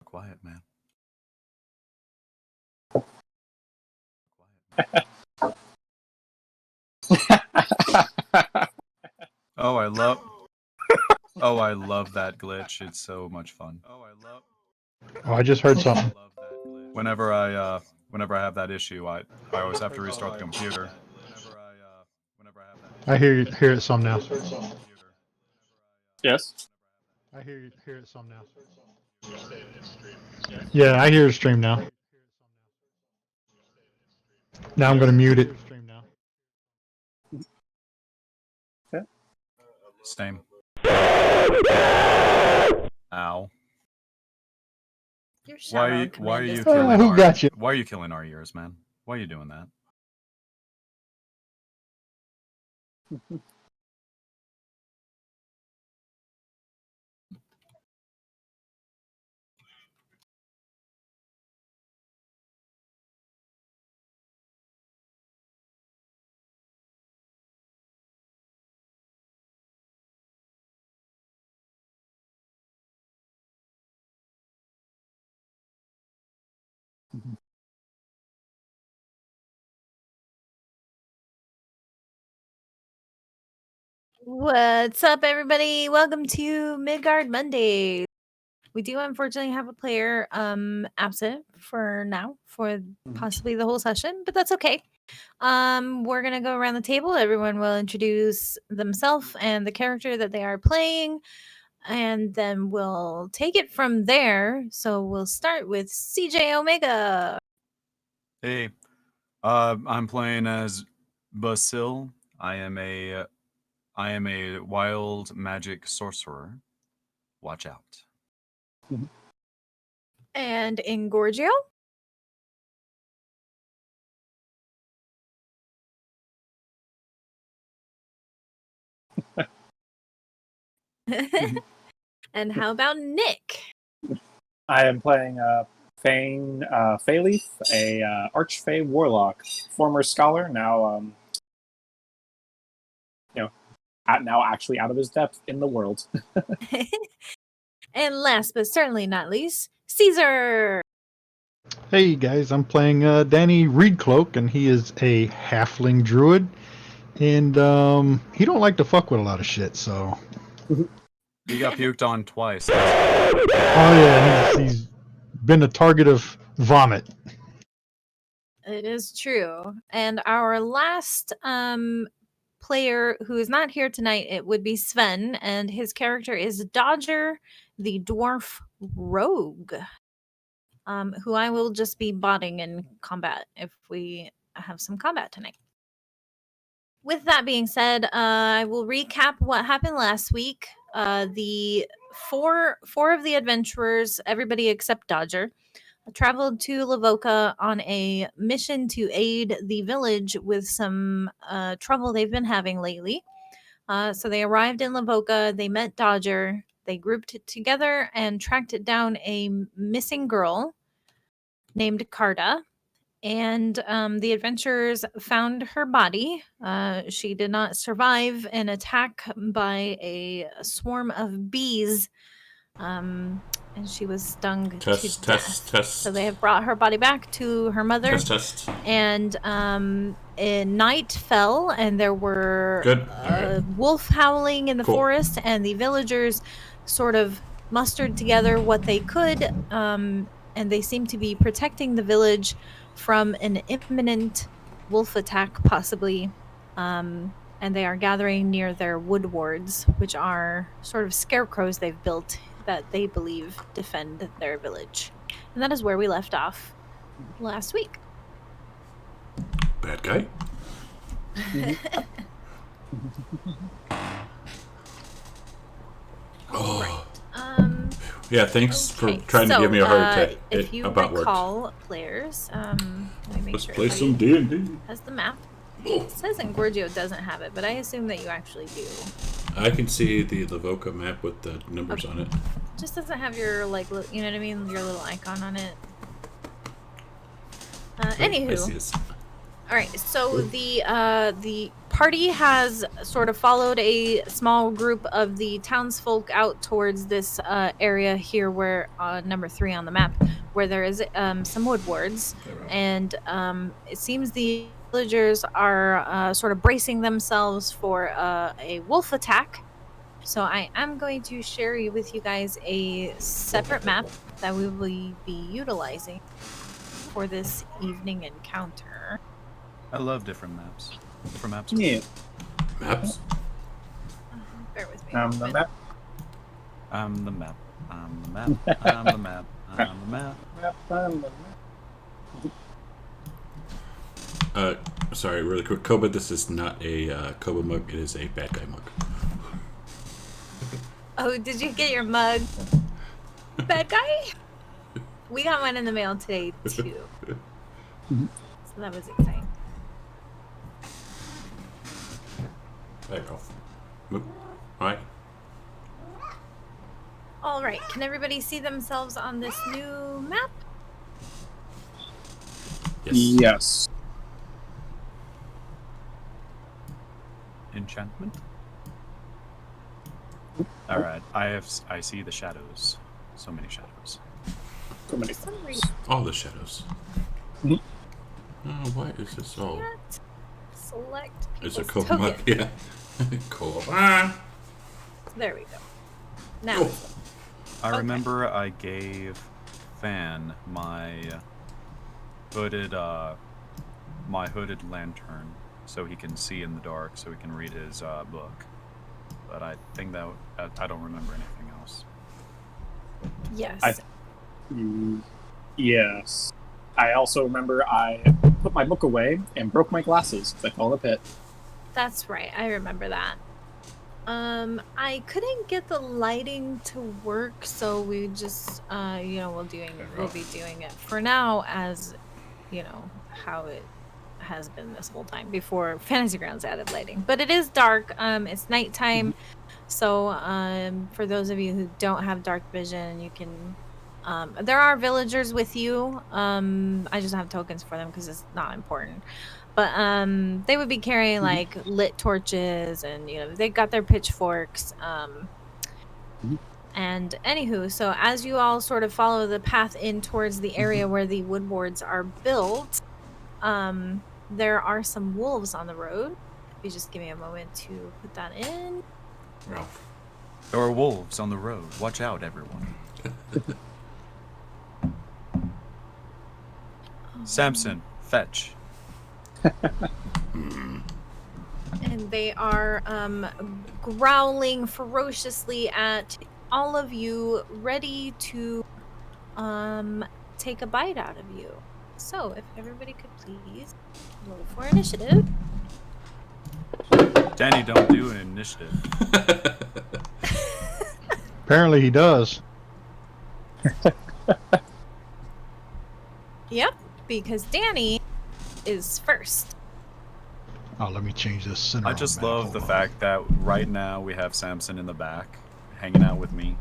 Quiet, man. Oh, I love Oh, I love that glitch. It's so much fun. Oh, I just heard something. Whenever I have that issue, I always have to restart the computer. I hear it some now. Yes. I hear it some now. Yeah, I hear the stream now. Now I'm gonna mute it. Okay. Same. Ow. Your Why shout-out are you command is killing who got you? Why are you killing our ears, man? Why are you doing that? What's up, everybody? Welcome to Midgard Mondays. We do unfortunately have a player absent for now, for possibly the whole session, but that's okay. We're gonna go around the table. Everyone will introduce themselves and the character that they are playing, and then we'll take it from there. So we'll start with CJ Omega. Hey, I'm playing as Basil. I am a wild magic sorcerer. Watch out. And Ingorgio. And how about Nick? I am playing Fane Fayleaf, a Archfey Warlock, former scholar, now now actually out of his depth in the world. And last but certainly not least, Caesar. Hey guys, I'm playing Danny Reedcloak, and he is a halfling druid, and he don't like to fuck with a lot of shit. So. He got puked on twice. Oh yeah, he's been a target of vomit. It is true. And our last player who is not here tonight, it would be Sven, and his character is Dodger, the dwarf rogue, who I will just be botting in combat if we have some combat tonight. With that being said, I will recap what happened last week. The four of the adventurers, everybody except Dodger, traveled to Lavoka on a mission to aid the village with some trouble they've been having lately. So they arrived in Lavoka, they met Dodger, they grouped together and tracked down a missing girl named Carda. And the adventurers found her body. She did not survive an attack by a swarm of bees. And she was stung to death. So they have brought her body back to her mother. And night fell, and there were wolf howling in the forest, and the villagers sort of mustered together what they could, and they seem to be protecting the village from an imminent wolf attack, possibly. And they are gathering near their wood wards, which are sort of scarecrows they've built that they believe defend their village. And that is where we left off last week. Bad guy? Right. Yeah, thanks for trying to give me a heart attack. If you recall, players, let me make Let's sure play some D&D. has the map. It says Ingorgio doesn't have it, but I assume that you actually do. I can see the Lavoka map with the numbers on it. Just doesn't have your, like, you know what I mean? Your little icon on it. Anywho. Alright, so the party has sort of followed a small group of the townsfolk out towards this area here where, number 3 on the map, where there is some wood wards. And it seems the villagers are sort of bracing themselves for a wolf attack. So I am going to share with you guys a separate map that we will be utilizing for this evening encounter. I love different maps. Different maps. Yeah. Maps? Bear with me. The map. I'm the map. I'm the map. I'm the map. I'm the map. Sorry, really quick. Koba, this is not a Koba mug. It is a bad guy mug. Oh, did you get your mug? Bad guy? We got one in the mail today, too. So that was exciting. There you go. All right. All right, can everybody see themselves on this new map? Yes. Yes. Enchantment. All right. I see the shadows. So many shadows. So many For some things. reason, All the shadows. Mhm. Oh, why is this all? can't select It's a people's Koba mug. tokens. Yeah. Koba. There we go. Now, Oh. I Okay. remember I gave Fan my hooded lantern so he can see in the dark, so he can read his book. But I think that I don't remember anything else. yes. Yes. I also remember I put my book away and broke my glasses because I fell in a pit. That's right. I remember that. I couldn't get the lighting to work, so we just, we'll be doing it for now as, how it has been this whole time before Fantasy Grounds added lighting. But it is dark. It's nighttime, so for those of you who don't have dark vision, you can. There are villagers with you. I just don't have tokens for them because it's not important. But they would be carrying like lit torches, and they got their pitchforks. And anywho, so as you all sort of follow the path in towards the area where the woodboards are built, there are some wolves on the road. If you just give me a moment to put that in. Ralph. There are wolves on the road. Watch out, everyone. Samson, fetch. And they are growling ferociously at all of you, ready to take a bite out of you. So if everybody could please roll for initiative. Danny, don't do an initiative. Apparently he does. Yep, because Danny is first. Oh, let me change this center. I on just map. love Hold the on. fact that right now we have Samson in the back, hanging out with me.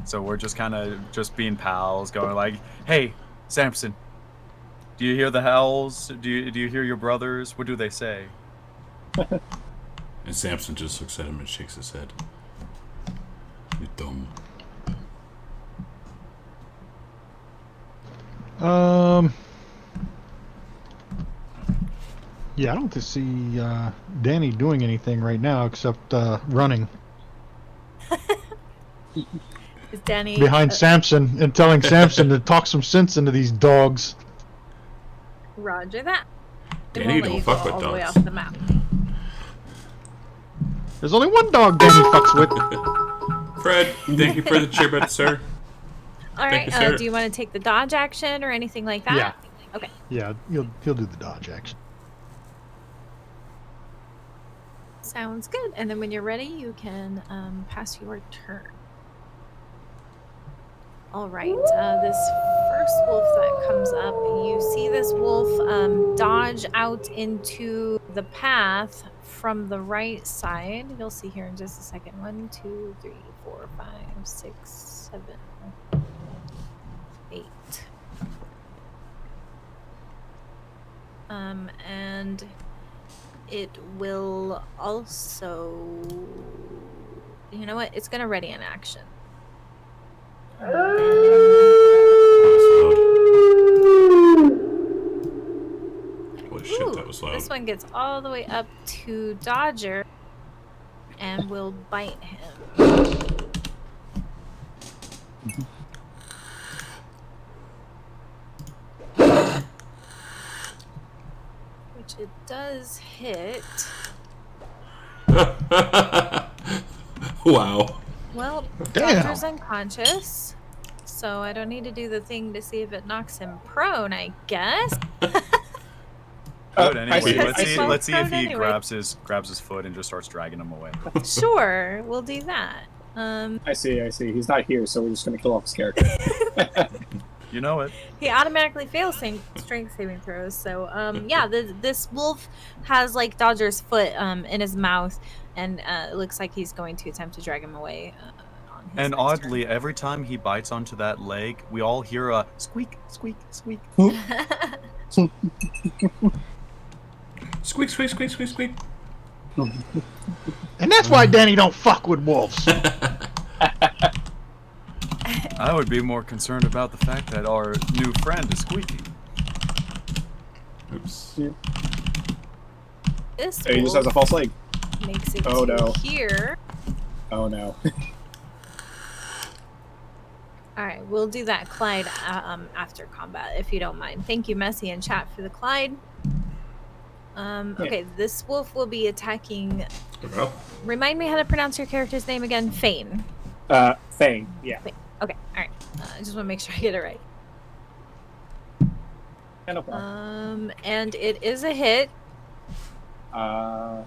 So we're just kind of just being pals, going like, "Hey, Samson, do you hear the howls? Do you hear your brothers? What do they say?" And Samson just looks at him and shakes his head. You dumb. Yeah, I don't see Danny doing anything right now except running Is Danny behind Samson and telling Samson to talk some sense into these dogs. Roger that. It Danny won't let don't you fuck go with all the way dogs. off the map. There's only one dog Danny fucks with. Fred, thank you for the cheerbit, sir. All Thank right. you, sir. Do you want to take the dodge action or anything like that? Yeah. Okay. Yeah, he'll do the dodge action. Sounds good. And then when you're ready, you can pass your turn. All right. This first wolf that comes up, you see this wolf dodge out into the path from the right side. You'll see here in just a second. 1, 2, 3, 4, 5, 6, 7, 8. And it will also, you know what? It's gonna ready an action. Holy shit, that was loud. This one gets all the way up to Dodger, and will bite him. Which it does hit. Wow. Well, Damn. Dodger's unconscious, so I don't need to do the thing to see if it knocks him prone, I guess. Good, I see, anyway, I see. let's see if he Anyway. grabs his foot and just starts dragging him away. Sure, we'll do that. I see. He's not here, so we're just gonna kill off his character. You know it. He automatically fails strength saving throws. So, yeah, this wolf has like Dodger's foot in his mouth, and it looks like he's going to attempt to drag him away. On his And next oddly, every time he bites onto that leg, we all hear a squeak, squeak, squeak. turn. Squeak, squeak, squeak, squeak, squeak. And that's why Danny don't fuck with wolves. I would be more concerned about the fact that our new friend is squeaking. Oops. This So he just has a wolf false leg. makes it Oh, to no. here. Oh no. All right, we'll do that Clyde after combat, if you don't mind. Thank you, Messy and chat, for the Clyde. Okay, this wolf will be attacking. Well, Remind me how to pronounce your character's name again. Fane. Fang. Yeah. Okay, all right. I just want to make sure I get it right. Yeah, no problem. And it is a hit. Uh,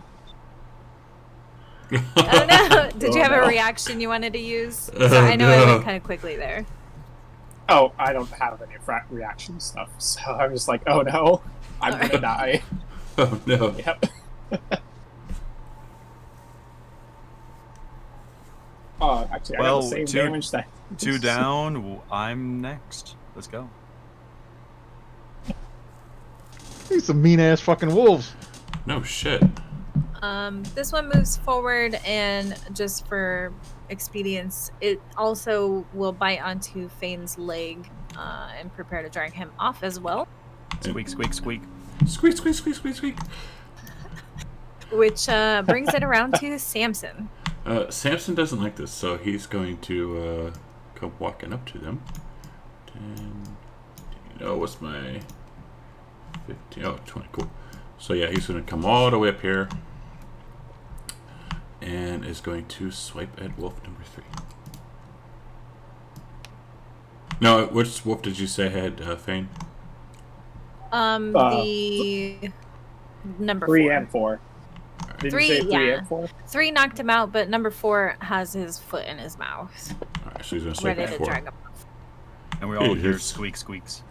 Oh no! Did you Oh, have a no. reaction you wanted to use? Oh, Sorry, I know I no. went kind of quickly there. oh, I don't have any reaction stuff, so I'm just like, oh no, I'm Alright. gonna die. oh no. Yep. Oh, actually, I Well, got the same damage that. 2 down. I'm next. Let's go. These some mean ass fucking wolves. No shit. This one moves forward, and just for expedience, it also will bite onto Fane's leg and prepare to drag him off as well. Squeak, squeak, squeak. Squeak, squeak, squeak, squeak, squeak. Which brings it around to Samson. Samson doesn't like this, so he's going to come walking up to them. 10. What's my 15? Oh, 20. Cool. So yeah, he's going to come all the way up here and is going to swipe at wolf number 3. No, which wolf did you say had Fane? The number 3 4. and 4. Did Three, you say 3 yeah. and 4? 3 knocked him out, but number 4 has his foot in his mouth, Alright, so he's going to swipe ready at to 4. drag him off. And we all Hey, hear it's- squeak, squeaks.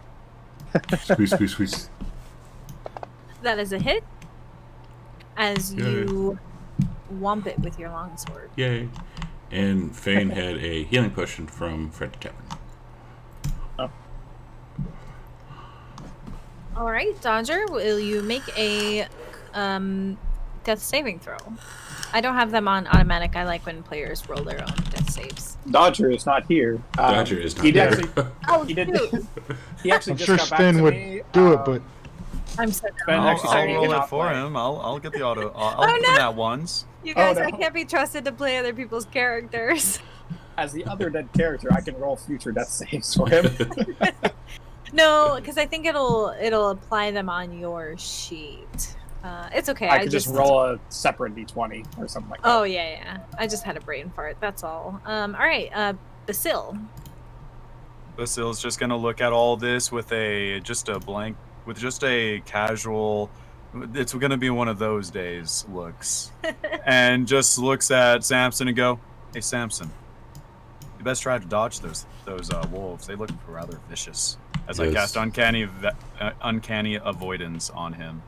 Squeak, squeak, squeak. That is a hit, as you womp it with your longsword. Yay. And Fane had a healing potion from Fred the Tavern. All right, Dodger, will you make a death saving throw? I don't have them on automatic. I like when players roll their own death saves. Dodger is not here. Dodger is not he here. Actually, Oh, he did. shoot. He actually I'm just sure got back Sven to would me. do it, but I'm so Ben dumb. I'll, actually I'll started roll getting it off for my- him. I'll get the auto. I'll Oh, give no. him that once. You guys, Oh, no. I can't be trusted to play other people's characters. As the other dead character, I can roll future death saves for him. No, because I think it'll apply them on your sheet. It's okay. I could just roll a separate d20 or something like that. Oh yeah. I just had a brain fart. That's all. All right. Basil. Basil's just gonna look at all this with a casual. It's gonna be one of those days looks, and just looks at Samson and go, "Hey Samson, you best try to dodge those wolves. They look rather vicious." As I Yes. cast uncanny avoidance on him.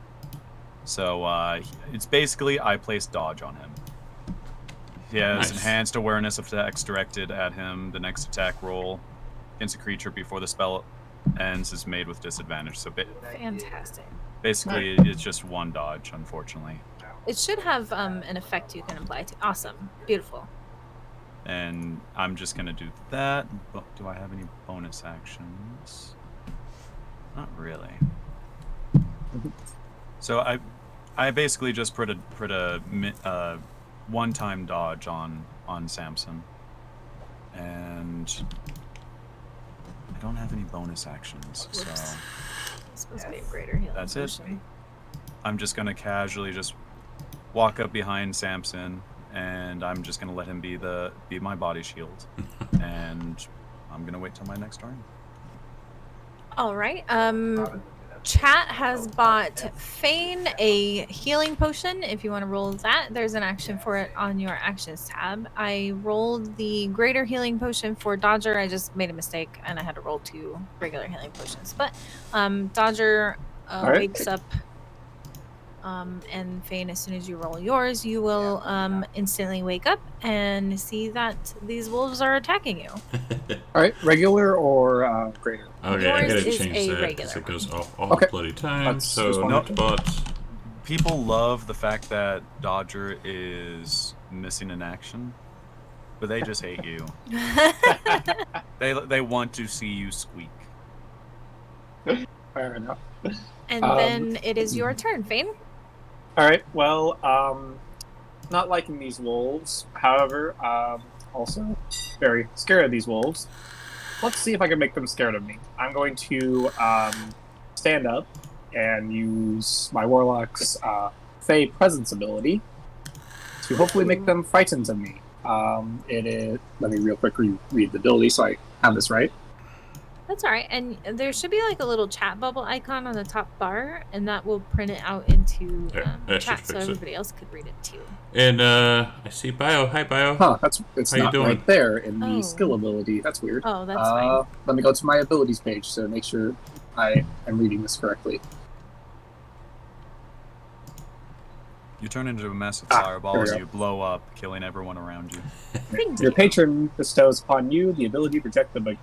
So it's basically I place dodge on him. He has Nice. enhanced awareness of attacks directed at him. The next attack roll against a creature before the spell ends is made with disadvantage. So Fantastic. basically, it's just one dodge, unfortunately. It should have an effect you can apply to. Awesome. Beautiful. And I'm just gonna do that. But do I have any bonus actions? Not really. So I basically just put a one-time dodge on Samson, and I don't have any bonus actions, so It's supposed to be a greater healing that's it. potion. I'm just gonna casually just walk up behind Samson, and I'm just gonna let him be my body shield, and I'm gonna wait till my next turn. All right. Chat has bought Fane a healing potion. If you want to roll that, there's an action for it on your actions tab. I rolled the greater healing potion for Dodger. I just made a mistake and I had to roll 2 regular healing potions. But Dodger All right. wakes up. And Fane, as soon as you roll yours, you will instantly wake up and see that these wolves are attacking you. All right, regular or greater? Okay, I Yours gotta is change a that regular because it one. goes off all Okay. the bloody time. That's So just one not more. bots. People love the fact that Dodger is missing in action, but they just hate you. They want to see you squeak. Fair enough. And then it is your turn, Fane. All right. Well, not liking these wolves. However, also very scared of these wolves. Let's see if I can make them scared of me. I'm going to stand up and use my Warlock's Fey Presence ability to hopefully make them frightened of me. It is. Let me real quick read the ability so I have this right. That's all right. And there should be like a little chat bubble icon on the top bar, and that will print it out into There, that should chat so fix it. everybody else could read it too. And I see Bio. Hi, Bio. Huh? It's How you not doing? right there in the Oh. skill ability. That's weird. Oh, that's fine. Let me go to my abilities page to make sure I am reading this correctly. You turn into a massive There fireball we and go. you blow up, killing everyone around you. Thank Your you. patron bestows upon you the ability to project the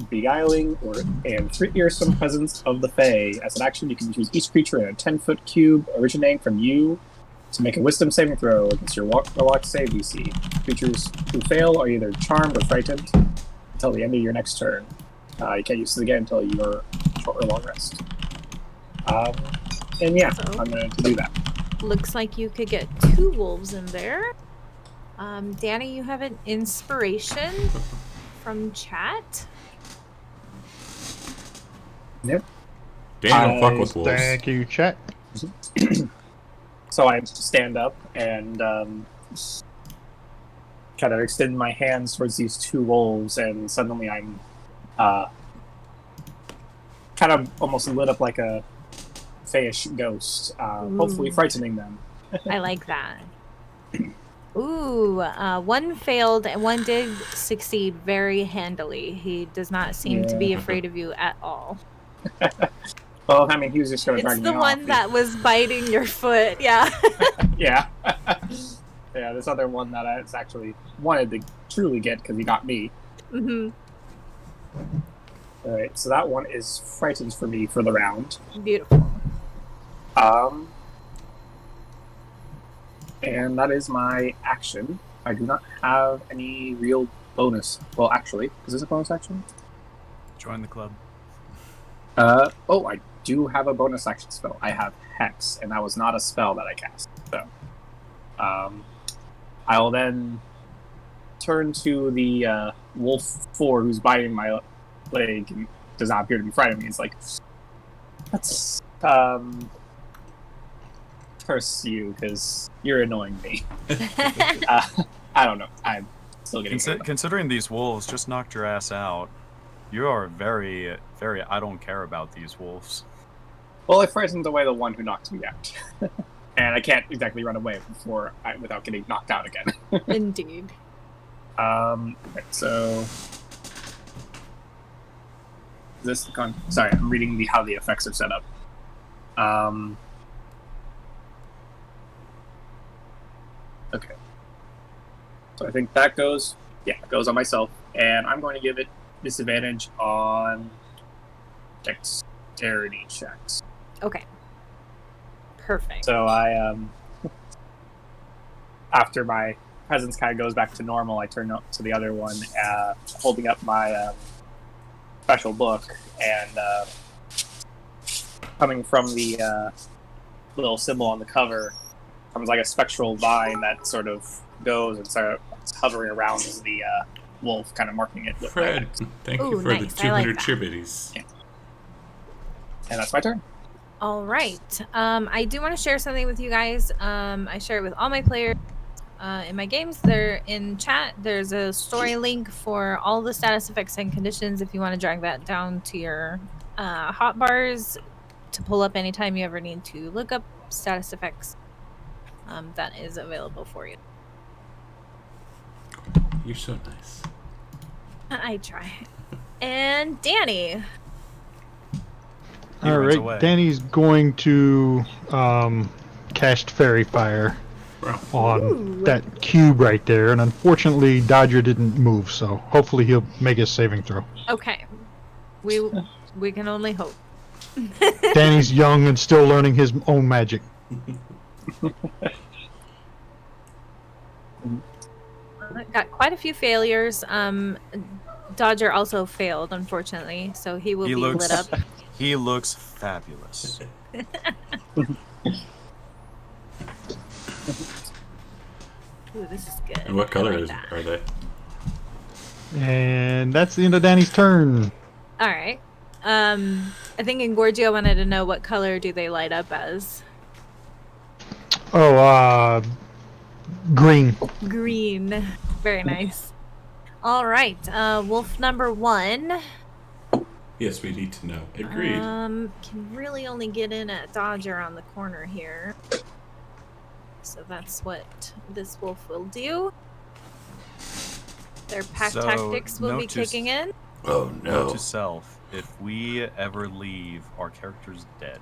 beguiling and fearsome presence of the Fae. As an action, you can choose each creature in a 10-foot cube originating from you to make a wisdom saving throw against your Warlock save DC. Creatures who fail are either charmed or frightened until the end of your next turn. You can't use it again until your short or long rest. And yeah, So- I'm going to do that. Looks like you could get 2 wolves in there. Danny, you have an inspiration from chat. Yep. Dan, don't fuck with wolves. Thank you, chat. So I stand up and kind of extend my hands towards these 2 wolves, and suddenly I'm kind of almost lit up like a fayish ghost, hopefully Ooh. frightening them. I like that. Ooh, 1 failed and 1 did succeed very handily. He does not seem to be Yeah. afraid of you at all. Well, I mean, he was just going to It's drag the me one off. that was biting your foot. Yeah. Yeah. Yeah, this other one that I actually wanted to truly get because he got me. hmm Alright, so that one is frightened for me for the round. Beautiful. And that is my action. I do not have any real bonus. Well, actually, is this a bonus action? Join the club. Oh, I do have a bonus action spell. I have Hex, and that was not a spell that I cast. So, I will then turn to the wolf 4 who's biting my leg and does not appear to be frightening me. It's like, let's curse you because you're annoying me. I don't know. I'm still getting Considering these wolves just knocked your ass out, you are very, very. I don't care about these wolves. Well, I frightened away the one who knocked me out. And I can't exactly run away without getting knocked out again. Indeed. Right, so is this the sorry, I'm reading how the effects are set up. Okay. So I think that goes on myself, and I'm going to give it disadvantage on dexterity checks. Okay. Perfect. So I after my presence kind of goes back to normal, I turn up to the other one, holding up my special book, and coming from the little symbol on the cover, comes like a spectral vine that sort of goes and starts hovering around the wolf, kind of marking it with my Fred, axe. thank you Ooh, for nice. the I like 200 that. cheer biddies. Yeah. And that's my turn. All right. I do want to share something with you guys. I share it with all my players in my games. They're in chat. There's a story link for all the status effects and conditions if you want to drag that down to your hotbars to pull up anytime you ever need to look up status effects. That is available for you. You're so nice. I try. And Danny. He All runs right, away. Danny's going to cast Fairy Fire Wow. on Ooh. that cube right there, and unfortunately, Dodger didn't move, so hopefully he'll make his saving throw. Okay. We can only hope. Danny's young and still learning his own magic. Got quite a few failures. Dodger also failed, unfortunately, so he will be lit up. He looks fabulous. Ooh, this is good. And what I color like that. are they? And that's the end of Danny's turn. All right. I think Ingorgio wanted to know what color do they light up as? Oh, green. Green. Very nice. All right. Wolf number 1. Yes, we need to know. Agreed. Can really only get in at Dodger on the corner here. So that's what this wolf will do. Their pack So, tactics will be note to kicking in. Oh Note no. to self: if we ever leave, our character's dead.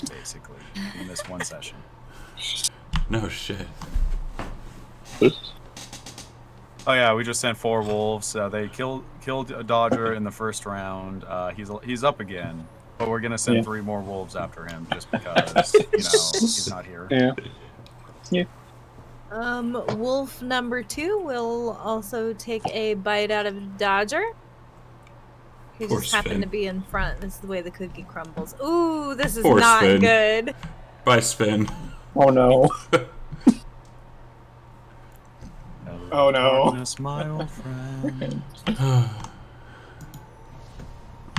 Basically, in this one session. No shit. Oh yeah, we just sent 4 wolves. They killed a Dodger in the first round. He's up again, but we're gonna send 3 more wolves after him just because he's not here. Yeah. Wolf number 2 will also take a bite out of Dodger. He Poor just happened Sven. to be in front. This is the way the cookie crumbles. Ooh, this is Poor not Sven. good. Bye, Sven. Oh no. Oh, no. Darkness, my old friend.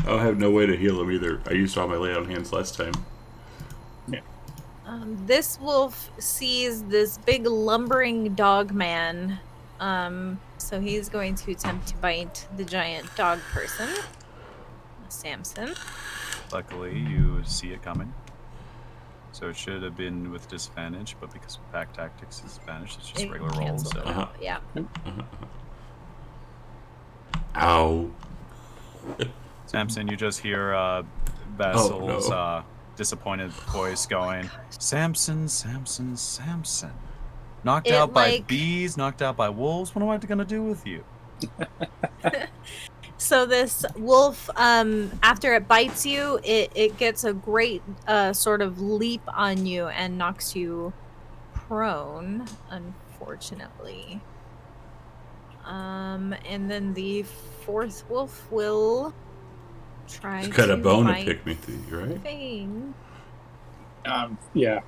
I'll have no way to heal him either. I used all my lay on hands last time. This wolf sees this big lumbering dog man. So he's going to attempt to bite the giant dog person, Samson. Luckily, you see it coming. So it should have been with disadvantage, but because pack tactics is Spanish, it's just It regular rolls. canceled So. it out, yeah. Ow. Samson, you just hear Basil's no. disappointed voice going, Samson, Samson, Samson. Knocked It, out by like- bees, knocked out by wolves. What am I going to do with you? So this wolf, after it bites you, it gets a great sort of leap on you and knocks you prone, unfortunately. And then the 4th wolf will try It's got to a bone to bite pick me through, right? Fane. Yeah.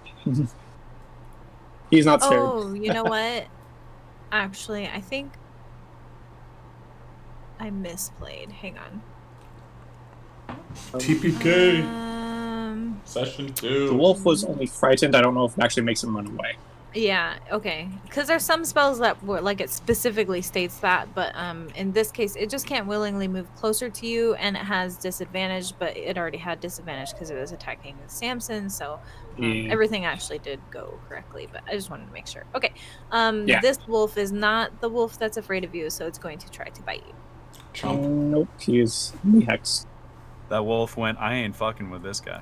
He's not scared. Oh, you know what? Actually, I think I misplayed. Hang on. TPK. Session 2. The wolf was only frightened. I don't know if it actually makes him run away. Yeah, okay. Because there's some spells that were like it specifically states that, but in this case, it just can't willingly move closer to you, and it has disadvantage. But it already had disadvantage because it was attacking Samson, so Yeah. everything actually did go correctly. But I just wanted to make sure. Okay, Yeah. this wolf is not the wolf that's afraid of you, so it's going to try to bite you. Chomp. Nope, he is hexed. That wolf went, I ain't fucking with this guy.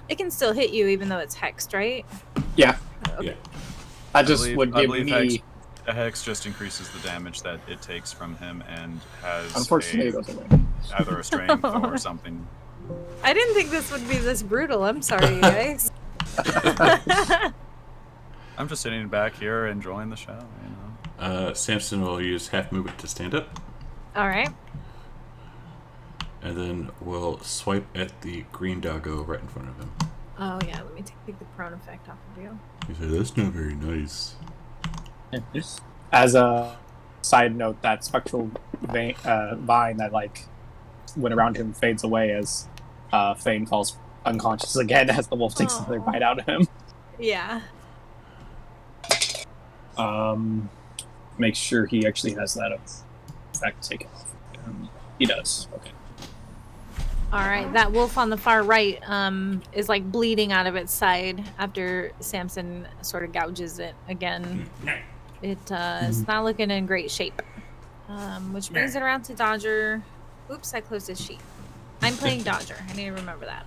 It can still hit you even though it's hexed, right? Yeah. Okay. Yeah. I just would I give believe me. a hex just increases the damage that it takes from him and has Unfortunately, it goes away. either a strength or something. I didn't think this would be this brutal. I'm sorry, you guys. I'm just sitting back here enjoying the show, Samson will use half movement to stand up, All right. and then we'll swipe at the green doggo right in front of him. Oh yeah, let me take the prone effect off of you. He said, "That's not very nice." As a side note, that spectral vine that like went around him fades away as Fane falls unconscious again as the wolf takes another bite out of him. Yeah. Make sure he actually has that effect taken off. He does. Okay. All right, that wolf on the far right is like bleeding out of its side after Samson sort of gouges it again. It is not looking in great shape. Which brings it around to Dodger. Oops, I closed his sheet. I'm playing Dodger. I need to remember that.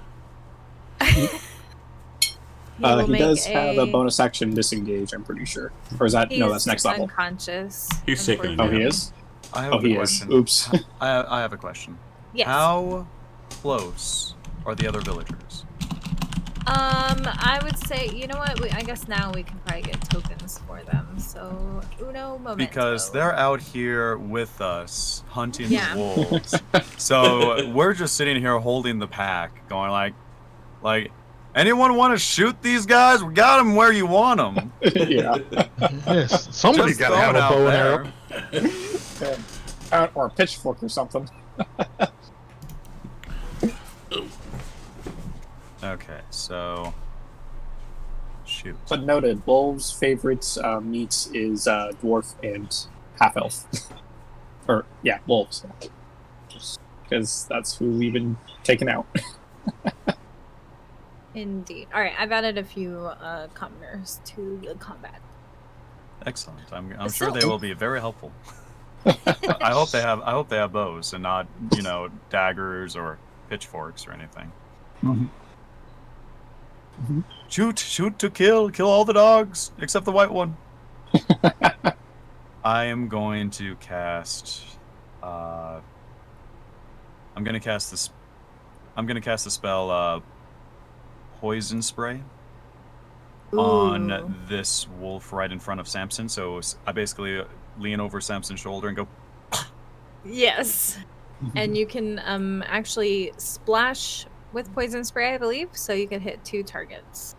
He does have a bonus action disengage, I'm pretty sure. Or is that... No, that's next level. Unconscious. He's taking a Oh, nap. he is? I have Oh, a he question. is. Oops. I have a question. Yes. How close are the other villagers? I would say, you know what? I guess now we can probably get tokens for them. So, uno momento. Because they're out here with us hunting Yeah. wolves. So we're just sitting here holding the pack, going like, anyone want to shoot these guys? We got them where you want them. Yeah. Yes, somebody's Just got to have a throwing bow out and there. arrow. Or a pitchfork or something. Okay, so shoot. But noted, Wolves' favorite meat is dwarf and half-elf. Or, yeah, wolves. Because that's who we've been taking out. Indeed. All right, I've added a few commoners to the combat. Excellent. I'm sure they will be very helpful. I hope they have bows and not, daggers or pitchforks or anything. Mm-hmm. Shoot to kill all the dogs except the white one. I am going to cast I'm going to cast the spell poison spray on this wolf right in front of Samson. So I basically lean over Samson's shoulder and go. Yes. And you can actually splash with poison spray, I believe, so you can hit 2 targets.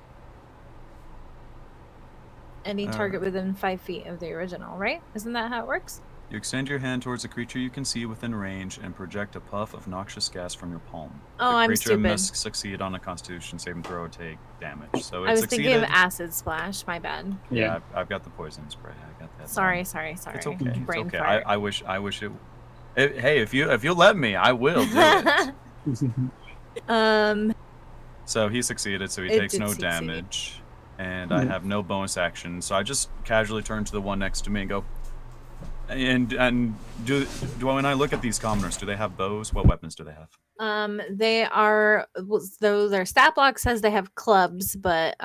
Any target within 5 feet of the original, right? Isn't that how it works? You extend your hand towards a creature you can see within range and project a puff of noxious gas from your palm. Oh, the I'm creature stupid. must succeed on a Constitution saving throw or take damage. So it I was succeeded. thinking of acid splash. My bad. Yeah, I've got the poison spray. I got that. Sorry. It's okay. Brain It's okay. fart. I wish it. Hey, if you let me, I will do it. So he succeeded, so he takes no succeed. damage, and I have no bonus action. So I just casually turn to the one next to me and go. And do when I look at these commoners, do they have bows? What weapons do they have? They are, though their stat block says they have clubs, but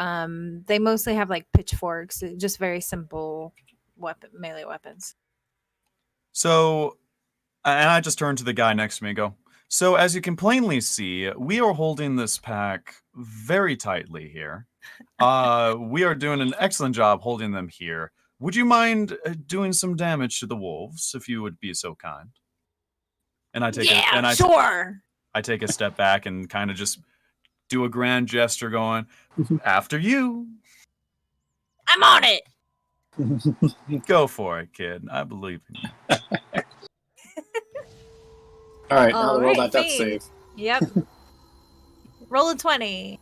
they mostly have like pitchforks, just very simple melee weapons. So, and I just turn to the guy next to me and go, so as you can plainly see, we are holding this pack very tightly here. We are doing an excellent job holding them here. Would you mind doing some damage to the wolves, if you would be so kind? And I take sure. I take a step back and kind of just do a grand gesture going, after you. I'm on it. Go for it, kid. I believe in you. Alright, now roll that death Fane. save. Yep. Roll a 20.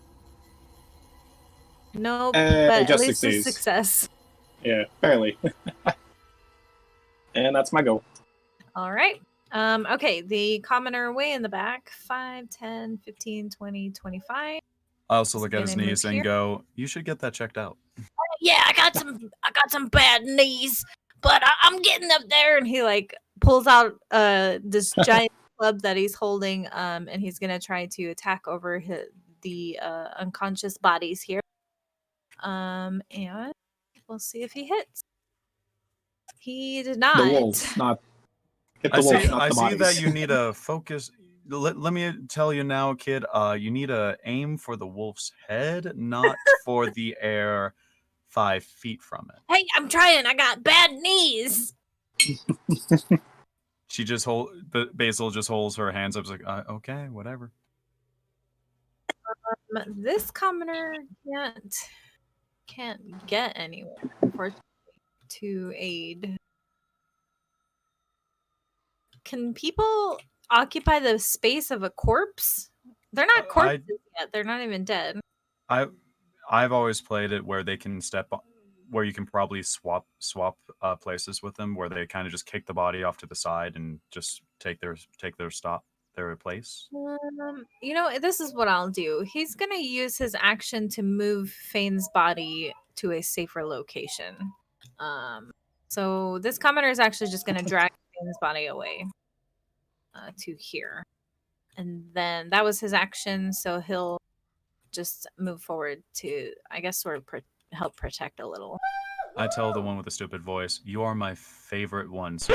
Nope, but at just least succeeds. a success. Yeah, barely. And that's my go. All right. Okay, the commoner way in the back. 5, 10, 15, 20, 25. I also look He's at his gonna knees move and here. go, you should get that checked out. Yeah, I got some bad knees, but I'm getting up there. And he like pulls out this giant club that he's holding, and he's gonna try to attack over the unconscious bodies here. And we'll see if he hits. He did not. The wolves, not... Hit the I wolves, see, not I the see bodies. that you need a focus. Let me tell you now, kid, you need to aim for the wolf's head, not for the air 5 feet from it. Hey, I'm trying. I got bad knees. She just Basil just holds her hands up, like, okay, whatever. This commoner can't can't get anyone, unfortunately, to aid. Can people occupy the space of a corpse? They're not corpses yet. They're not even dead. I've always played it where they can where you can probably swap places with them, where they kind of just kick the body off to the side and just take their place. You know, this is what I'll do. He's gonna use his action to move Fane's body to a safer location. So this commoner is actually just gonna drag Fane's body away to here, and then that was his action. So he'll just move forward to, I guess, sort of help protect a little. I tell the one with the stupid voice, "You are my favorite one." So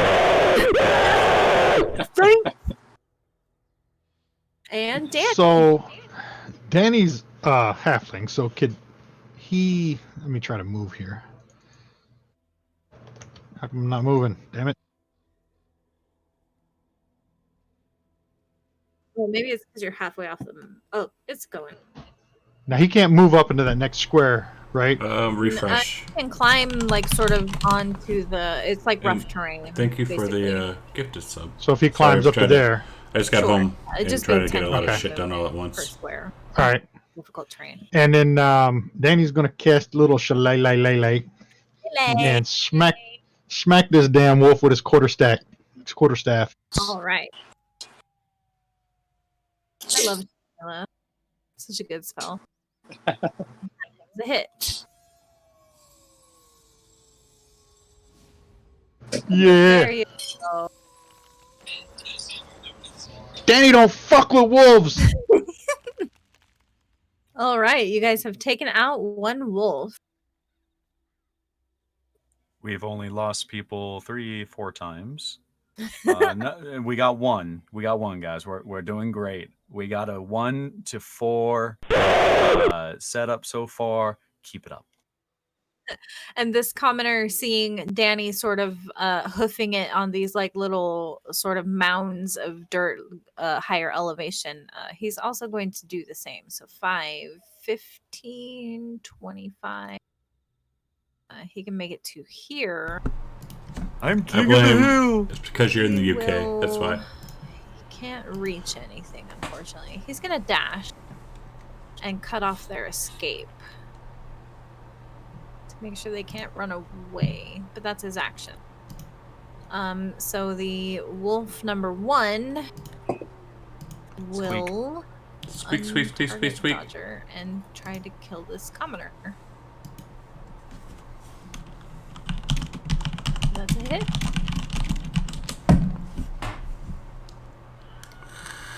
And Danny. So Danny's halfling. So could he? Let me try to move here. How come I'm not moving? Damn it! Well, maybe it's because you're halfway off the. Oh, it's going. Now he can't move up into that next square, right? Refresh. You can climb like sort of onto the. It's like rough terrain. Thank you basically. for the gifted sub. So if he climbs up to there, I just got Sure. home It and just tried goes to get a lot 10 of shit done all at per once. square. all right. Difficult terrain. And then Danny's gonna cast little shalay and smack this damn wolf with his quarterstaff. All right. I love Sheila. Such a good spell. It's a hit. Yeah. There you go. Danny, don't fuck with wolves. All right, you guys have taken out one wolf. we've only lost people 3-4 times. No, we got one. We got one, guys. We're doing great. We got a 1 to 4 setup so far. Keep it up. And this commoner, seeing Danny sort of hoofing it on these like little sort of mounds of dirt, higher elevation, he's also going to do the same. So 5, 15, 25. He can make it to here. I'm I king of the blame. hill. It's because you're in the He UK. That's why. He can't reach anything, unfortunately. He's gonna dash and cut off their escape to make sure they can't run away. But that's his action. So the wolf number 1 will Squeak, squeak, squeak, squeak, untarget squeak. Dodger and try to kill this commoner. That's a hit.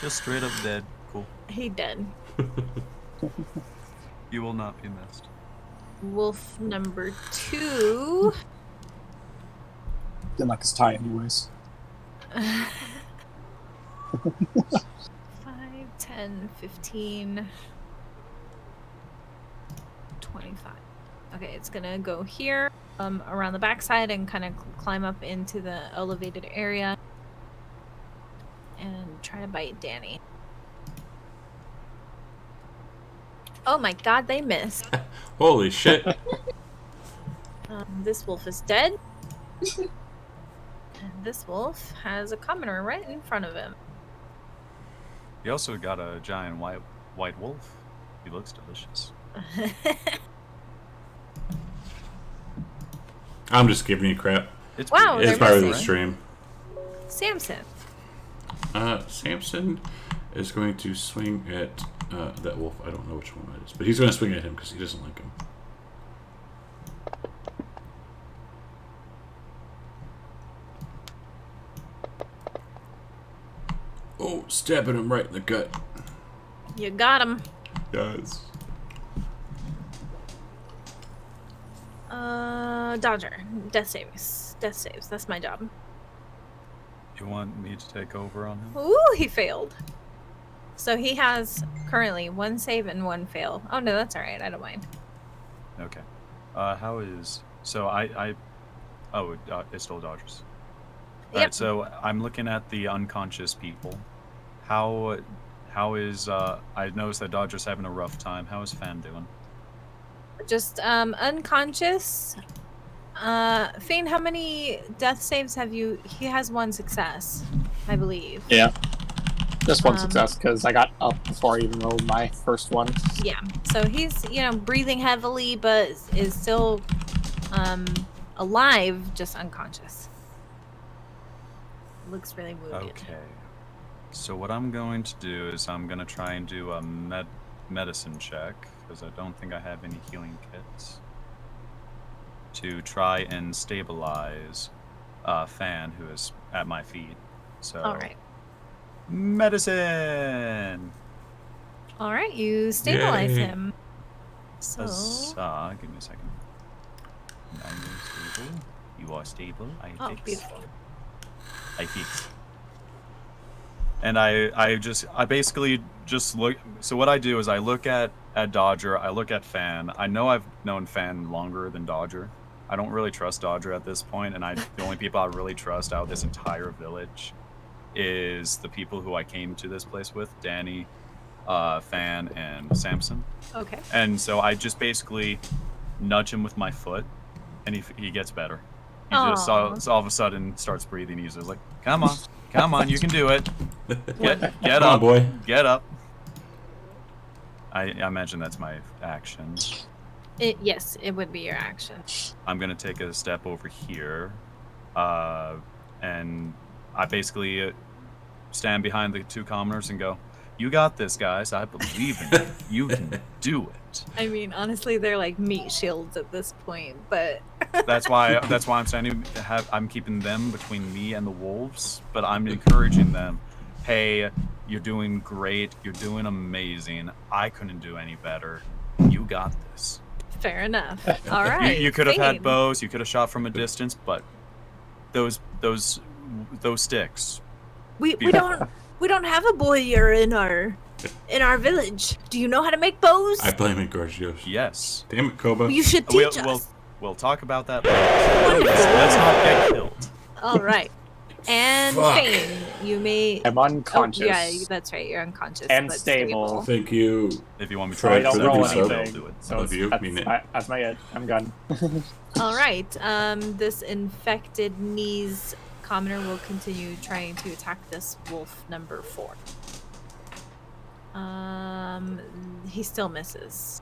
Just straight up dead. Cool. He dead. You will not be missed. Wolf number 2. Didn't like his tie, anyways. 5, 10, 15, 25. Okay, it's gonna go here, around the backside and kind of climb up into the elevated area and try to bite Danny. Oh my god, they missed. Holy shit. This wolf is dead. And this wolf has a commoner right in front of him. You also got a giant white wolf. He looks delicious. I'm just giving you crap. It's Wow, pretty- It's they're part of the missing. stream. Samson. Samson is going to swing at that wolf. I don't know which one it is, but he's going to swing at him because he doesn't like him. Oh, stabbing him right in the gut. You got him. Guys. Dodger. Death saves. Death saves. That's my job. You want me to take over on him? Ooh, he failed. So he has currently 1 save and 1 fail. Oh no, that's all right. I don't mind. Okay. How is so it's still Dodgers. Yep. Alright, so I'm looking at the unconscious people. How is I noticed that Dodger's having a rough time. How is Fan doing? Just unconscious. Fane, how many death saves have you? He has 1 success, I believe. Yeah. Just 1 success because I got up before I even rolled my first one. Yeah. So he's, breathing heavily, but is still alive, just unconscious. Looks really wounded. Okay. So what I'm going to do is I'm going to try and do a medicine check, because I don't think I have any healing kits, to try and stabilize Fan, who is at my feet. So. All right. Medicine! All right, you stabilize Yay. him. So. Huzzah. Give me a second. Are you stable? You are stable. I fix. Beautiful. I fix. And I basically just look. So what I do is I look at Dodger. I look at Fan. I know I've known Fan longer than Dodger. I don't really trust Dodger at this point, and the only people I really trust out of this entire village is the people who I came to this place with: Danny, Fan, and Samson. Okay. And so I just basically nudge him with my foot, and he gets better. He just all of a sudden starts breathing. He's just like, "Come on, you can do it. Get Come up, on, boy. Get up." I imagine that's my action. Yes, it would be your action. I'm gonna take a step over here, and I basically stand behind the 2 commoners and go, "You got this, guys. I believe in you. You can do it." I mean, honestly, they're like meat shields at this point, but That's why I'm standing. I'm keeping them between me and the wolves, but I'm encouraging them. Hey, you're doing great. You're doing amazing. I couldn't do any better. You got this. fair enough. All right. You could have had Fane. bows. You could have shot from a distance, but those sticks. We don't have a boyer in our village. Do you know how to make bows? I blame it, Gorgios. Yes. Damn it, Koba. You should teach us. We'll talk about that later. Let's not get killed. All right. And Fuck. Fane, you may. I'm unconscious. Oh, yeah, that's right. You're unconscious. And but stable. Thank you. If you want me to Try try it I don't for roll every sub. anything. do it. So Love you. that's, Mean it. that's my it. I'm gone. All right. This infected knees commoner will continue trying to attack this wolf number 4. He still misses.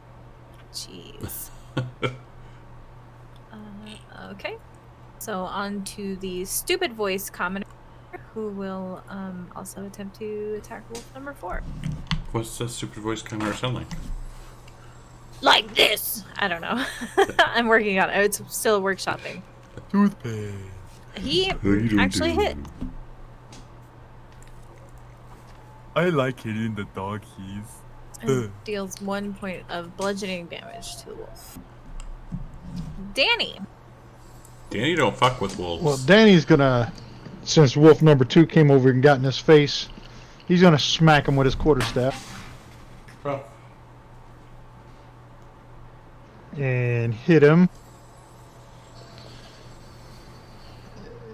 Jeez. Okay. So on to the stupid voice commoner, who will also attempt to attack wolf number 4. What's that stupid voice coming sound like? Like this. I don't know. I'm working on it. It's still workshopping. Toothpaste. He actually hit. I like hitting the doggies. And deals 1 point of bludgeoning damage to the wolf. Danny. Danny don't fuck with wolves. Well, Danny's gonna, since wolf number 2 came over and got in his face, he's gonna smack him with his quarterstaff Oh. and hit him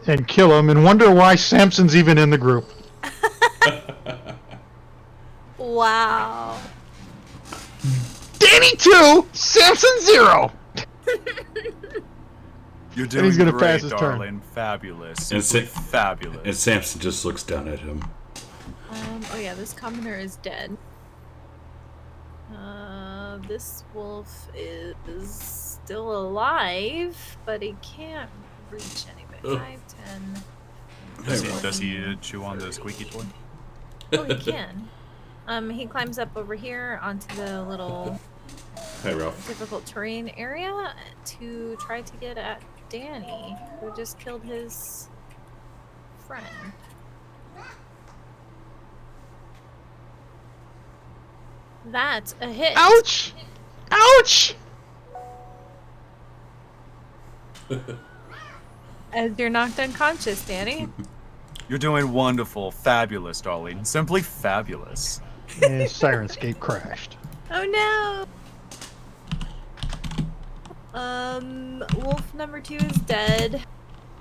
and kill him, and wonder why Samson's even in the group. Wow. Danny 2, Samson 0. You're doing he's gonna great, pass his turn. darling. Fabulous. And Simply Sa- fabulous. And Samson just looks down at him. Oh yeah, this commoner is dead. This wolf is still alive, but he can't reach anybody. Ugh. 5, 10. Does he chew on the squeaky toy? Oh, he can. He climbs up over here onto the little Hey, Ralph. difficult terrain area to try to get at Danny, who just killed his friend. That's a hit. Ouch! Ouch! As you're knocked unconscious, Danny. You're doing wonderful. Fabulous, darling. Simply fabulous. And Sirenscape crashed. Oh no! Wolf number 2 is dead.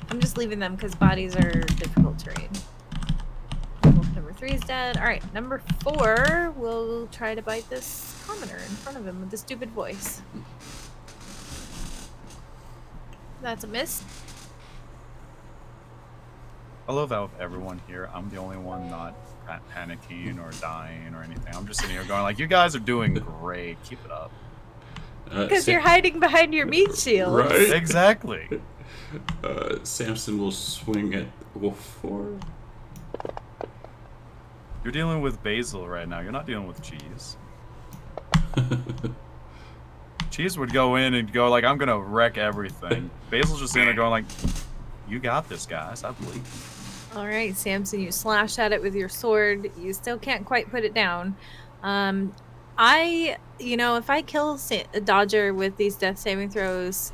I'm just leaving them because bodies are difficult terrain. Wolf number 3 is dead. Alright, number 4 will try to bite this commoner in front of him with the stupid voice. That's a miss. I love how everyone here, I'm the only one not panicking or dying or anything. I'm just sitting here going like, you guys are doing great. Keep it up. Because you're hiding behind your meat shield. Right? Exactly. Samson will swing at Wolf 4. You're dealing with basil right now. You're not dealing with cheese. Cheese would go in and go like, I'm gonna wreck everything. Basil's just in there going like, you got this, guys. I believe. All right, Samson, you slash at it with your sword. You still can't quite put it down. If I kill Dodger with these death saving throws,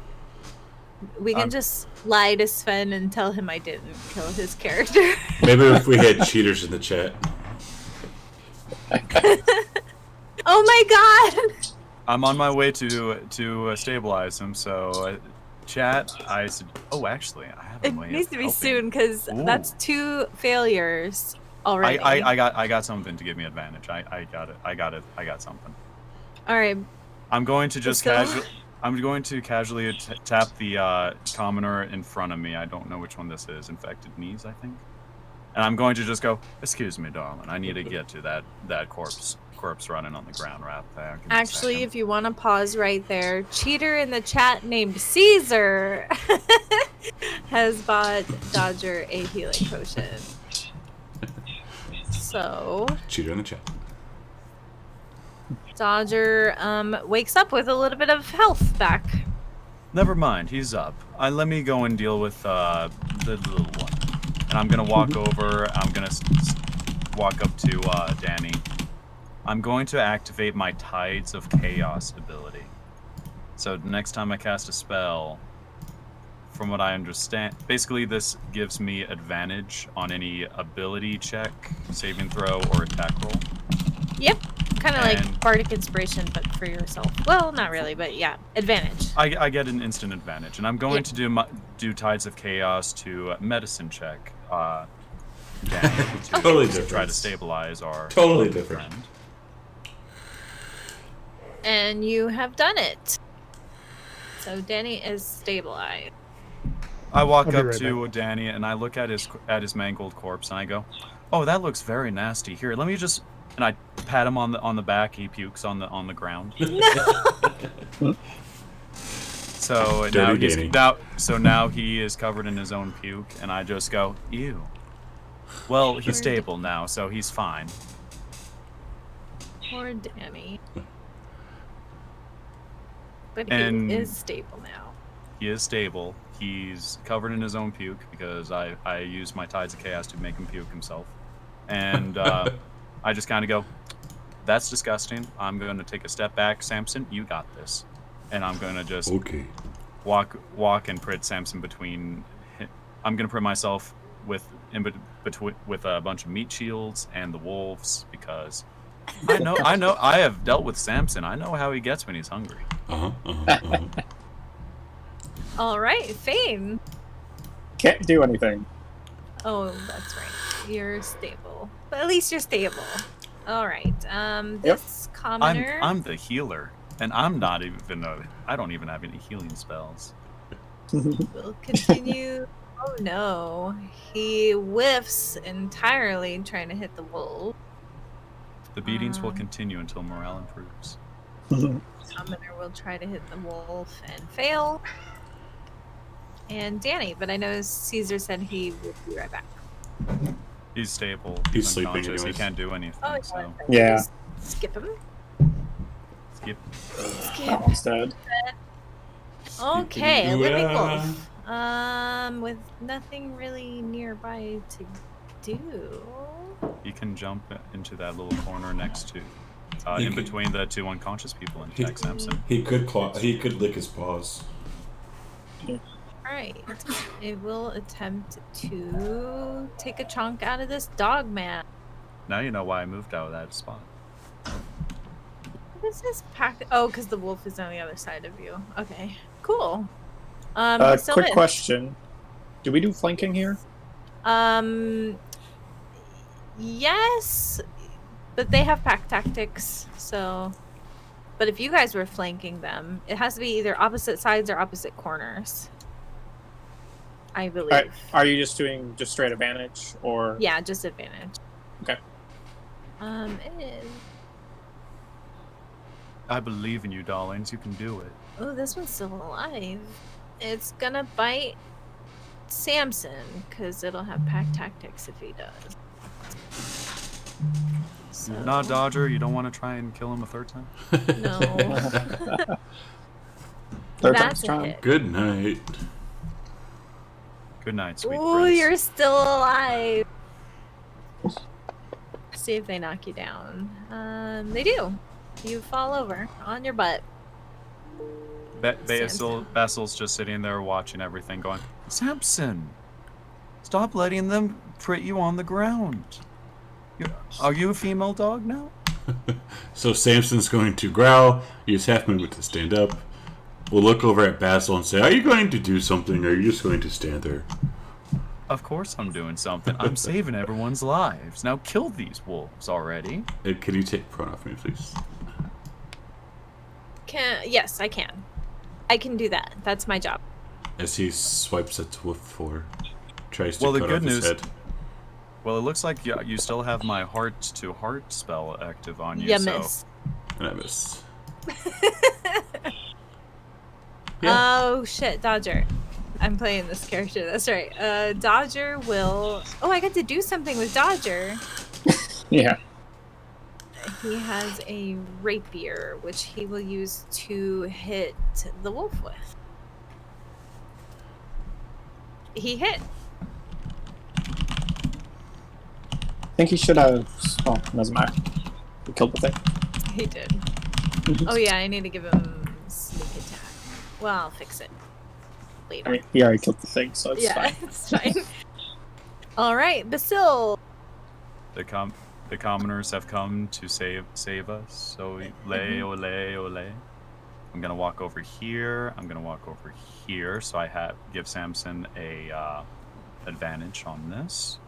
we can just lie to Sven and tell him I didn't kill his character. Maybe if we had cheaters in the chat. Oh my god! I'm on my way to stabilize him. So, chat. Actually, I have a It way needs of to be helping. soon because that's 2 failures already. I got something to give me advantage. I got it. I got something. All right. I'm going to just casually tap the commoner in front of me. I don't know which one this is. Infected knees, I think. And I'm going to just go, excuse me, darling. I need to get to that corpse running on the ground right there. Give me a Actually, second. if you want to pause right there, cheater in the chat named Caesar has bought Dodger a healing potion. So Cheater in the chat. Dodger wakes up with a little bit of health back. Never mind, he's up. Let me go and deal with the little one. And I'm gonna walk over. I'm gonna walk up to Danny. I'm going to activate my Tides of Chaos ability. So next time I cast a spell, from what I understand, basically this gives me advantage on any ability check, saving throw, or attack roll. Yep. Kind of like Bardic Inspiration, but for yourself. Well, not really, but yeah, advantage. I get an instant advantage, and I'm going to do Tides of Chaos to medicine check. Danny, Totally to different. try to stabilize our Totally different. friend. And you have done it. So Danny is stabilized. I walk I'll be up right to Danny and I look at his mangled corpse and I go, "Oh, that looks very nasty. Here, let me just." And I pat him on the back. He pukes on the ground. No. So Dirty now he is covered in his own puke, and I just go, "Ew." Well, he's stable now, so he's fine. Poor Danny. But he And- is stable now. He is stable. He's covered in his own puke because I used my Tides of Chaos to make him puke himself. And I just kind of go, "That's disgusting. I'm going to take a step back. Samson, you got this." And I'm going to just Okay. walk and put Samson between. I'm going to put myself with a bunch of meat shields and the wolves because I know I have dealt with Samson. I know how he gets when he's hungry. All right, Fane. Can't do anything. Oh, that's right. You're stable. But at least you're stable. All right. This commoner. I'm the healer, and I'm not even. I don't even have any healing spells. will continue. Oh no. He whiffs entirely trying to hit the wolf. The beatings will continue until morale improves. Commoner will try to hit the wolf and fail. And Danny, but I know Caesar said he would be right back. He's stable. He's sleeping unconscious. He anyways. can't do anything. Oh, So Yeah. Just skip him. skip. Skip. Instead. Okay, a living Yeah. wolf. With nothing really nearby to do. He can jump into that little corner next to, He in could- between the 2 unconscious people and He- attack Samson. He could lick his paws. Alright. It will attempt to take a chunk out of this dog man. Now you know why I moved out of that spot. This is packed. Oh, because the wolf is on the other side of you. Okay, cool. Still Quick in. question. Do we do flanking here? Yes, but they have pack tactics, so. But if you guys were flanking them, it has to be either opposite sides or opposite corners. I believe. Alright, are you just doing just straight advantage, or? Yeah, just advantage. Okay. It is. I believe in you, darlings. You can do it. Oh, this one's still alive. It's gonna bite Samson because it'll have pack tactics if he does. So, Nah, Dodger, you don't want to try and kill him a third time? no. Third That's time's a charm. hit. Good night. Good night, sweet Ooh, prince. you're still alive. See if they knock you down. They do. You fall over on your butt. Basil's just sitting there watching everything going, Samson, stop letting them put you on the ground. Are you a female dog now? So Samson's going to growl, use half movement to stand up. We'll look over at Basil and say, are you going to do something, or are you just going to stand there? Of course I'm doing something. I'm saving everyone's lives. Now kill these wolves already. Can you take prone off me, please? Yes, I can. I can do that. That's my job. As he swipes at Wolf 4, tries to Well, the cut good off his news- head. Well, it looks like you still have my heart-to-heart spell active on you, You so... miss. And I miss. Oh shit, Dodger. I'm playing this character. That's right. Dodger will. Oh, I got to do something with Dodger. Yeah. He has a rapier, which he will use to hit the wolf with. He hit. I think he should have. Oh, doesn't matter. He killed the thing. He did. Oh yeah, I need to give him sneak attack. Well, I'll fix it later. I mean, he already killed the thing, so it's yeah, fine. it's fine. All right, Basil. The commoners have come to save us. So ole, ole. I'm gonna walk over here. I'm gonna walk over here. So I give Samson a advantage on this,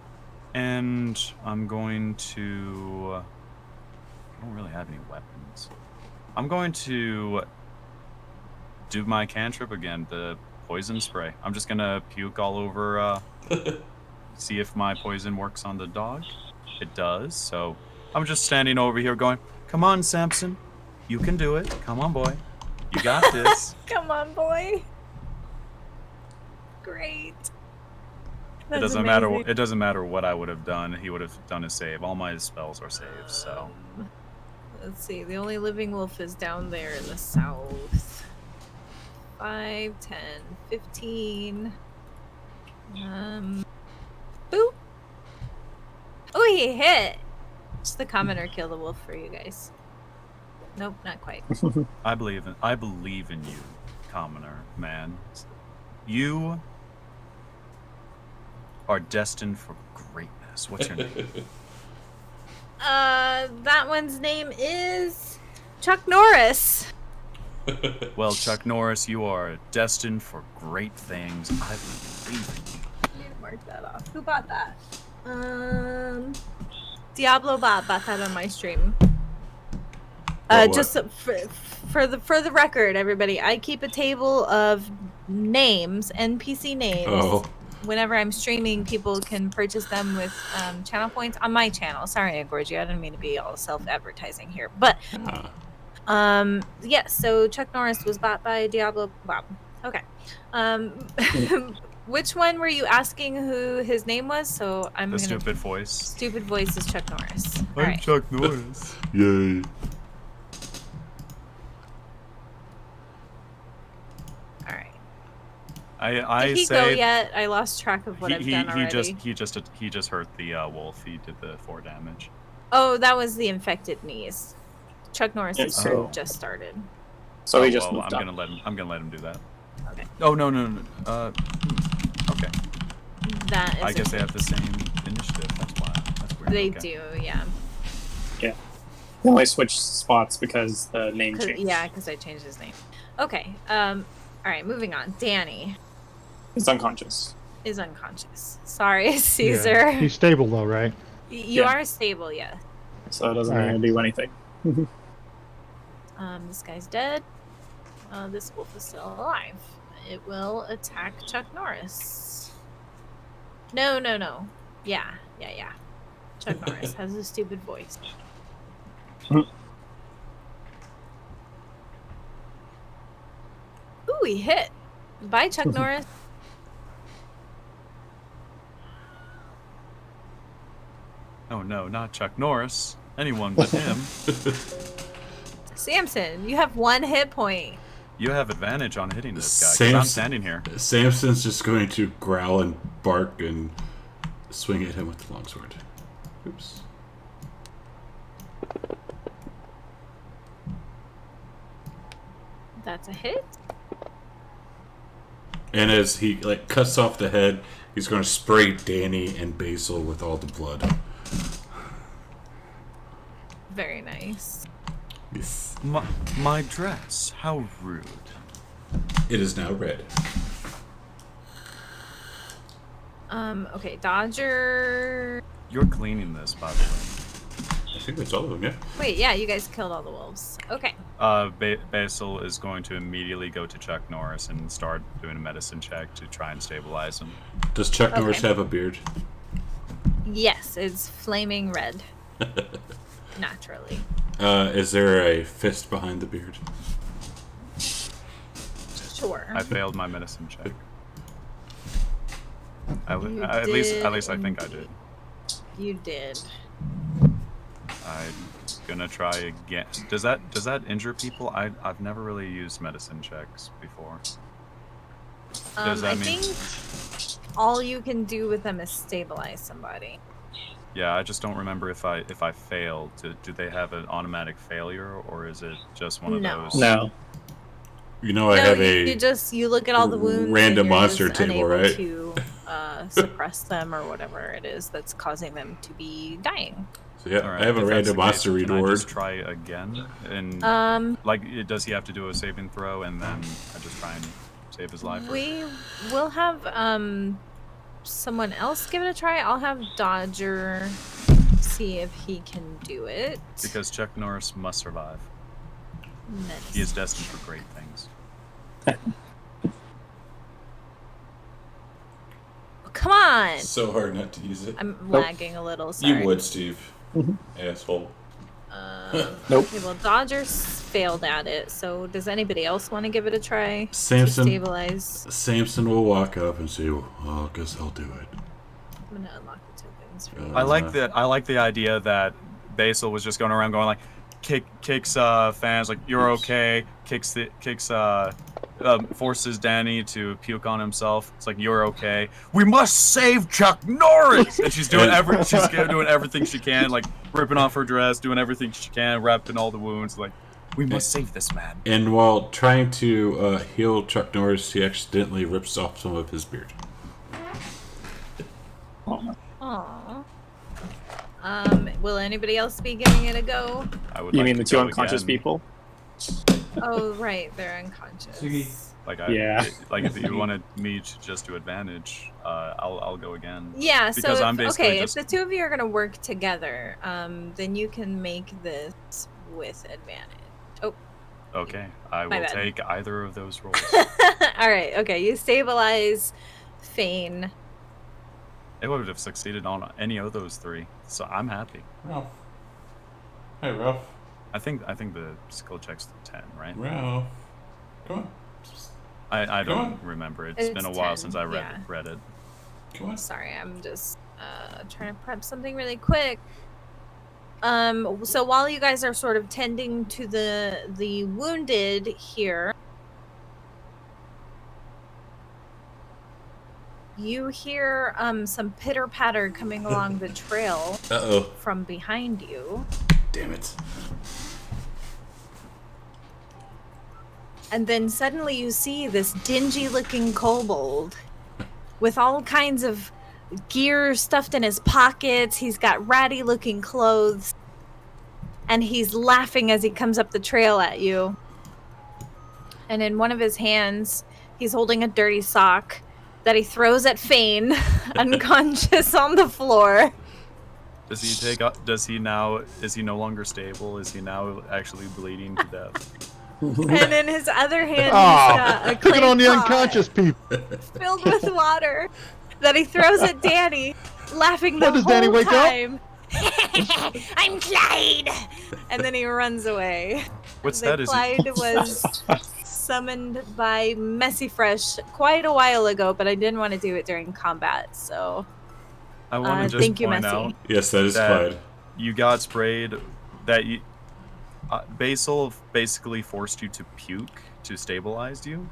and I'm going to. I don't really have any weapons. I'm going to do my cantrip again, the poison spray. I'm just gonna puke all over. See if my poison works on the dog. It does, so I'm just standing over here going, come on, Samson. You can do it. Come on, boy. You got this. Come on, boy. Great. It doesn't matter. It doesn't matter what I would have done. He would have done a save. All my spells are saves, so. Let's see. The only living wolf is down there in the south. 5, 10, 15. Boop. Oh, he hit. Just the commoner kill the wolf for you guys. Nope, not quite. I believe in you, commoner man. You are destined for greatness. What's your name? That one's name is Chuck Norris. Well, Chuck Norris, you are destined for great things. I believe in you. I need to mark that off. Who bought that? Diablo bought that on my stream. What? Just for the record, everybody, I keep a table of names, NPC names. Oh. Whenever I'm streaming, people can purchase them with channel points on my channel. Sorry, I gored you. I didn't mean to be all self-advertising here, but yes. So Chuck Norris was bought by Diablo Bob. Okay. Which one were you asking who his name was? So I'm The gonna. stupid voice. Stupid voice is Chuck Norris. All I'm right. Chuck Norris. Yay. All right. I Did he say go yet? I lost track of what I've done already. he just hurt the wolf. He did the 4 damage. Oh, that was the infected knees. Chuck Norris Yeah, is so- just started. So he just well, moved I'm up. gonna let him do that. Okay. Oh no. Okay. That is. I guess they have the same initiative. That's why. That's weird. They Okay. do, yeah. They only switched spots because the name changed. Yeah, because I changed his name. Okay. All right, moving on. Danny He's unconscious. is unconscious. Sorry, Yeah. Caesar. He's stable though, right? You Yeah. are stable, yeah. So it doesn't Alright. really do anything. This guy's dead. This wolf is still alive. It will attack Chuck Norris. No. Yeah. Chuck Norris has a stupid voice. Ooh, he hit. Bye, Chuck Norris. Oh no, not Chuck Norris. Anyone but him. Samson, you have 1 hit point. You have advantage on hitting this guy, 'cause I'm standing here. Samson's just going to growl and bark and swing at him with the longsword. Oops. That's a hit. And as he cuts off the head, he's going to spray Danny and Basil with all the blood. Very nice. Yes. My dress, how rude. It is now red. Okay, Dodger. You're cleaning this, by the way. I think that's all of them, yeah. Wait, yeah, you guys killed all the wolves. Okay. Basil is going to immediately go to Chuck Norris and start doing a medicine check to try and stabilize him. Does Chuck Norris have a beard? Yes, it's flaming red. Naturally. Is there a fist behind the beard? Sure. I failed my medicine check. At least I think I did. You did. I'm gonna try again. Does that that injure people? I've never really used medicine checks before. Does that I mean? think all you can do with them is stabilize somebody. Yeah, I just don't remember if I fail. Do they have an automatic failure, or is it just one of those? No. You know, I have you look at all the wounds. random and you're monster just table, unable right? To suppress them or whatever it is that's causing them to be dying. So yeah, Alright, I have a if that's random the case, monster can I reward. just try again, and does he have to do a saving throw, and then I just try and save his life? We will have someone else give it a try. I'll have Dodger see if he can do it. Because Chuck Norris must survive. Nice. He is destined for great things. Come on! So hard not to use it. I'm lagging a little, sorry. You would, Steve. Asshole. Nope. Okay, well, Dodger's failed at it, so does anybody else want to give it a try? Samson. To stabilize? Samson will walk up and say, "Oh, I guess I'll do it." I'm gonna unlock the tokens. I like the idea that Basil was just going around going like, kicks fans like you're okay, forces Danny to puke on himself. It's like you're okay. We must save Chuck Norris, and she's doing doing everything she can, like ripping off her dress, doing everything she can, wrapping all the wounds. Like we must save this man. And while trying to heal Chuck Norris, he accidentally rips off some of his beard. Aww. Will anybody else be giving it a go? I would. You like mean to the two go unconscious again. people? Oh, right, they're unconscious. Like if you wanted me to just do advantage, I'll go again. Yeah, Because so I'm basically if just- the two of you are gonna work together, then you can make this with advantage. Oh, Okay, I My will bad. take either of those rolls. all right. Okay, you stabilize, feign. It would have succeeded on any of those three, so I'm happy. Ralph. Hey, Ralph. I think the skill check's 10, right? Ralph. Come on. I Come don't on. remember. It's been a It's while 10, since I read yeah. read it. Come on. Sorry, I'm just trying to prep something really quick. So while you guys are sort of tending to the wounded here, you hear some pitter patter coming along the trail Uh-oh. from behind you, Damn it. and then suddenly you see this dingy-looking kobold with all kinds of gear stuffed in his pockets. He's got ratty-looking clothes, and he's laughing as he comes up the trail at you. And in one of his hands, he's holding a dirty sock that he throws at Fane, unconscious on the floor. Does he take? Does he now? Is he no longer stable? Is he now actually bleeding to death? And in his other hand, he's Oh, got a picking clay on the pot unconscious people. filled with water. that he throws at Danny, laughing the What, does whole Danny wake up? time. I'm Clyde! And then he runs away. What's The that? Clyde was summoned by Messy Fresh quite a while ago, but I didn't want to do it during combat, so I want to just thank you, point Messy. out Yes, that is that Clyde. you got sprayed. That you, Basil basically forced you to puke to stabilize you,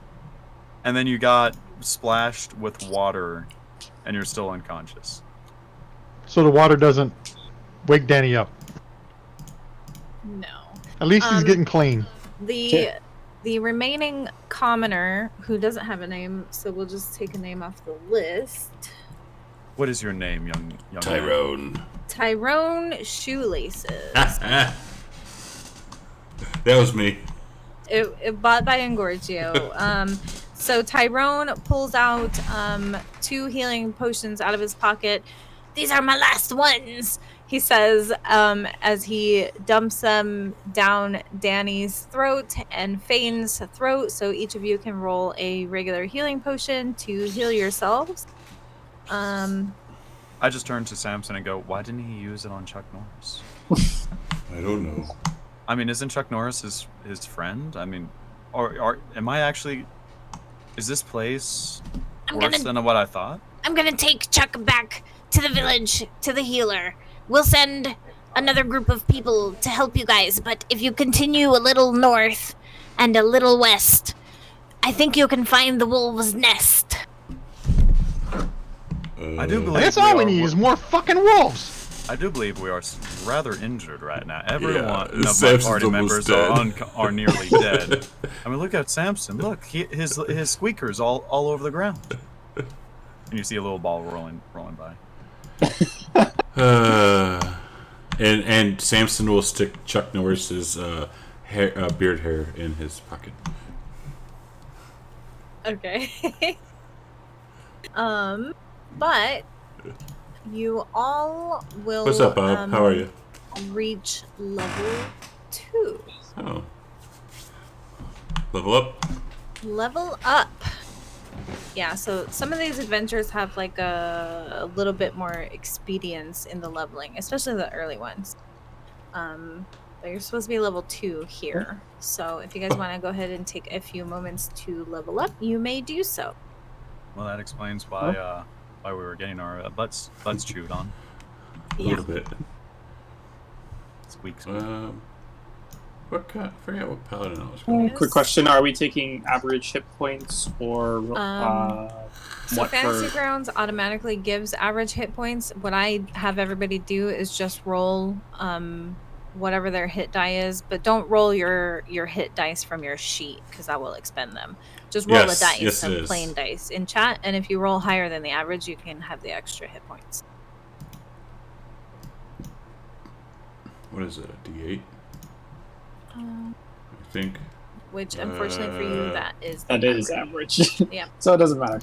and then you got splashed with water, and you're still unconscious. So the water doesn't wake Danny up. No. At least he's Um, getting clean. The remaining commoner who doesn't have a name, so we'll just take a name off the list. What is your name, young man? Tyrone. Tyrone Shoelaces. That was me. It bought by Engorgio. So Tyrone pulls out 2 healing potions out of his pocket. These are my last ones, he says, as he dumps them down Danny's throat and Fane's throat. So each of you can roll a regular healing potion to heal yourselves. I just turned to Samson and go, why didn't he use it on Chuck Norris? I don't know. I mean, isn't Chuck Norris his friend? I mean, or am I actually... Is this place worse than what I thought? I'm gonna take Chuck back to the village, to the healer. We'll send another group of people to help you guys, but if you continue a little north and a little west, I think you can find the wolves' nest. I do believe That's all we need is more fucking wolves. I do believe we are rather injured right now. Everyone of my Samson's party almost members dead. are nearly dead. I mean, look at Samson. Look, his squeakers all over the ground. And you see a little ball rolling by. And Samson will stick Chuck Norris's beard hair in his pocket. Okay. But you all will What's up, Bob? How are you? reach level 2. Oh. Level up? Level up. Yeah, so some of these adventures have like a little bit more expedience in the leveling, especially the early ones. But you're supposed to be level 2 here. So if you guys want to go ahead and take a few moments to level up, you may do so. Well, that explains why we were getting our butts chewed on. A little bit. Squeak. I forget what paladin I was going. Yes. Quick question: are we taking average hit points or So what Fantasy for? Grounds automatically gives average hit points. What I have everybody do is just roll whatever their hit die is, but don't roll your hit dice from your sheet because that will expend them. Just roll Yes, the dice, yes, it some is. plain dice in chat, and if you roll higher than the average, you can have the extra hit points. What is it? A D8? Um, I think. which, unfortunately for you, that is That is average. Yeah. So it doesn't matter.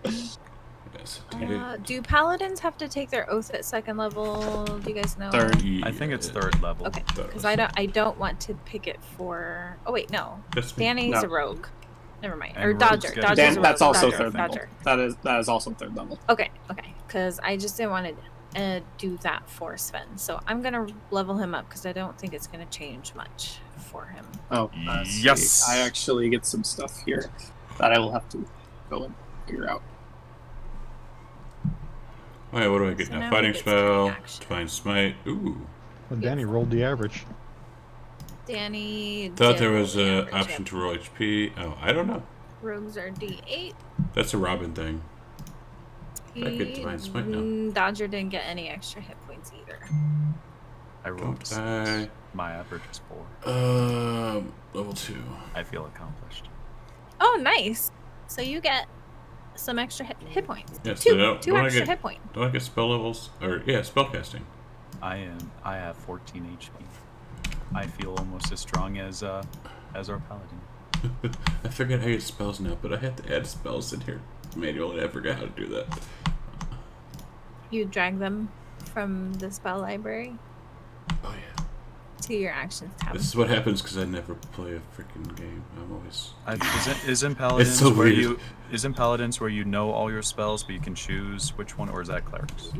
Yes, a D8. Do paladins have to take their oath at 2nd level? Do you guys know? Third. I think it's 3rd level. Okay, That because was- I don't want to pick it for. Oh wait, no. That's me. Danny's No. a rogue. Never mind. And Or rogues Dodger. get- Dodger's Dan, a rogue. that's also Dodger, third level. Dodger. That is also third level. Okay. Because I just didn't want to do that for Sven. So I'm gonna level him up because I don't think it's gonna change much for him. Oh, Yes. sweet. I actually get some stuff here that I will have to go and figure out. Oh yeah, what do I get So now? now Fighting he gets spell, action. divine smite. Ooh. Well, Danny rolled the average. Danny. Thought did there roll was the an average, option yep. to roll HP. Oh, I don't know. Rogues are D8. That's a Robin thing. I get divine smite now. Dodger didn't get any extra hit points either. I rolled Don't 6. die. My average is 4. Level 2. I feel accomplished. Oh, nice. So you get some extra hit points. Yeah, so Two don't I extra get- hit points. Don't I get spell levels? Or, yeah, spell casting. I have 14 HP. I feel almost as strong as our paladin. I forget how you get spells now, but I had to add spells in here manually. I forgot how to do that. You drag them from the spell library. Oh, yeah. to your actions tab. This is what happens because I never play a freaking game. I'm always. Isn't Paladins It's so where weird. isn't Paladins where you know all your spells but you can choose which one, or is that Clerics?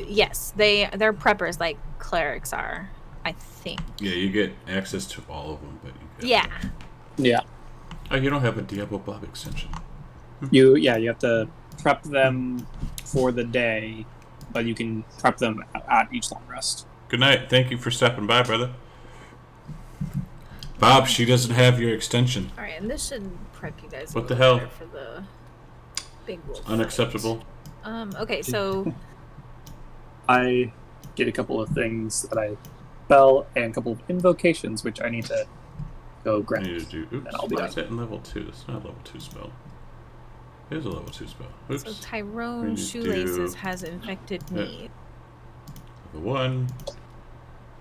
Yes, they're preppers like clerics are, I think. Yeah, you get access to all of them, but you Yeah. Yeah. Oh, you don't have a Diablo Bob extension. You have to prep them for the day, but you can prep them at each long rest. Good night. Thank you for stopping by, brother. Bob, she doesn't have your extension. All right, and this should prep you guys. What a the little hell? better for the big wolf Unacceptable. fight. Okay, so I get a couple of things that I spell and a couple of invocations, which I need to go I grab. need to do. Oops. And I'll be Why is done. that in level 2? That's not a level 2 spell. It is a level 2 spell. Oops. So We Tyrone need to Shoelaces do- has infected Yeah. me. Level 1.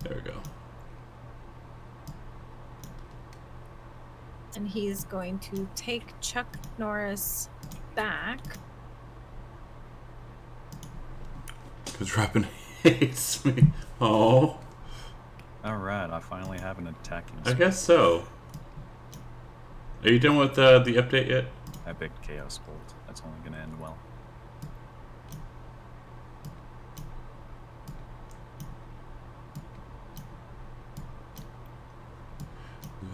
There we go. And he's going to take Chuck Norris back. Because Robin hates me. Oh. All right, I finally have an attacking. I guess so. Are you done with the update yet? Epic Chaos Bolt. That's only gonna end well.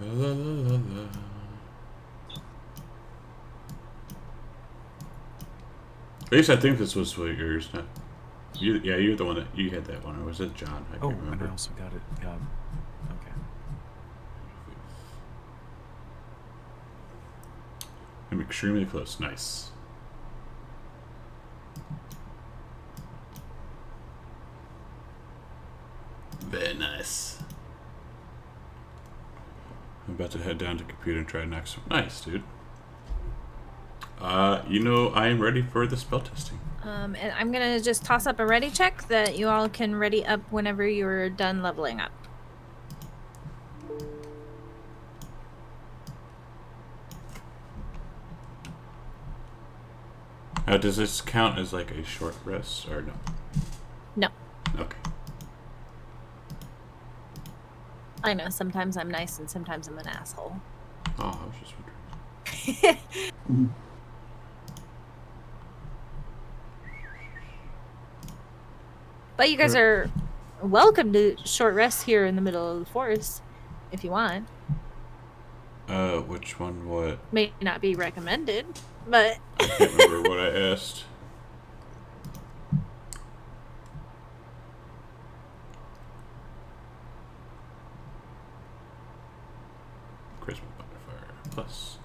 La, la, la, la, la. At least I think this was what yours. Not you. Yeah, you're the one that you had that one, or was it John? I Oh, can't and remember. I also got it. Okay. I'm extremely close. Nice. Very nice. I'm about to head down to computer and try to knock some. Nice, dude. You know, I am ready for the spell testing. And I'm gonna just toss up a ready check that you all can ready up whenever you're done leveling up. Does this count as like a short rest or no? No. Okay. I know, sometimes I'm nice and sometimes I'm an asshole. Oh, I was just wondering. But you guys are welcome to short rest here in the middle of the forest if you want. Which one? What? May not be recommended, but I can't remember what I asked. Charisma modifier plus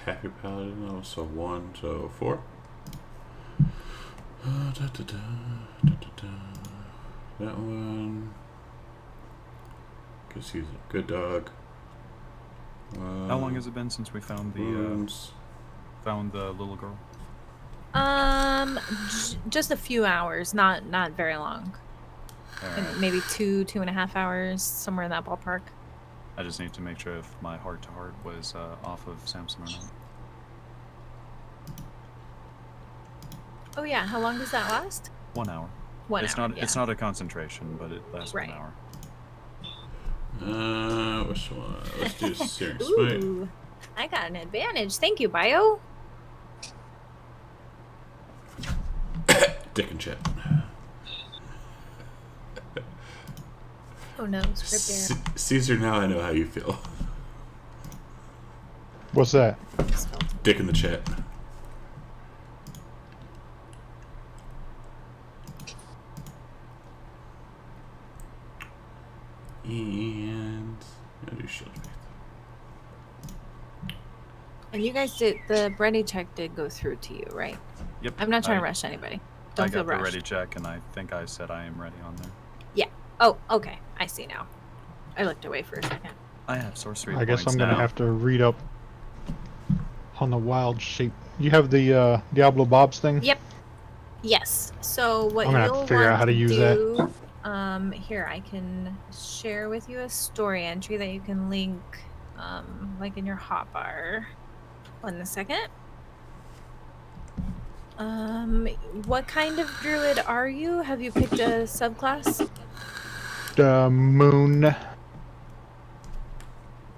happy paladin, also 1, so 4. That one. Cause he's a good dog. How long has it been since we found the Wounds. little girl? just a few hours, not very long. Alright. Maybe 2.5 hours, somewhere in that ballpark. I just need to make sure if my heart to heart was off of Samson or not. Oh yeah, how long does that last? 1 hour. 1 It's hour. not. Yeah. It's not a concentration, but it lasts Right. 1 hour. Which one? Let's do Searing Smite. Ooh, I got an advantage. Thank you, Bio. Dick and chat. Oh no, script error. Caesar, now I know how you feel. What's that? Dick in the chat. And I do shield faith. And you guys did the ready check did go through to you, right? Yep. I'm not trying I- to rush anybody. I Don't feel got the rushed. ready check, and I think I said I am ready on there. Oh, okay. I see now. I looked away for a second. I have sorcery I guess points I'm gonna now. have to read up on the wild shape. You have the Diablo Bob's thing? Yep. Yes. So what I'm gonna have to you'll figure out want how to use that. do, here I can share with you a story entry that you can link, like in your hotbar. 1 second. What kind of druid are you? Have you picked a subclass? Moon.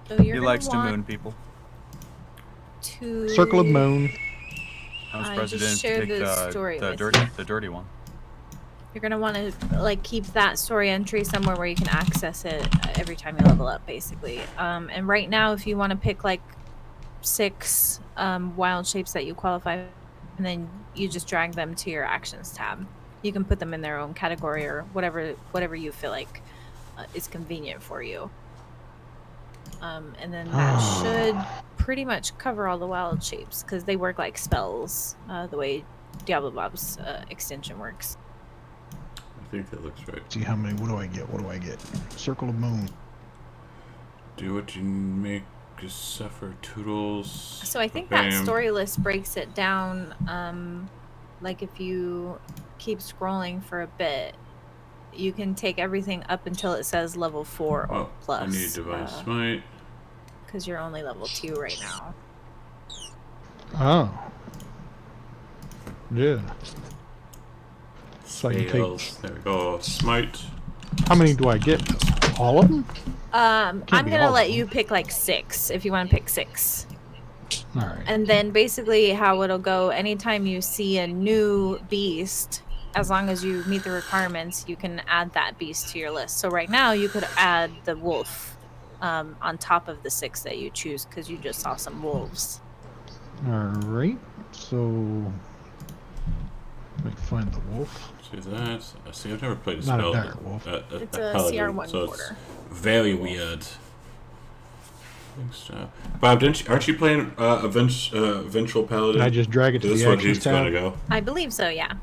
So you're He gonna likes to want moon people. to Circle of Moon. I was I surprised you just didn't shared pick the story the with dirty one. You're gonna want to like keep that story entry somewhere where you can access it every time you level up, basically. And right now, if you want to pick like 6 wild shapes that you qualify, and then you just drag them to your actions tab. You can put them in their own category or whatever you feel like is convenient for you. And then that should pretty much cover all the wild shapes because they work like spells, the way Diablo Bob's extension works. I think that looks right. See how many. What do I get? What do I get? Circle of Moon. Do what you make. Just suffer toodles. So I think that Bam. story list breaks it down. Like if you keep scrolling for a bit, you can take everything up until it says level 4 or Oh, plus. I need divine smite. Because you're only level 2 right now. Oh. Yeah. So I can Spells. There we go. Smite. How many do I get? All of them? I'm be all gonna of let them. you pick like 6 if you want to pick 6. All right. And then basically how it'll go, anytime you see a new beast, as long as you meet the requirements, you can add that beast to your list. So right now you could add the wolf on top of the 6 that you choose because you just saw some wolves. All right. So let me find the wolf. See that? See, I've never played a Not a spell. dire wolf. It's a a paladin, CR1 so quarter. it's very weird. Bob, aren't you playing Eventual Paladin? Can I just drag it to This the one actions he's gonna tab? go. I believe so, yeah.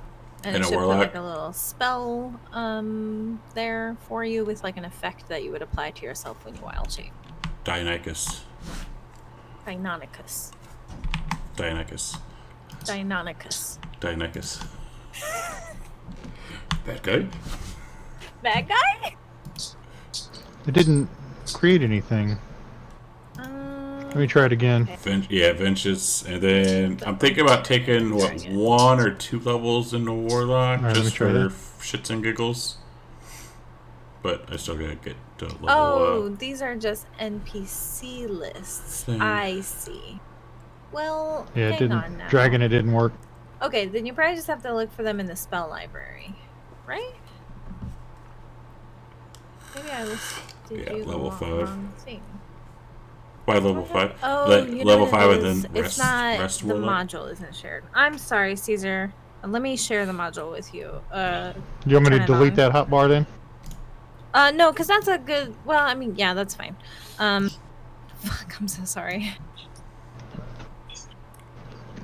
And And it a should put warlock? like a little spell there for you with like an effect that you would apply to yourself when you wild shape. Deinonychus. Deinonychus. Deinonychus. Deinonychus. Deinonychus. That guy? Bad guy? It didn't create anything. Let me try it again. Vengeance, and then I'm thinking about taking what 1 or 2 levels into Warlock All right, let me just try for that. shits and giggles. But I still gotta get to level Oh, up. these are just NPC lists. Thing. I see. Well, Yeah, it hang didn't. on now. Dragging it didn't work. Okay, then you probably just have to look for them in the spell library, right? Maybe I listed Yeah, you the level 5. wrong thing. Why level 5? Oh, you know level what 5 it and then is? rest. It's not rest the Warlock? module isn't shared. I'm sorry, Caesar. Let me share the module with you. You want me Turn to it delete on. that hotbar then? No, because that's a good. Well, I mean, yeah, that's fine. Fuck, I'm so sorry.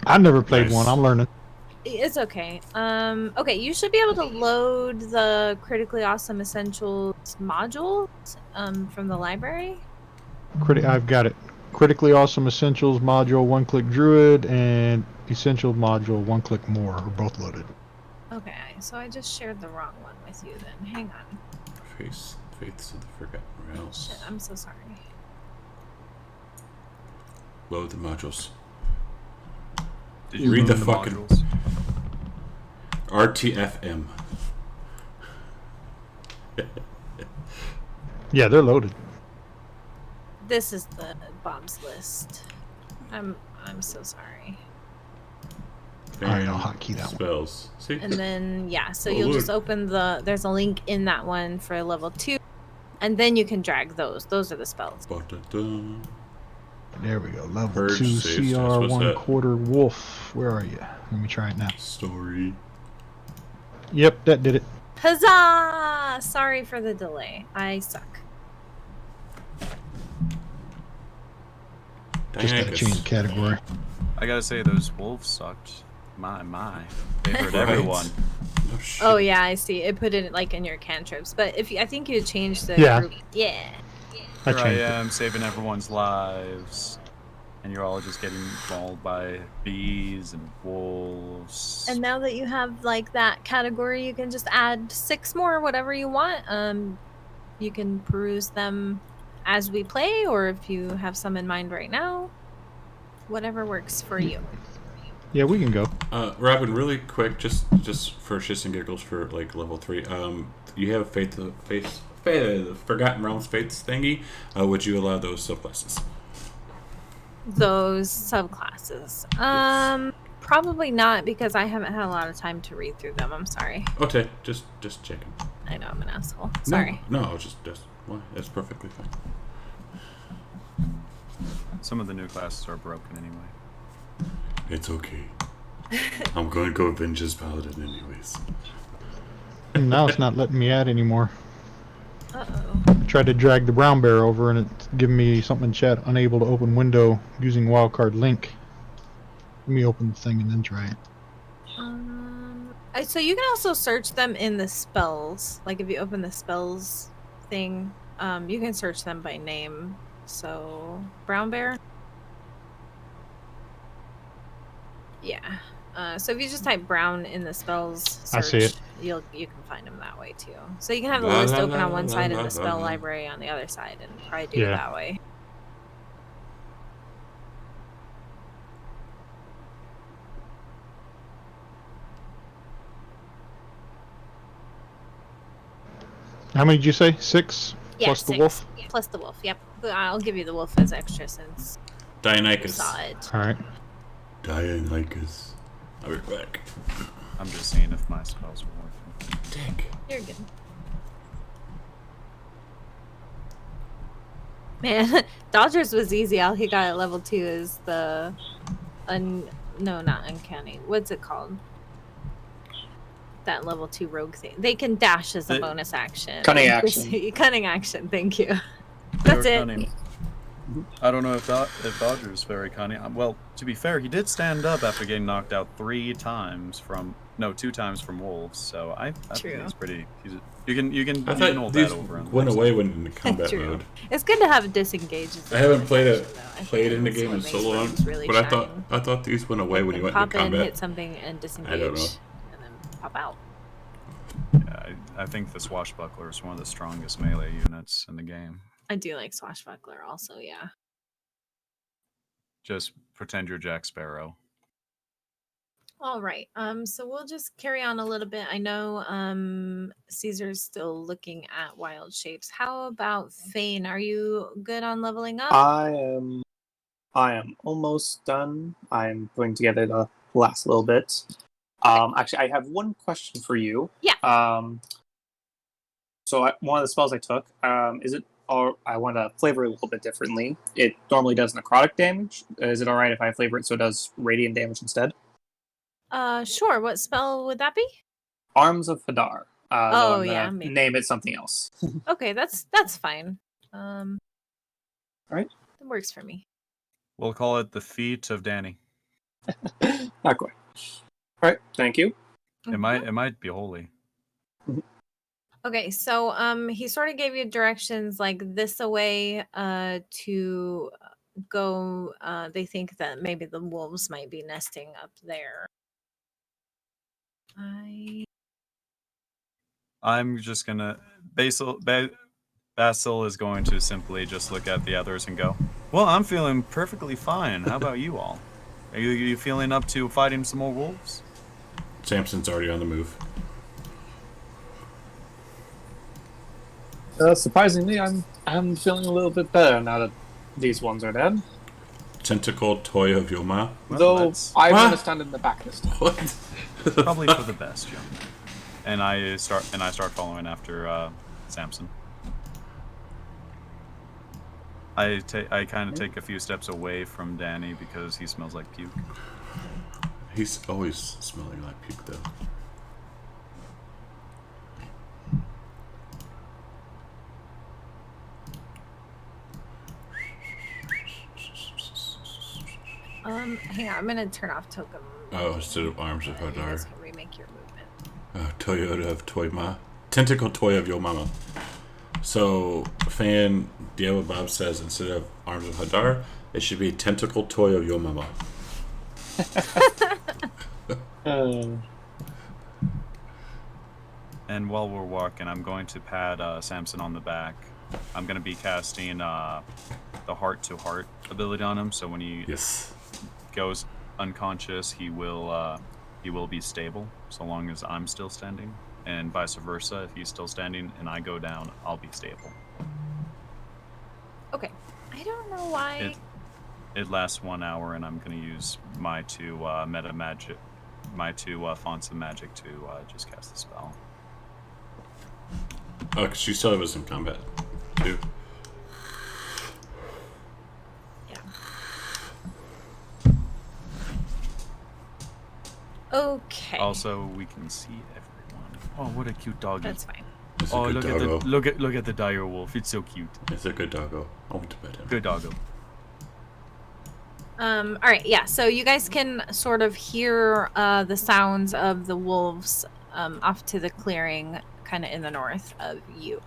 I never played Nice. one. I'm learning. It's okay. Okay, you should be able to load the Critically Awesome Essentials modules from the library. I've got it. Critically Awesome Essentials module, One-Click Druid, and Essentials module, One-Click More are both loaded. Okay, so I just shared the wrong one with you then. Hang on. Faiths of the Forgotten Realms. Shit, I'm so sorry. Load the modules. Did you Read load the fucking- modules? RTFM. Yeah, they're loaded. This is the Bob's list. I'm so sorry. Alright, I'll hotkey that one. Spells. See? And then yeah, so Oh, you'll look. just open there's a link in that one for level 2, and then you can drag those. Those are the spells. Ba-da-da. There we go. Level Purge 2 save stats. CR What's 1 that? quarter wolf. Where are you? Let me try it now. Story. Yep, that did it. Huzzah! Sorry for the delay. I suck. Just gotta Deinonychus. change category. I gotta say, those wolves sucked. My. They hurt Right. everyone. No shit. Oh yeah, I see. It put it like in your cantrips, but if you, I think you changed the Yeah. group. Yeah. I Here I changed it. am saving everyone's lives, and you're all just getting mauled by bees and wolves. And now that you have like that category, you can just add 6 more, whatever you want. You can peruse them as we play, or if you have some in mind right now, whatever works for you. Yeah, we can go. Robin, really quick, just for shits and giggles for like level 3. You have the Forgotten Realms Fates thingy, would you allow those subclasses? Those subclasses. Probably not because I haven't had a lot of time to read through them. I'm sorry. Okay, just checking. I know I'm an asshole. Sorry. No, I was just well, that's perfectly fine. Some of the new classes are broken anyway. It's okay. I'm going to go avenge his paladin anyways. Now it's not letting me add anymore. Uh-oh. I tried to drag the brown bear over and it's giving me something in chat, unable to open window using wildcard link. Let me open the thing and then try it. So you can also search them in the spells. Like if you open the spells thing, you can search them by name. So brown bear. Yeah. So if you just type brown in the spells search, I see it. you can find them that way too. So you can have the list open on one side and the spell library on the other side, and probably do it that way. How many did you say? 6? Yeah, plus the 6. wolf? Plus the wolf, yep. I'll give you the wolf as extra since you Dionychus. saw it. Alright. Dionychus. I'll be back. I'm just seeing if my spells are working. Dick. You're good. Man, Dodgers was easy. All he got at level 2 is the no, not uncanny. What's it called? That level 2 rogue thing. They can dash as a bonus action. Cunning action. Cunning action, thank you. They That's were it. cunning. I don't know if Dodger's very cunning. Well, to be fair, he did stand up after getting knocked out 2 times from wolves. So I think he's pretty. You can I hold thought that these over him. went away when in the combat True. mode. It's good to have disengage. As a I haven't bonus played action, though. I played think in the that's game what in makes so long, rogues really but shine. I thought these went away when you went pop into in, combat. hit something, and disengage. I don't know. And then pop out. Yeah, I think the Swashbuckler is one of the strongest melee units in the game. I do like Swashbuckler also, yeah. Just pretend you're Jack Sparrow. All right. So we'll just carry on a little bit. I know Caesar's still looking at wild shapes. How about Fane? Are you good on leveling up? I am almost done. I'm putting together the last little bit. Actually, I have one question for you. Yeah. So one of the spells I took, is it? Or I want to flavor it a little bit differently. It normally does necrotic damage. Is it all right if I flavor it so it does radiant damage instead? Sure. What spell would that be? Arms of Hadar. Oh, I'm yeah, gonna maybe. name it something else. Okay, that's fine. All right. That works for me. We'll call it the Feet of Danny. Not quite. All right. Thank you. It might be holy. Okay, so he sort of gave you directions like this away to go. They think that maybe the wolves might be nesting up there. I'm just gonna Basil is going to simply just look at the others and go, well, I'm feeling perfectly fine. How about you all? Are you feeling up to fighting some more wolves? Samson's already on the move. Surprisingly, I'm feeling a little bit better now that these ones are dead. Tentacle toy of Yoma. Well, Though I What? want to stand in the back this time. What? Probably for the best, young man. And I start following after Samson. I kind of take a few steps away from Danny because he smells like puke. He's always smelling like puke, though. Hang on, I'm gonna turn off token. Oh, instead of Arms of You guys Hadar. can remake your movement. Toyota of Toy Ma. Tentacle toy of Yo Mama. So, fan Diego Bob says instead of Arms of Hadar, it should be Tentacle toy of Yo Mama. And while we're walking, I'm going to pat Samson on the back. I'm going to be casting the heart to heart ability on him, so when he goes unconscious, he will be stable so long as I'm still standing. and vice versa. If he's still standing and I go down, I'll be stable. Okay. I don't know why. It lasts 1 hour, and I'm going to use my two meta magic, my two fonts of magic to just cast the spell. Oh, because you still have us in combat, too. Yeah. Okay. Also, we can see everyone. Oh, what a cute doggy! That's fine. It's a Oh, good look doggo. at look at the dire wolf. It's so cute. It's a good doggo. I want to pet him. Good doggo. All right, yeah. So you guys can sort of hear the sounds of the wolves off to the clearing, kind of in the north of you.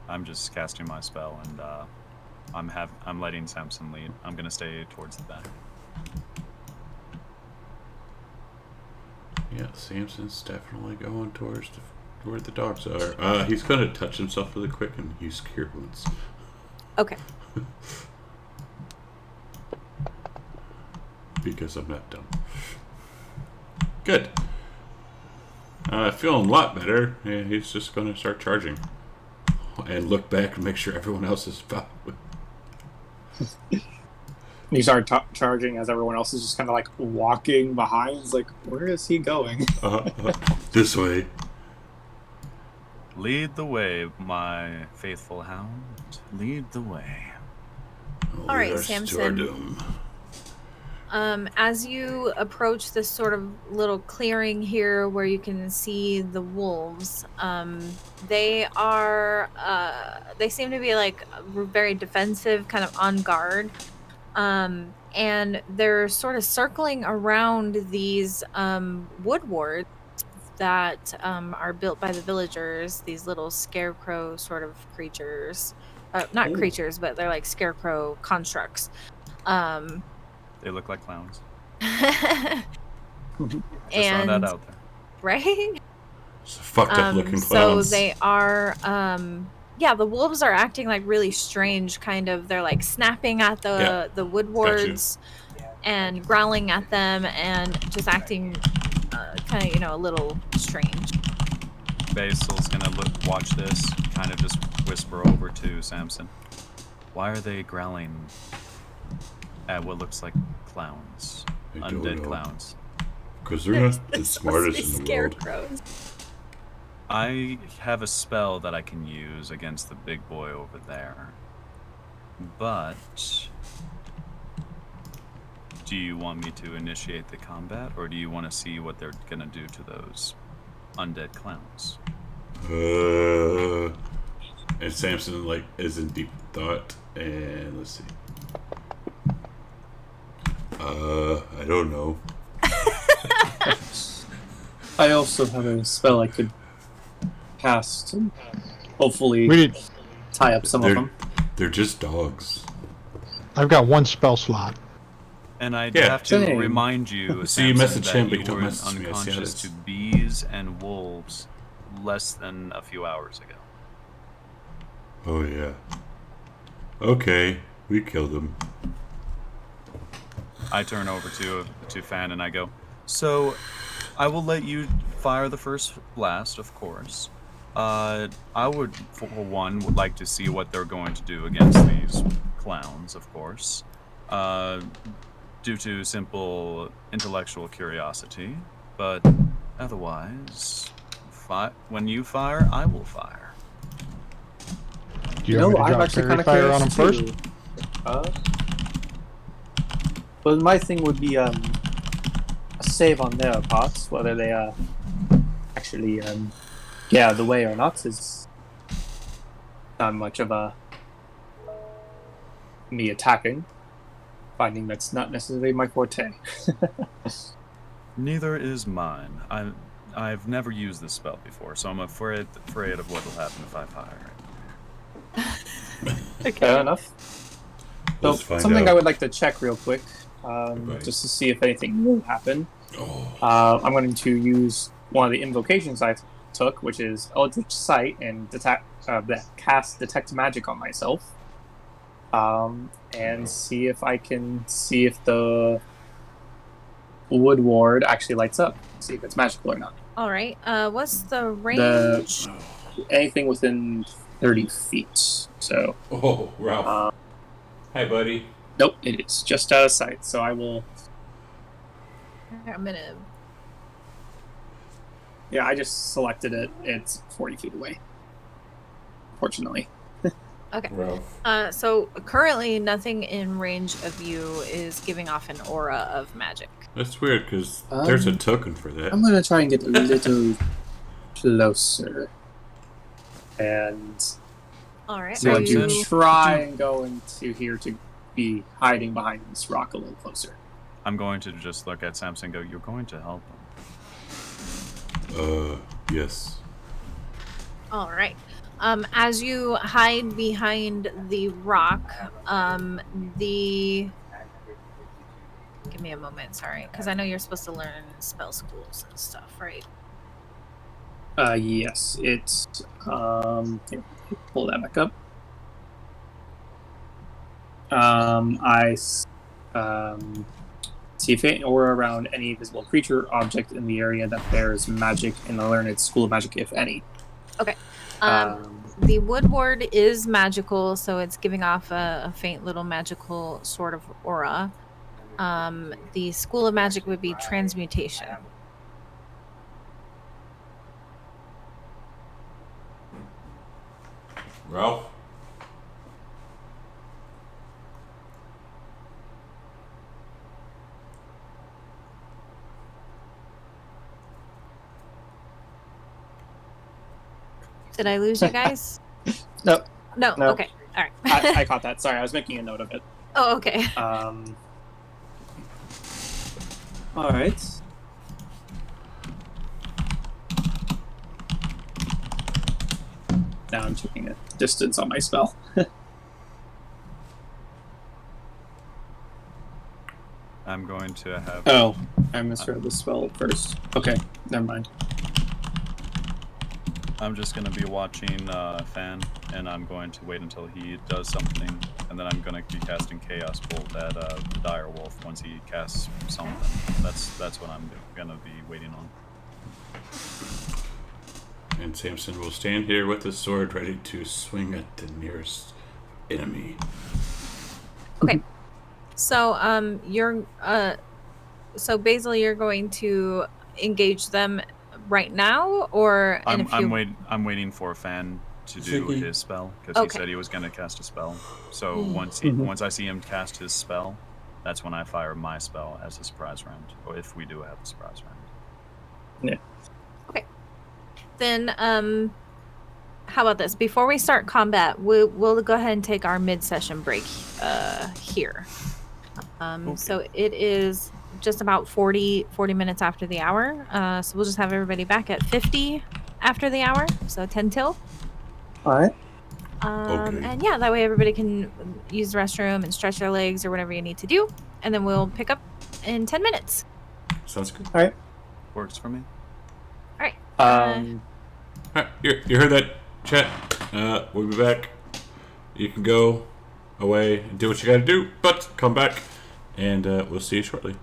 I'm just casting my spell, and I'm letting Samson lead. I'm gonna stay towards the back. Yeah, Samson's definitely going towards where the dogs are. He's gonna touch himself really quick and use cure wounds. Okay. Because I'm not dumb. Good. Feeling a lot better. Yeah, he's just gonna start charging. And look back and make sure everyone else is following. You start charging as everyone else is just kind of like walking behind. It's like, where is he going? This way. Lead the way, my faithful hound. Lead the way. All right, Lead us to our Samson. doom. As you approach this sort of little clearing here where you can see the wolves, they seem to be like very defensive, kind of on guard. And they're sort of circling around these wood wards that are built by the villagers, these little scarecrow sort of creatures. Not Ooh. creatures, but they're like scarecrow constructs. They look like clowns. And Just throwing that out there. right? It's fucked up looking so clowns. they are yeah, the wolves are acting like really strange, kind of. They're like snapping at the wood wards and growling at them and just acting kind of, a little strange. Basil's gonna watch this, kind of just whisper over to Samson. Why are they growling at what looks like clowns? I don't Undead know. clowns. Because they're not the smartest in the world. Scarecrows. I have a spell that I can use against the big boy over there. But do you want me to initiate the combat, or do you want to see what they're gonna do to those undead clowns? And Samson is in deep thought, and let's see. I don't know. I also have a spell I could cast and hopefully We did. tie up some of them. They're just dogs. I've got one spell slot. And I Yeah. have to Same. remind you, So you Samson, message that him, but you you don't were message me. I see how unconscious it to is. bees and wolves less than a few hours ago. Oh yeah. Okay, we killed them. I turn over to Fan and I go, so I will let you fire the first blast, of course. I would, for one, would like to see what they're going to do against these clowns, of course. Due to simple intellectual curiosity. But otherwise, when you fire, I will fire. Do you want me to I'm drop actually fairy kind of fire on him curious first? too. Well, my thing would be a save on their parts, whether they actually the way or not is not much of a me attacking. Finding that's not necessarily my forte. Neither is mine. I've never used this spell before, so I'm afraid of what will happen if I fire it. Fair enough. So Let's find something out. I would like to check real quick, Right. just to see if anything will happen. Oh, I'm going to use one of the invocations I took, which is Eldritch Sight, and cast Detect Magic on myself. And see if I can see if the wood ward actually lights up. See if it's magical or not. All right. What's the range? Anything within 30 feet. So. Oh, Ralph. Hi, buddy. Nope, it is just out of sight. So I will. I'm gonna. Yeah, I just selected it. It's 40 feet away. Fortunately. Okay. Ralph. So currently, nothing in range of you is giving off an aura of magic. That's weird because there's a token for that. I'm gonna try and get a little closer. And All right. so Are I'm going you? to try and go into here to be hiding behind this rock a little closer. I'm going to just look at Samson and go, you're going to help him. Yes. All right. As you hide behind the rock, the. Give me a moment, sorry, because I know you're supposed to learn spell schools and stuff, right? Yes, it's here, pull that back up. See faint aura around any visible creature, object in the area that bears magic in the learned school of magic, if any. Okay. The wood ward is magical, so it's giving off a faint little magical sort of aura. The school of magic would be transmutation. Ralph? Did I lose you guys? No. No. No. Okay. All right. I caught that. Sorry, I was making a note of it. Oh, okay. All right. Now I'm checking a distance on my spell. I'm going to have... Oh, I misread the spell first. Okay, never mind. I'm just going to be watching Fan, and I'm going to wait until he does something, and then I'm going to be casting Chaos Bolt at the Dire Wolf once he casts something. That's what I'm going to be waiting on. And Samson will stand here with his sword ready to swing at the nearest enemy. Okay. So you're so Basil, you're going to engage them right now, or in a few... I'm waiting for Fan to do his spell because he said he was going to cast a spell. So once I see him cast his spell, that's when I fire my spell as a surprise round, or if we do have a surprise round. Yeah. Okay. Then how about this? Before we start combat, we'll go ahead and take our mid-session break here. Okay. So it is just about 40 minutes after the hour. So we'll just have everybody back at 50 after the hour. So 10 till. All right. Okay. And yeah, that way everybody can use the restroom and stretch their legs or whatever you need to do. And then we'll pick up in 10 minutes. Sounds good. All right. Works for me. All right. Alright, you heard that, chat? We'll be back. You can go away and do what you gotta do, but come back, and we'll see you shortly.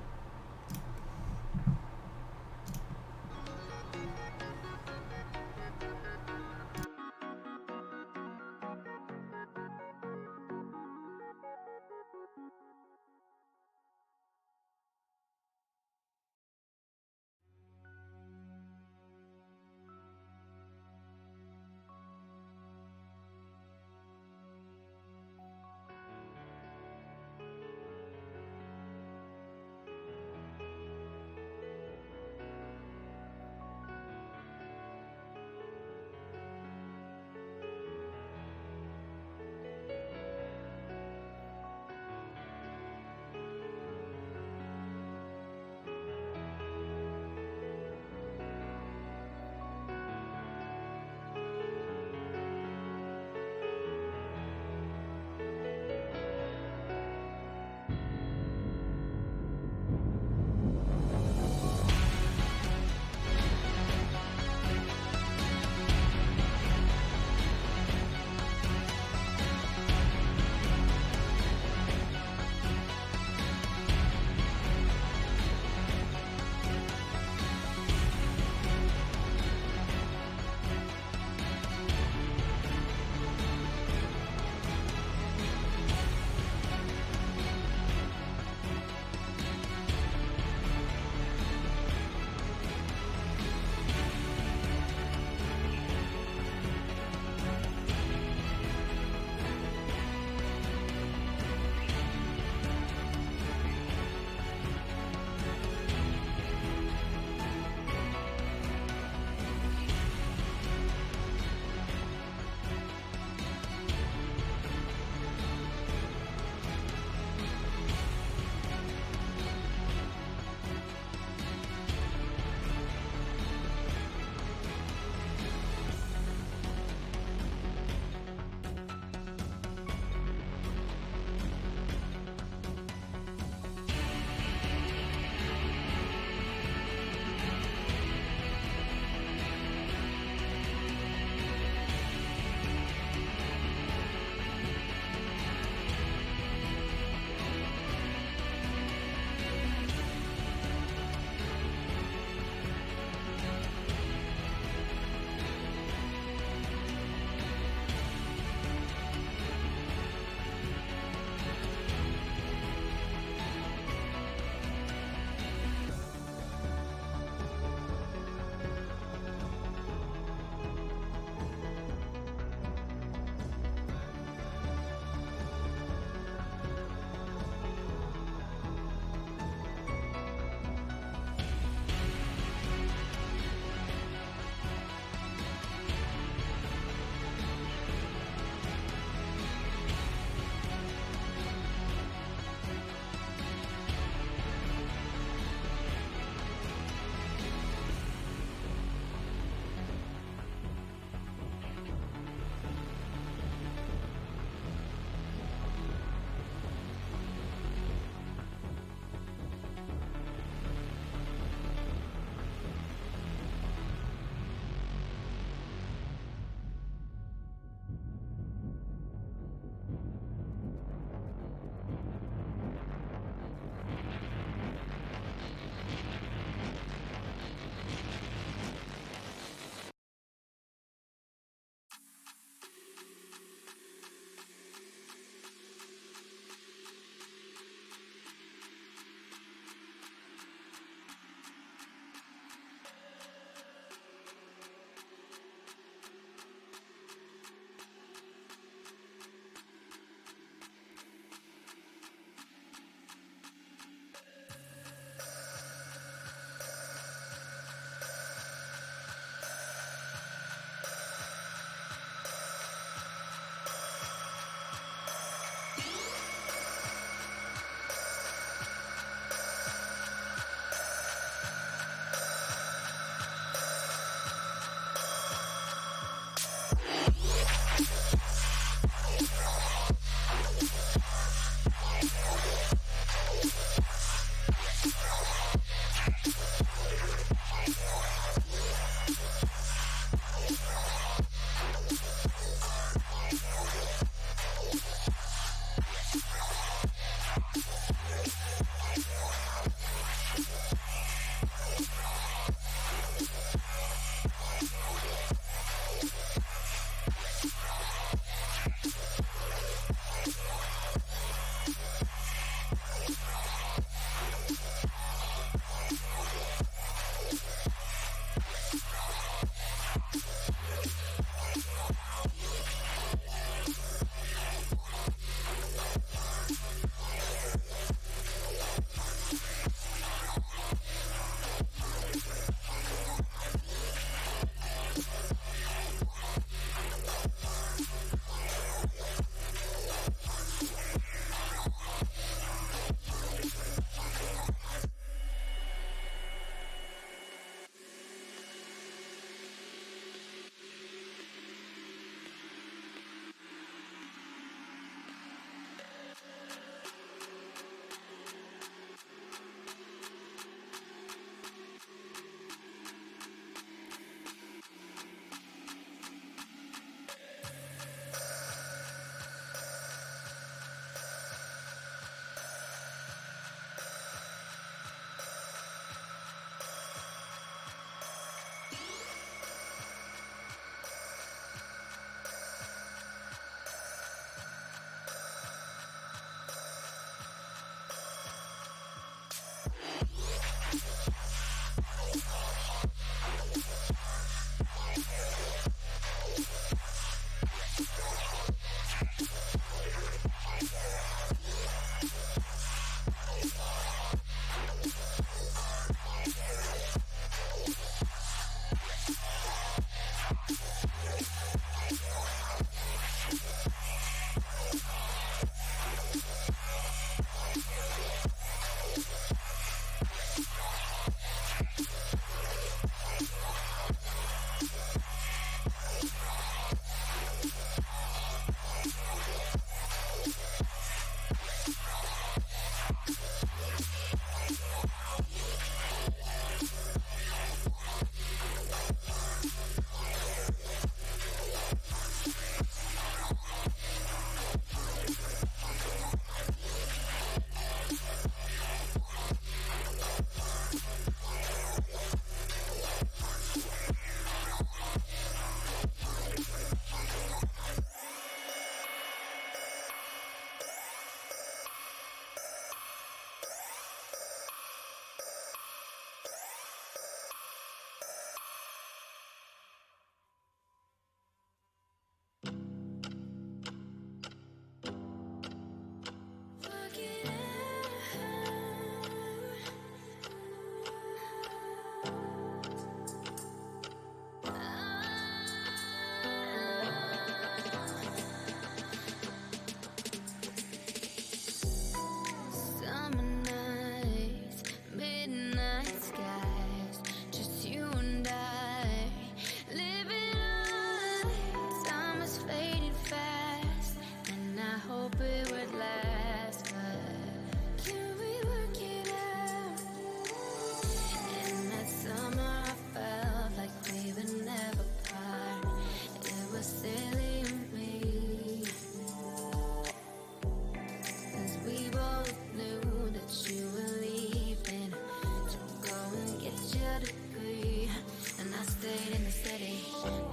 in the city.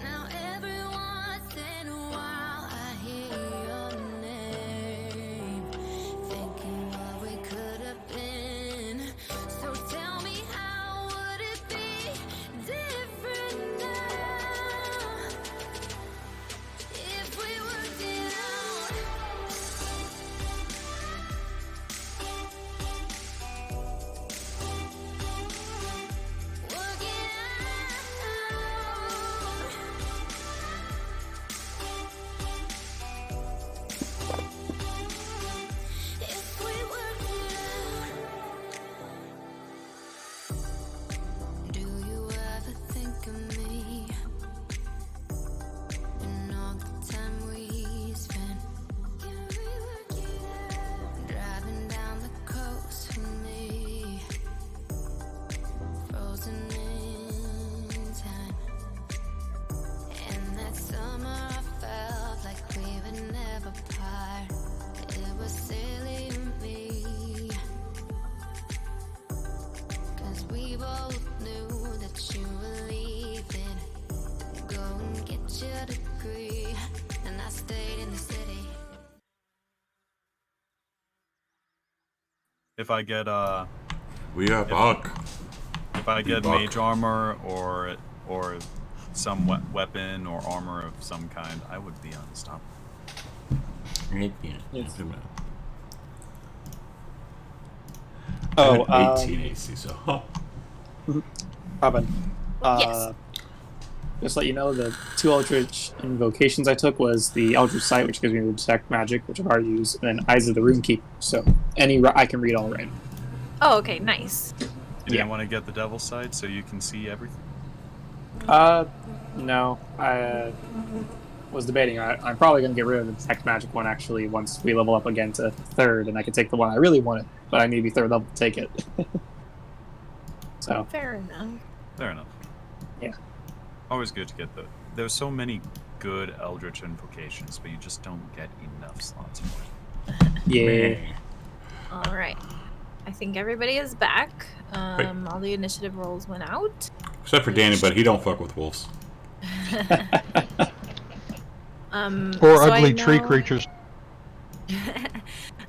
Now every once in a while I hear your name, thinking what we could have been. So tell me, how would it be different now if we worked it out? Work it out. If we worked it out. Do you ever think of me and all the time we spent? Can we work it out? Driving down the coast with me, frozen in time. And that summer I felt like we would never part. It was silly of me, 'cause we both knew that you were leaving. Go and get your degree, and I stayed in the city. If I get We are back. if I get Bebop. mage armor or some weapon or armor of some kind, I would be unstoppable. Yes. I Oh, had 18 AC, so. Robin. Yes. Just let you know, the 2 Eldritch invocations I took was the Eldritch Sight, which gives me the Detect Magic, which I've already used, and then Eyes of the Runekeeper. So I can read all right. Oh, okay, nice. You Yeah. didn't want to get the Devil's Sight so you can see everything? No. I was debating. I'm probably going to get rid of the Detect Magic one, actually, once we level up again to 3rd, and I can take the one I really wanted, but I need to be 3rd level to take it. So, Fair enough. Fair enough. Yeah. Always good to get there's so many good Eldritch invocations, but you just don't get enough slots for it. yeah. All right. I think everybody is back. All the initiative rolls went out. Except for Danny, but he don't fuck with wolves. Or so I ugly tree know- creatures.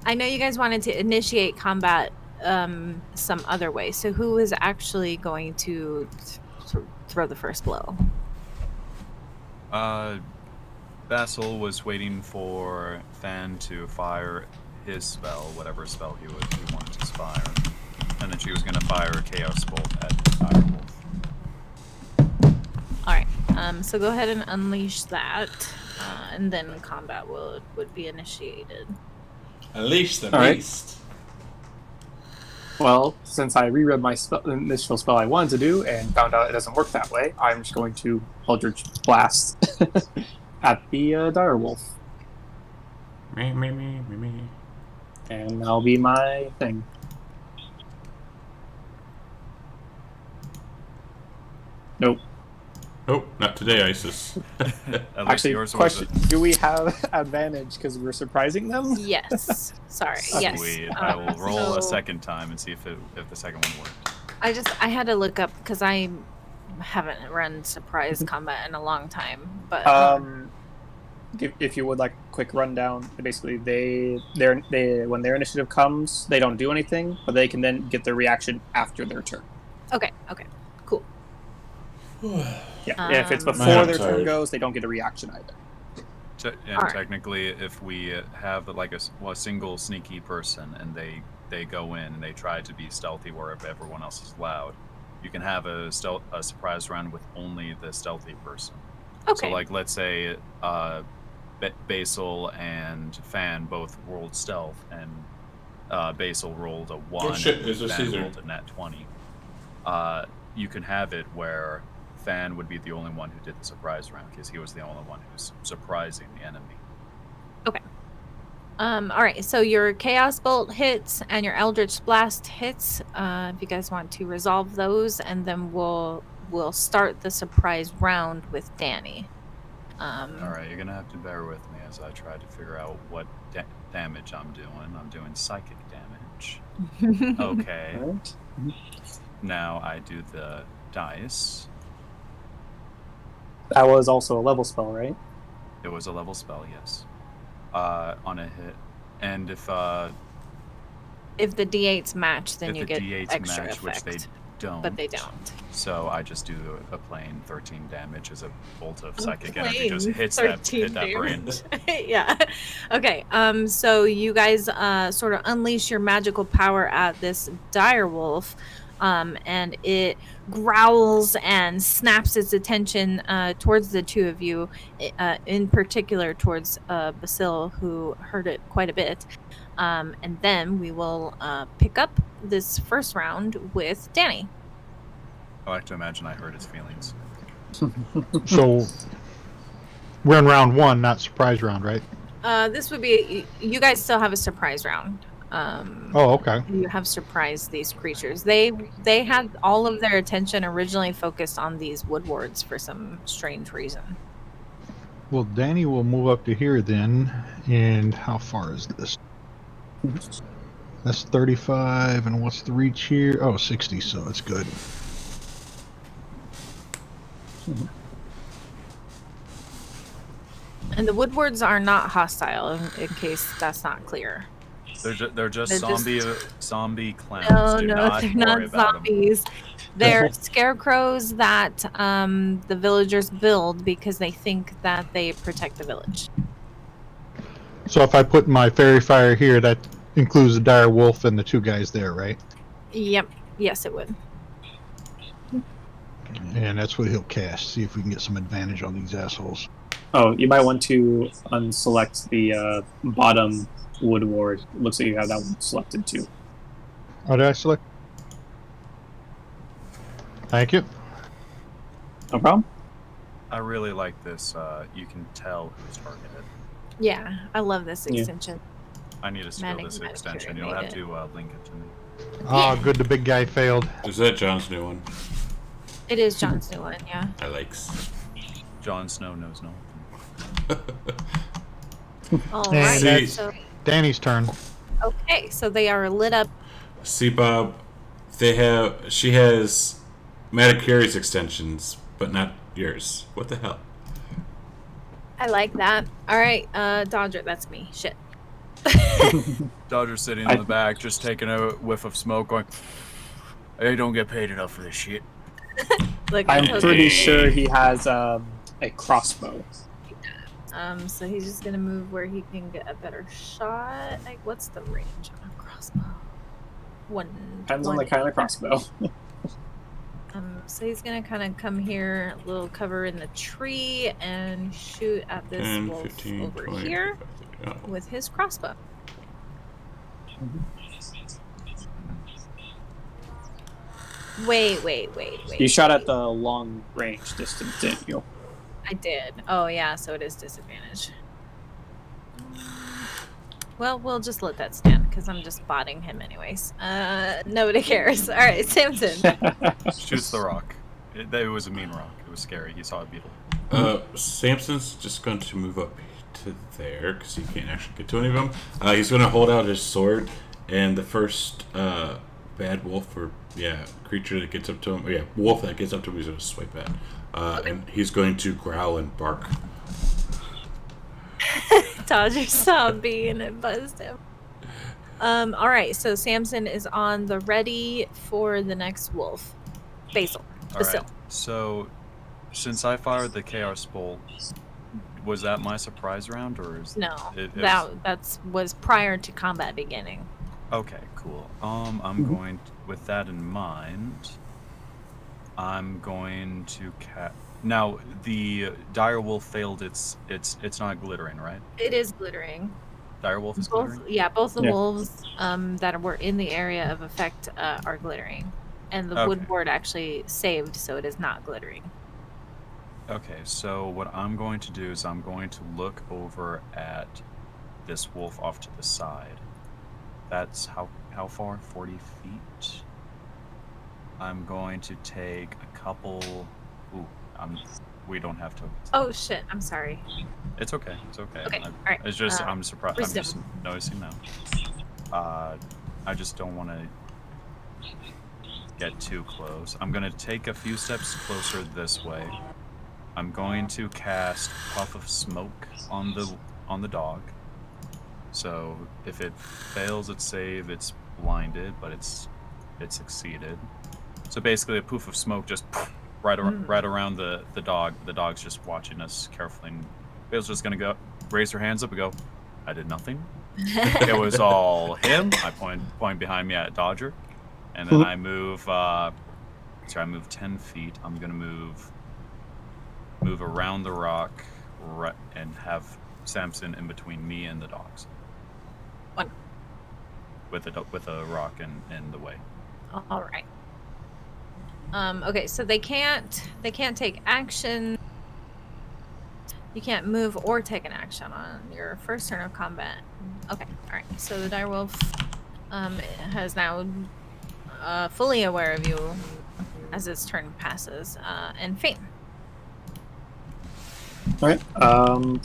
I know you guys wanted to initiate combat some other way. So who is actually going to throw the first blow? Basil was waiting for Fan to fire his spell, whatever spell he wanted to fire, and then she was going to fire a Chaos Bolt at Direwolf. All right. So go ahead and unleash that, and then combat would be initiated. Unleash the All right. beast. Well, since I reread my initial spell I wanted to do and found out it doesn't work that way, I'm just going to Eldritch Blast at the Direwolf. Me. And that'll be my thing. Nope. Nope, not today, Isis. At least Actually, yours question: was do we have advantage because we're surprising them? Yes. Sorry. Yes. sweet. I will roll a So- second time and see if the second one worked. I had to look up because I haven't run surprise combat in a long time. But If you would like a quick rundown, basically they when their initiative comes, they don't do anything, but they can then get their reaction after their turn. okay, cool. Yeah, if it's Man, before I'm their turn tired. goes, they don't get a reaction either. And Alright. technically, if we have like a single sneaky person and they go in and they try to be stealthy where everyone else is loud, you can have a surprise round with only the stealthy person. Okay. So like let's say Basil and Fan both rolled stealth, and Basil rolled a 1 Oh, shit, and there's a Fan Caesar. rolled a nat 20. You can have it where Fan would be the only one who did the surprise round because he was the only one who's surprising the enemy. All right. So your Chaos Bolt hits and your Eldritch Blast hits. If you guys want to resolve those, and then we'll start the surprise round with Danny. All right, you're gonna have to bear with me as I try to figure out what damage I'm doing. I'm doing psychic damage. Okay. Right? Now I do the dice. That was also a level spell, right? It was a level spell, yes. On a hit. And if the D8s match, then if you the get D8s extra match, effect. which they don't. But they don't. So I just do a plain 13 damage as a bolt of A psychic energy just plain hit 13 that brain. damage. Yeah. Okay. So you guys sort of unleash your magical power at this dire wolf, and it growls and snaps its attention towards the two of you, in particular towards Basil, who heard it quite a bit. And then we will pick up this first round with Danny. I like to imagine I hurt his feelings. So we're in round 1, not surprise round, right? This would be, you guys still have a surprise round. Oh, okay. You have surprised these creatures. They had all of their attention originally focused on these woodwards for some strange reason. Well, Danny will move up to here then. And how far is this? That's 35. And what's the reach here? Oh, 60. So it's good. And the woodwards are not hostile, in case that's not clear. They're just They're zombie clowns. No, Do no, not they're worry not about 'em. zombies. They're scarecrows that the villagers build because they think that they protect the village. So if I put my fairy fire here, that includes the dire wolf and the two guys there, right? Yep. Yes, it would. And that's what he'll cast. See if we can get some advantage on these assholes. Oh, you might want to unselect the bottom woodward. It looks like you have that one selected too. Oh, did I select? Thank you. No problem. I really like this. You can tell who's targeted. Yeah, I love this Yeah. extension. I need to steal this Manic extension. Cure You'll made have to link it to me. Oh, good. The big guy failed. Is that John's new one? It is John's new one, yeah. I likes. Jon Snow knows no. All And right. that's- So, Danny's turn. okay, so they are lit up. See, Bob, she has Manicuri's extensions, but not yours. What the hell? I like that. All right, Dodger, that's me. Shit. Dodger's sitting in the back, just taking a whiff of smoke, going, "I don't get paid enough for this shit." Look, I'm told pretty you. sure he has a crossbow. So he's just gonna move where he can get a better shot. Like, what's the range on a crossbow? Depends on the kind of crossbow. So he's gonna kind of come here, a little cover in the tree, and shoot at this 10, wolf 15, over 20, here 25, oh. with his crossbow. Wait. You shot at the long range distance, didn't you? I did. Oh yeah, so it is disadvantage. Well, we'll just let that stand because I'm just botting him anyways. Nobody cares. All right, Samson. Shoots the rock. It was a mean rock. It was scary. He saw a beetle. Samson's just going to move up to there because he can't actually get to any of them. He's going to hold out his sword, and the first bad wolf or creature that gets up to him, wolf that gets up to him, he's going to swipe at, and he's going to growl and bark. Dodger saw a bee and it buzzed him. All right, so Samson is on the ready for the next wolf. Basil. All right. So, since I fired the Chaos Bolt, was that my surprise round, or is No, it that was prior to combat beginning. Okay, cool. I'm going to, with that in mind, I'm going to Now, the dire wolf failed. It's not glittering, right? It is glittering. Dire wolf is Both, glittering. yeah, both the Yeah. wolves that were in the area of effect are glittering, and the Okay. woodward actually saved, so it is not glittering. Okay, so what I'm going to do is I'm going to look over at this wolf off to the side. That's how far? 40 feet. I'm going to take a couple. Ooh, we don't have to. Oh shit! I'm sorry. It's okay. It's okay. Okay, all right. It's just I'm surprised. I'm just wisdom. noticing now. I just don't want to get too close. I'm gonna take a few steps closer this way, I'm going to cast Puff of Smoke on the dog. So if it fails its save, it's blinded, but it succeeded. So basically, a poof of smoke just right around the dog. The dog's just watching us carefully. And Bale's just gonna go raise her hands up and go, "I did nothing. It was all him." I point behind me at Dodger, and then I move. I move 10 feet. I'm gonna move around the rock, and have Samson in between me and the dogs. One. With a rock in the way. All right. Okay, so they can't take action. You can't move or take an action on your first turn of combat. Okay, all right. So the direwolf has now fully aware of you as its turn passes. And Fane. Alright,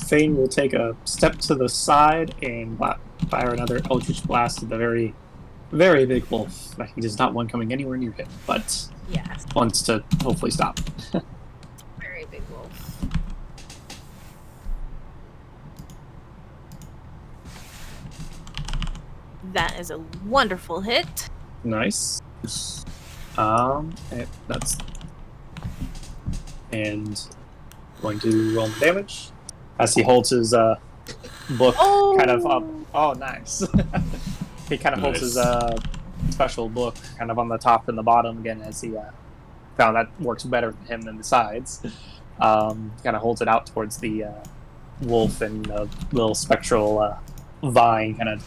Fane will take a step to the side and fire another Eldritch Blast at the very, very big wolf. He does not want coming anywhere near him, but Yes. wants to hopefully stop. Very big wolf. That is a wonderful hit. Nice. That's... And going to roll the damage as he holds his book kind of up. Oh, nice. He kind of holds his special book kind of on the top and the bottom again, as he found that works better for him than the sides. Kind of holds it out towards the wolf, and the little spectral vine kind of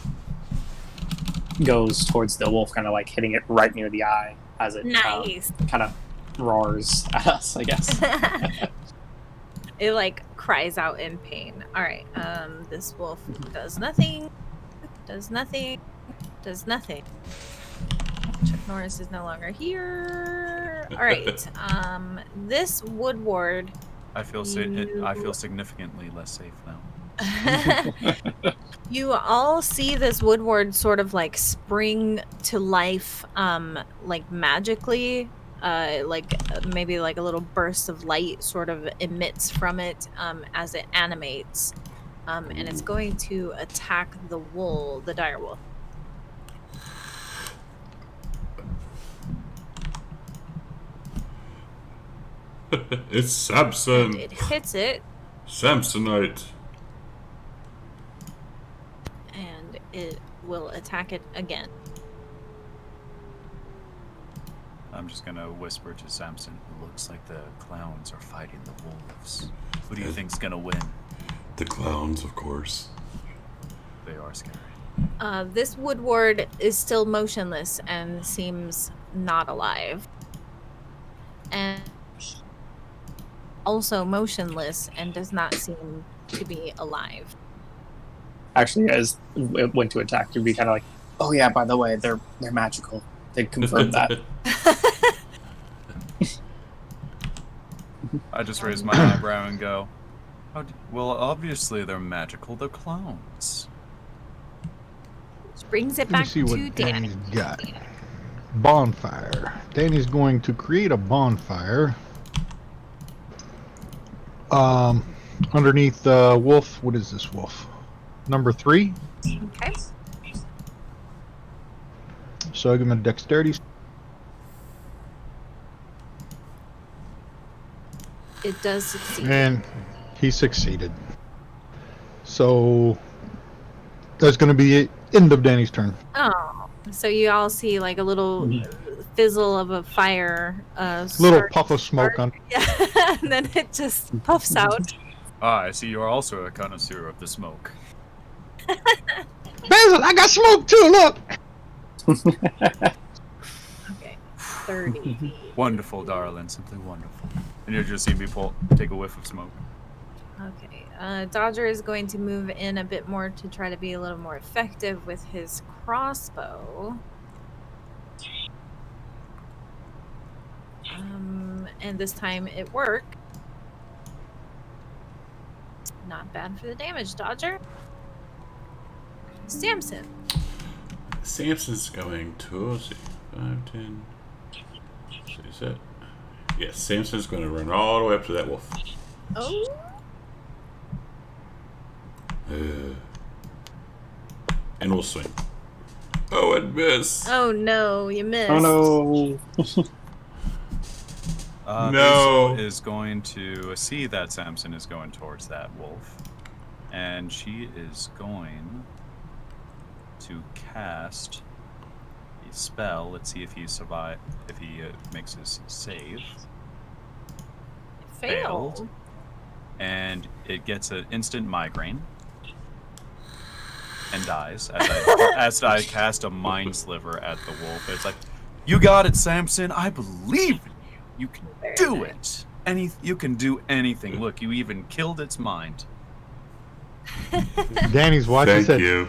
goes towards the wolf, kind of like hitting it right near the eye as it Nice. kind of roars at us, I guess. It like cries out in pain. All right. This wolf does nothing. Does nothing. Does nothing. Chuck Norris is no longer here. All right. This wood ward. I feel significantly less safe now. You all see this wood ward sort of like spring to life, like magically. Maybe like a little burst of light sort of emits from it as it animates, and it's going to attack the direwolf. It's Samson. And it hits it, Samsonite. and it will attack it again. I'm just gonna whisper to Samson. It looks like the clowns are fighting the wolves. Who do you think's gonna win? The clowns, of course. They are scary. This wood ward is still motionless and seems not alive. And also motionless and does not seem to be alive. Actually, as it went to attack, you'd be kind of like, "Oh yeah, by the way, they're magical." They confirmed that. I just raise my eyebrow and go, well, obviously they're magical. They're clowns. Which brings it Let me back see to what Danny. Danny's got. Bonfire. Danny's going to create a bonfire. Underneath wolf. What is this wolf? Number 3. Okay. So I give him a dexterity. It does succeed. And he succeeded. So that's going to be the end of Danny's turn. Oh, so you all see like a little fizzle of a fire. Little start- puff of smoke on. Yeah, and then it just puffs out. I see you are also a connoisseur of the smoke. Basil, I got smoke too. Look. Okay, 30 feet. Wonderful, darling. Simply wonderful. And you'll just see me take a whiff of smoke. Okay, Dodger is going to move in a bit more to try to be a little more effective with his crossbow. And this time it worked. Not bad for the damage, Dodger. Samson. Samson's going to, let's see, 5, 10. So is that? Yes, Samson's going to run all the way up to that wolf. Oh. And we'll swing. Oh, and miss. Oh no, you missed. Oh no. No. Basil is going to see that Samson is going towards that wolf, and she is going to cast a spell. Let's see if he survive. If he makes his save. Failed. And it gets an instant migraine and dies as I cast a mind sliver at the wolf. It's like, you got it, Samson. I believe in you. You can do it. You can do anything. Look, you even killed its mind. Danny's watching. Thank you.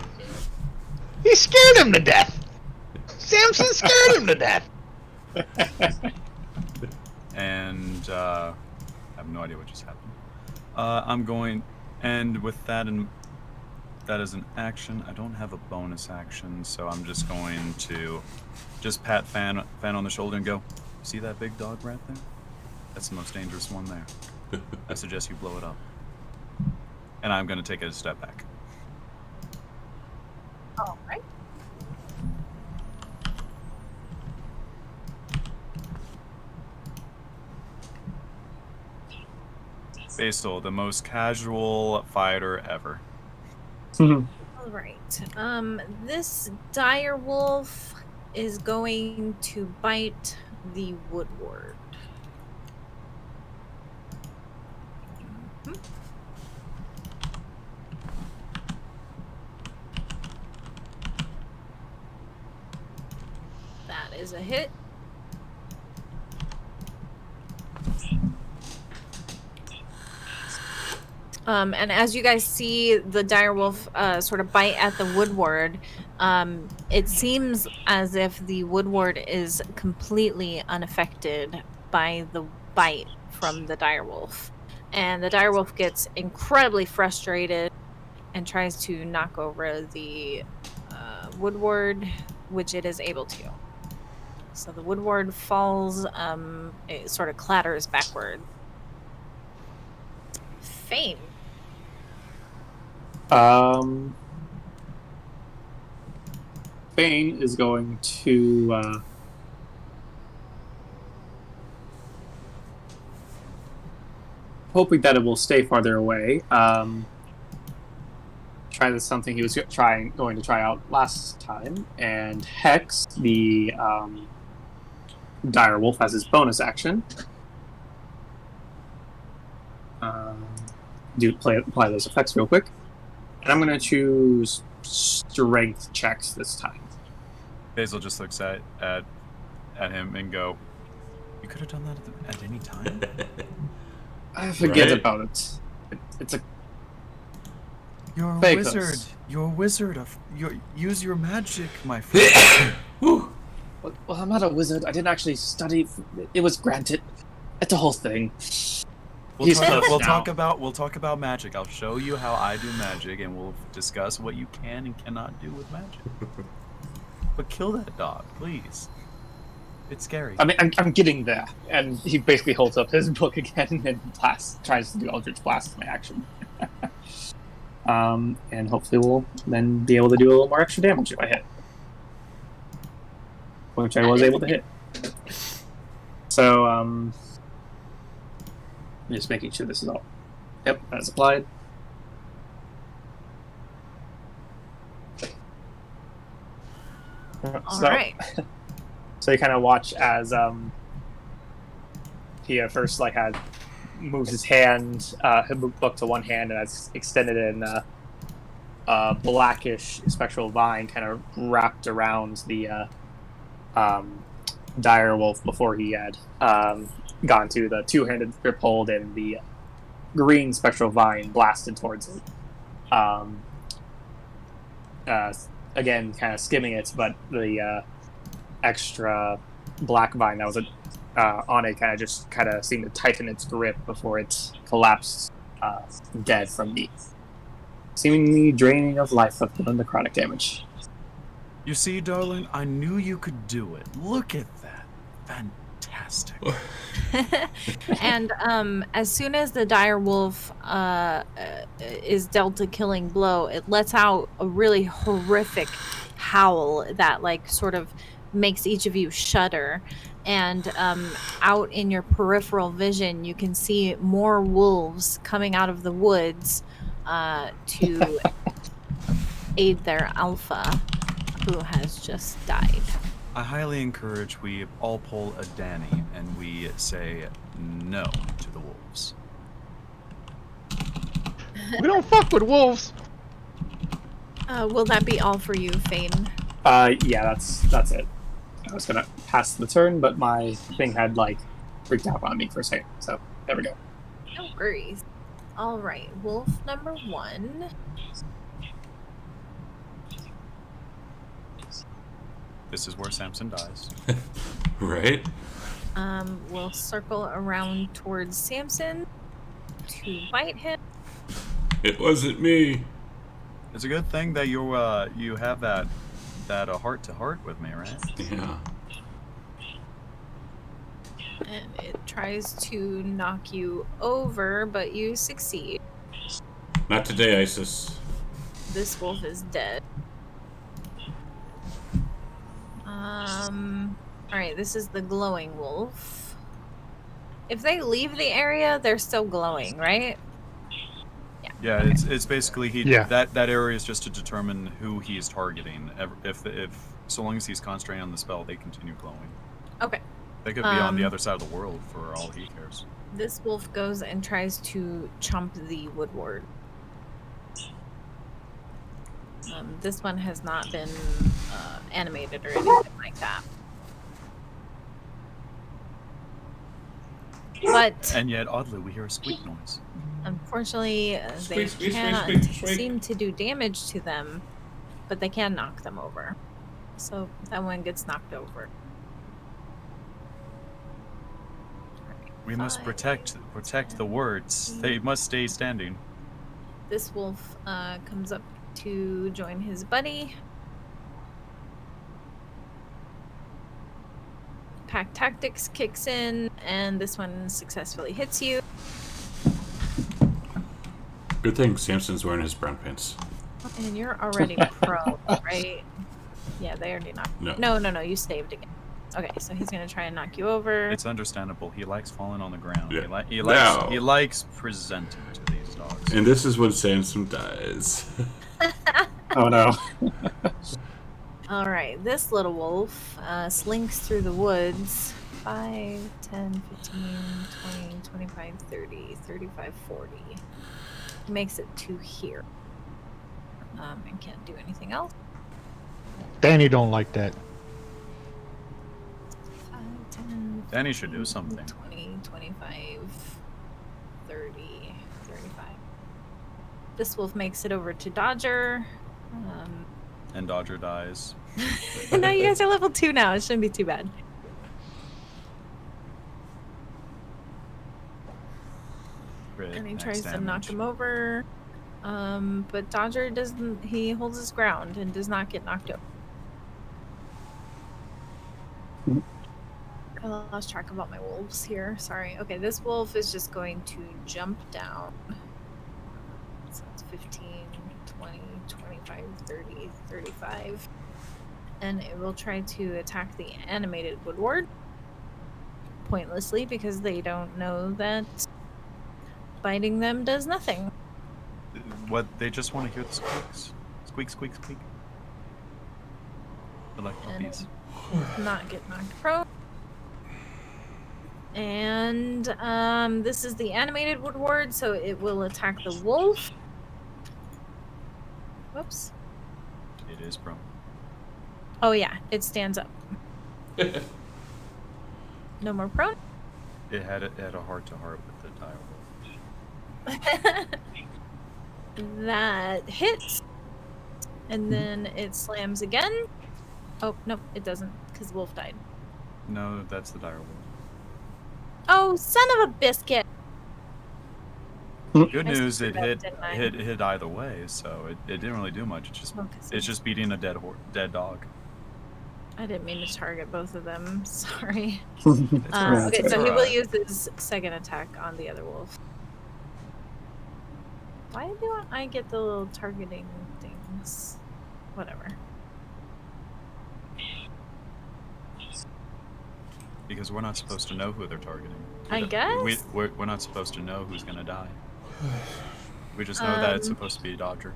He scared him to death. Samson scared him to death. And I have no idea what just happened. I'm going, and with that, and that is an action. I don't have a bonus action, so I'm just going to just pat Fan on the shoulder and go, see that big dog right there? That's the most dangerous one there. I suggest you blow it up. And I'm going to take a step back. All right. Basil, the most casual fighter ever. All right. This dire wolf is going to bite the woodward. That is a hit. And as you guys see the direwolf sort of bite at the woodward, it seems as if the woodward is completely unaffected by the bite from the direwolf. And the direwolf gets incredibly frustrated and tries to knock over the woodward, which it is able to. So the woodward falls, it sort of clatters backward. Fame. Bane is going to hoping that it will stay farther away. Try this something he was going to try out last time, and Hex the dire wolf as his bonus action. Apply those effects real quick. And I'm going to choose strength checks this time. Basil just looks at him and go, you could have done that at any time? I forget Right. about it. It's a You're a Fake wizard. us. You're a wizard. Use your magic, my friend. well, I'm not a wizard. I didn't actually study. It was granted. It's a whole thing. He's close We'll now. talk about magic. I'll show you how I do magic, and we'll discuss what you can and cannot do with magic. But kill that dog, please. It's scary. I mean, I'm getting there. And he basically holds up his book again and tries to do Eldritch Blast in my action. And hopefully we'll then be able to do a little more extra damage if I hit. Which I was able to hit. So, I'm just making sure this is all. Yep, that's applied. All right. So you kind of watch as he at first had moves his hand, his book to one hand, and has extended in blackish spectral vine kind of wrapped around the dire wolf before he had gone to the two-handed grip hold and the green spectral vine blasted towards it. Again, kind of skimming it, but the extra black vine that was on it kind of seemed to tighten its grip before it collapsed dead from the seemingly draining of life of the necrotic damage. You see, darling, I knew you could do it. Look at that. Fantastic. And as soon as the dire wolf is dealt a killing blow, it lets out a really horrific howl that like sort of makes each of you shudder. And out in your peripheral vision, you can see more wolves coming out of the woods to aid their alpha, who has just died. I highly encourage we all pull a Danny and we say no to the wolves. We don't fuck with wolves. Will that be all for you, Fane? Yeah, that's it. I was gonna pass the turn, but my thing had like freaked out on me for a second. So there we go. No worries. All right, wolf number 1. This is where Samson dies. Right? We'll circle around towards Samson to bite him. It wasn't me. It's a good thing that you have that heart to heart with me, right? Yeah. And it tries to knock you over, but you succeed. Not today, Isis. This wolf is dead. Alright, this is the glowing wolf. If they leave the area, they're still glowing, right? Yeah, Okay. it's basically that area is just to determine who he's targeting. If so long as he's concentrating on the spell, they continue glowing. Okay. They could be on the other side of the world for all he cares. This wolf goes and tries to chomp the woodward. This one has not been animated or anything like that. But And yet, oddly, we hear a squeak noise. unfortunately, they Squeak, squeak, cannot squeak, squeak, squeak. seem to do damage to them, but they can knock them over. So that one gets knocked over. We must Five, protect the words. They must stay standing. This wolf comes up to join his buddy. Pack Tactics kicks in, and this one successfully hits you. Good thing Samson's wearing his brown pants. And you're already prone, right? Yeah, they already knocked. No. No, you saved again. Okay, so he's gonna try and knock you over. It's understandable. He likes falling on the ground. Yeah. He likes presenting to these dogs. And this is when Samson dies. Oh no. All right, this little wolf slinks through the woods. 5, 10, 15, 20, 25, 30, 35, 40. He makes it to here. And can't do anything else. Danny don't like that. 5, 10, Danny should do something. 20, 25, 30, 35. This wolf makes it over to Dodger. And Dodger dies. No, you guys are level 2 now. It shouldn't be too bad. Crit, And he max tries to knock damage. him over. But Dodger doesn't. He holds his ground and does not get knocked over. I lost track of all my wolves here. Sorry. Okay, this wolf is just going to jump down. So it's 15, 20, 25, 30, 35. And it will try to attack the animated woodward. Pointlessly, because they don't know that biting them does nothing. What they just want to hear the squeaks. Squeak, squeak, squeak. They're like And puppies. not get knocked prone. And this is the animated woodward, so it will attack the wolf. Whoops. It is prone. Oh yeah, it stands up. No more prone. It had a heart to heart with the dire wolf. That hits. And then it slams again. Oh, no, it doesn't, because the wolf died. No, that's the dire wolf. Oh, son of a biscuit! Good I news, screwed it up, hit didn't I? hit either way, so it didn't really do much. Oh, 'cause It's just beating a dead dog. I didn't mean to target both of them. Sorry. Yeah, Okay, it's so he will alright. use his second attack on the other wolf. Why don't I get the little targeting things? Whatever. Because we're not supposed to know who they're targeting. I guess? We're not supposed to know who's gonna die. We just know that it's Um, supposed to be a dodger.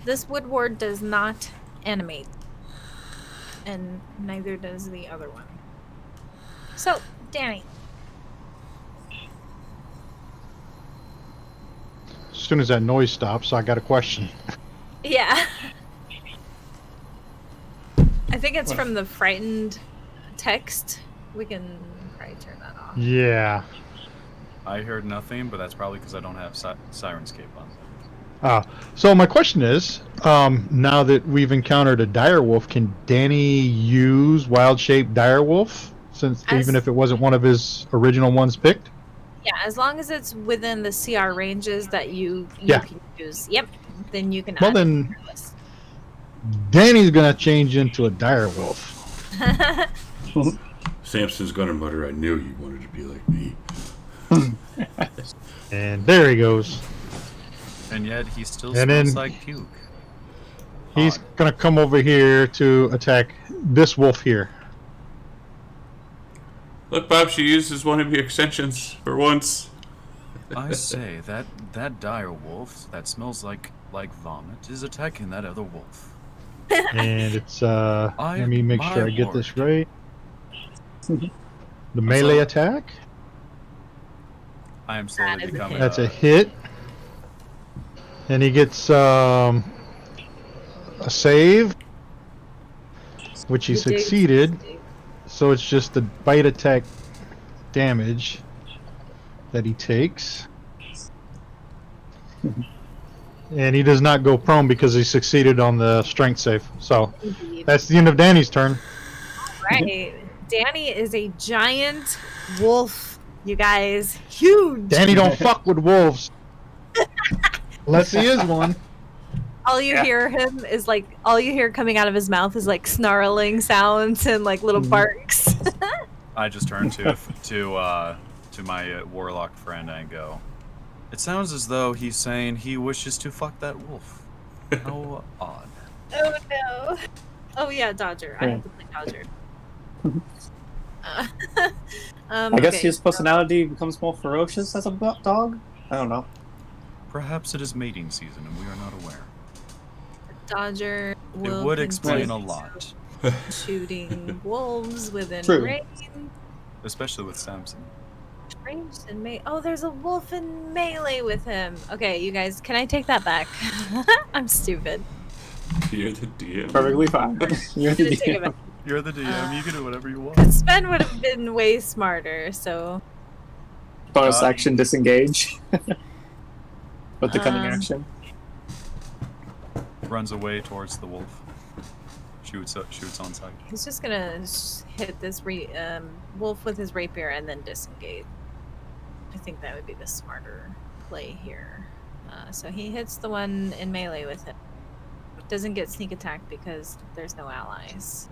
This wood ward does not animate. And neither does the other one. So, Danny. As soon as that noise stops, I got a question. Yeah. I think it's from the frightened text. We can probably turn that off. Yeah. I heard nothing, but that's probably because I don't have Sirenscape on. So my question is, now that we've encountered a direwolf, can Danny use wild-shaped direwolf? Since even if it wasn't one of his original ones picked? Yeah, as long as it's within the CR ranges that you Yeah. can use. Yep. Then you can Well, add it then- to your list. Danny's gonna change into a direwolf. Samson's gonna mutter, I knew you wanted to be like me. And there he goes. And yet he still And smells then- like puke. He's Odd. gonna come over here to attack this wolf here. Look, Bob, she uses one of your extensions for once. I say that dire wolf that smells like vomit is attacking that other wolf. And it's let me make my sure I get this lord. right. The melee So- attack. I am slowly That is a becoming. hit. That's a hit. And he gets a save, which he You did succeeded. succeed. So it's just the bite attack damage that he takes. And he does not go prone because he succeeded on the strength save. So Indeed. that's the end of Danny's turn. Right. Danny is a giant wolf, you guys. Huge. Danny don't fuck with wolves. Unless he is one. All you hear him is like, all you hear coming out of his mouth is like snarling sounds and like little barks. I just turn to my warlock friend and go. It sounds as though he's saying he wishes to fuck that wolf. How odd. Oh no. Oh yeah, Dodger. I have to play Dodger. I guess okay, his personality becomes more ferocious as a dog? I don't know. Perhaps it is mating season and we are not aware. Dodger will It would explain a continue lot, shooting wolves within True. range. especially with Samson. Ranged and oh, there's a wolf in melee with him. Okay, you guys, can I take that back? I'm stupid. You're the DM. Perfectly fine. You're I'm the gonna take it DM. back. You're the DM. You can do whatever you want. Sven would have been way smarter, so Bonus action disengage. With the cunning Um, action. Runs away towards the wolf. Shoots on sight. he's just gonna hit this wolf with his rapier and then disengage. I think that would be the smarter play here. So he hits the one in melee with him. Doesn't get sneak attack because there's no allies.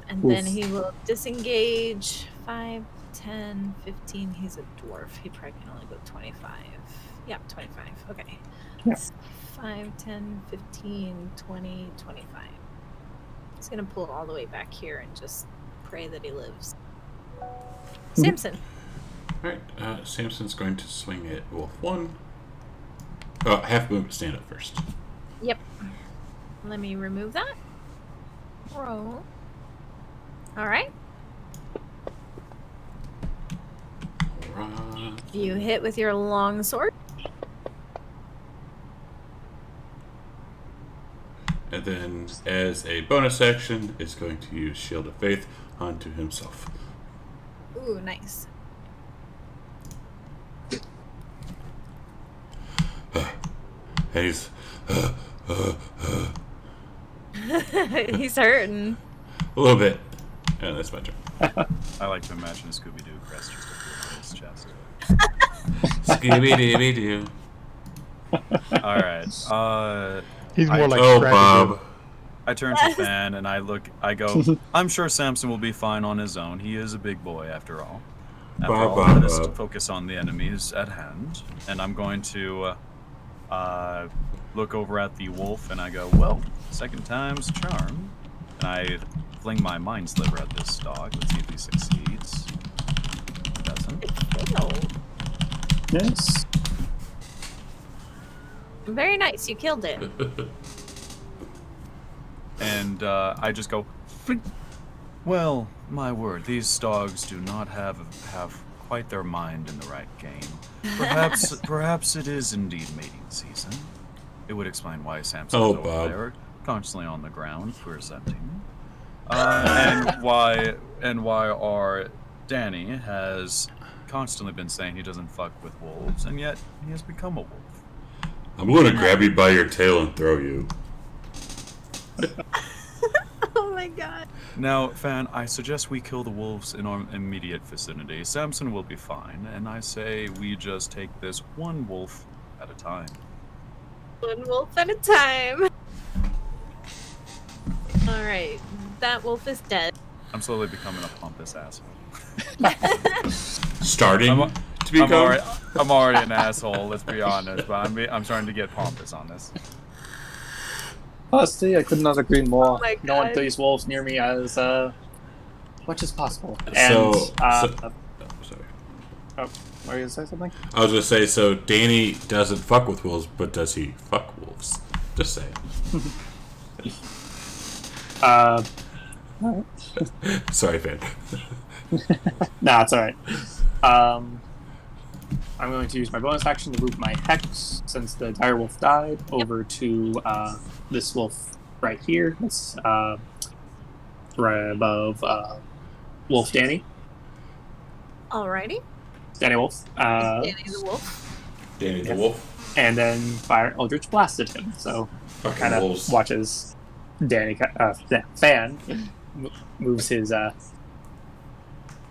And then Oof. he will disengage 5, 10, 15. He's a dwarf. He probably can only go 25. Yeah, 25. Okay. Yeah. 5, 10, 15, 20, 25. He's going to pull all the way back here and just pray that he lives. Samson. Alright, Samson's going to swing at Wolf 1. Oh, half movement, stand up first. Yep. Let me remove that. Roll. All right. Alright. You hit with your long sword. And then, as a bonus action, is going to use Shield of Faith onto himself. Ooh, nice. And he's He's hurting. a little bit. And that's my turn. I like to imagine a Scooby-Doo crest just appearing on his chest. Scooby-Dooby-Doo. All right. He's more like Oh, Scrappy-Doo. Bob. I turn to Fan and I go, I'm sure Samson will be fine on his own. He is a big boy after all. After all, let us focus on the enemies at hand. And I'm going to look over at the wolf and I go, well, second time's a charm. And I fling my mind sliver at this dog. Let's see if he succeeds. He doesn't. Yes. Very nice. You killed it. And I just go, Flink. Well, my word, these dogs do not have quite their mind in the right game. Perhaps it is indeed mating season. It would explain why Samson's over there, constantly on the ground, presenting. And why our Danny has constantly been saying he doesn't fuck with wolves, and yet he has become a wolf. I'm going to grab you by your tail and throw you. Oh my god. Now, Fan, I suggest we kill the wolves in our immediate vicinity. Samson will be fine, and I say we just take this one wolf at a time. One wolf at a time. Alright, that wolf is dead. I'm slowly becoming a pompous asshole. Starting to become... I'm already an asshole, let's be honest, but I'm starting to get pompous on this. Honestly, I could not agree more. Oh my No one God. these wolves near me as much as possible. And sorry. oh, were you gonna say something? I was going to say, so Danny doesn't fuck with wolves, but does he fuck wolves? Just saying. Alright. Sorry, Fan. Nah, it's alright. I'm going to use my bonus action to move my hex, since the dire wolf died, over to this wolf right here. It's right above Wolf Danny. Alrighty. Danny Wolf. Danny the wolf. Danny the wolf. And then fire Eldritch Blast at him. So Fucking kind of wolves. watches Danny Fan moves his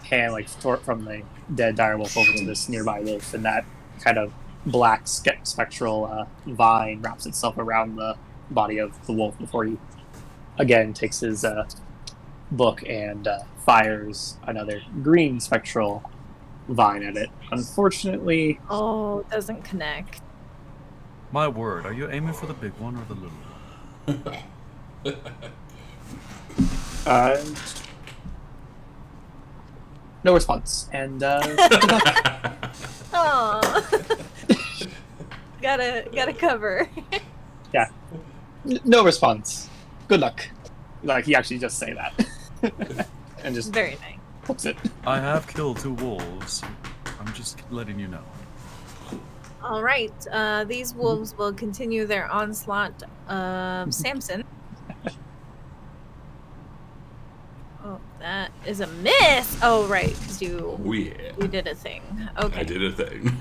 hand like from the dead direwolf over to this nearby wolf, and that kind of black spectral vine wraps itself around the body of the wolf before he again takes his book and fires another green spectral vine at it. Unfortunately, Oh, it doesn't connect. My word, are you aiming for the big one or the little one? no response. And Oh. gotta cover. yeah, no response. Good luck. Like he actually just say that, and just Very nice. puts it. I have killed 2 wolves. I'm just letting you know. All right. These wolves will continue their onslaught of Samson. Oh, that is a miss. Oh, right, because you did a thing. Okay. I did a thing.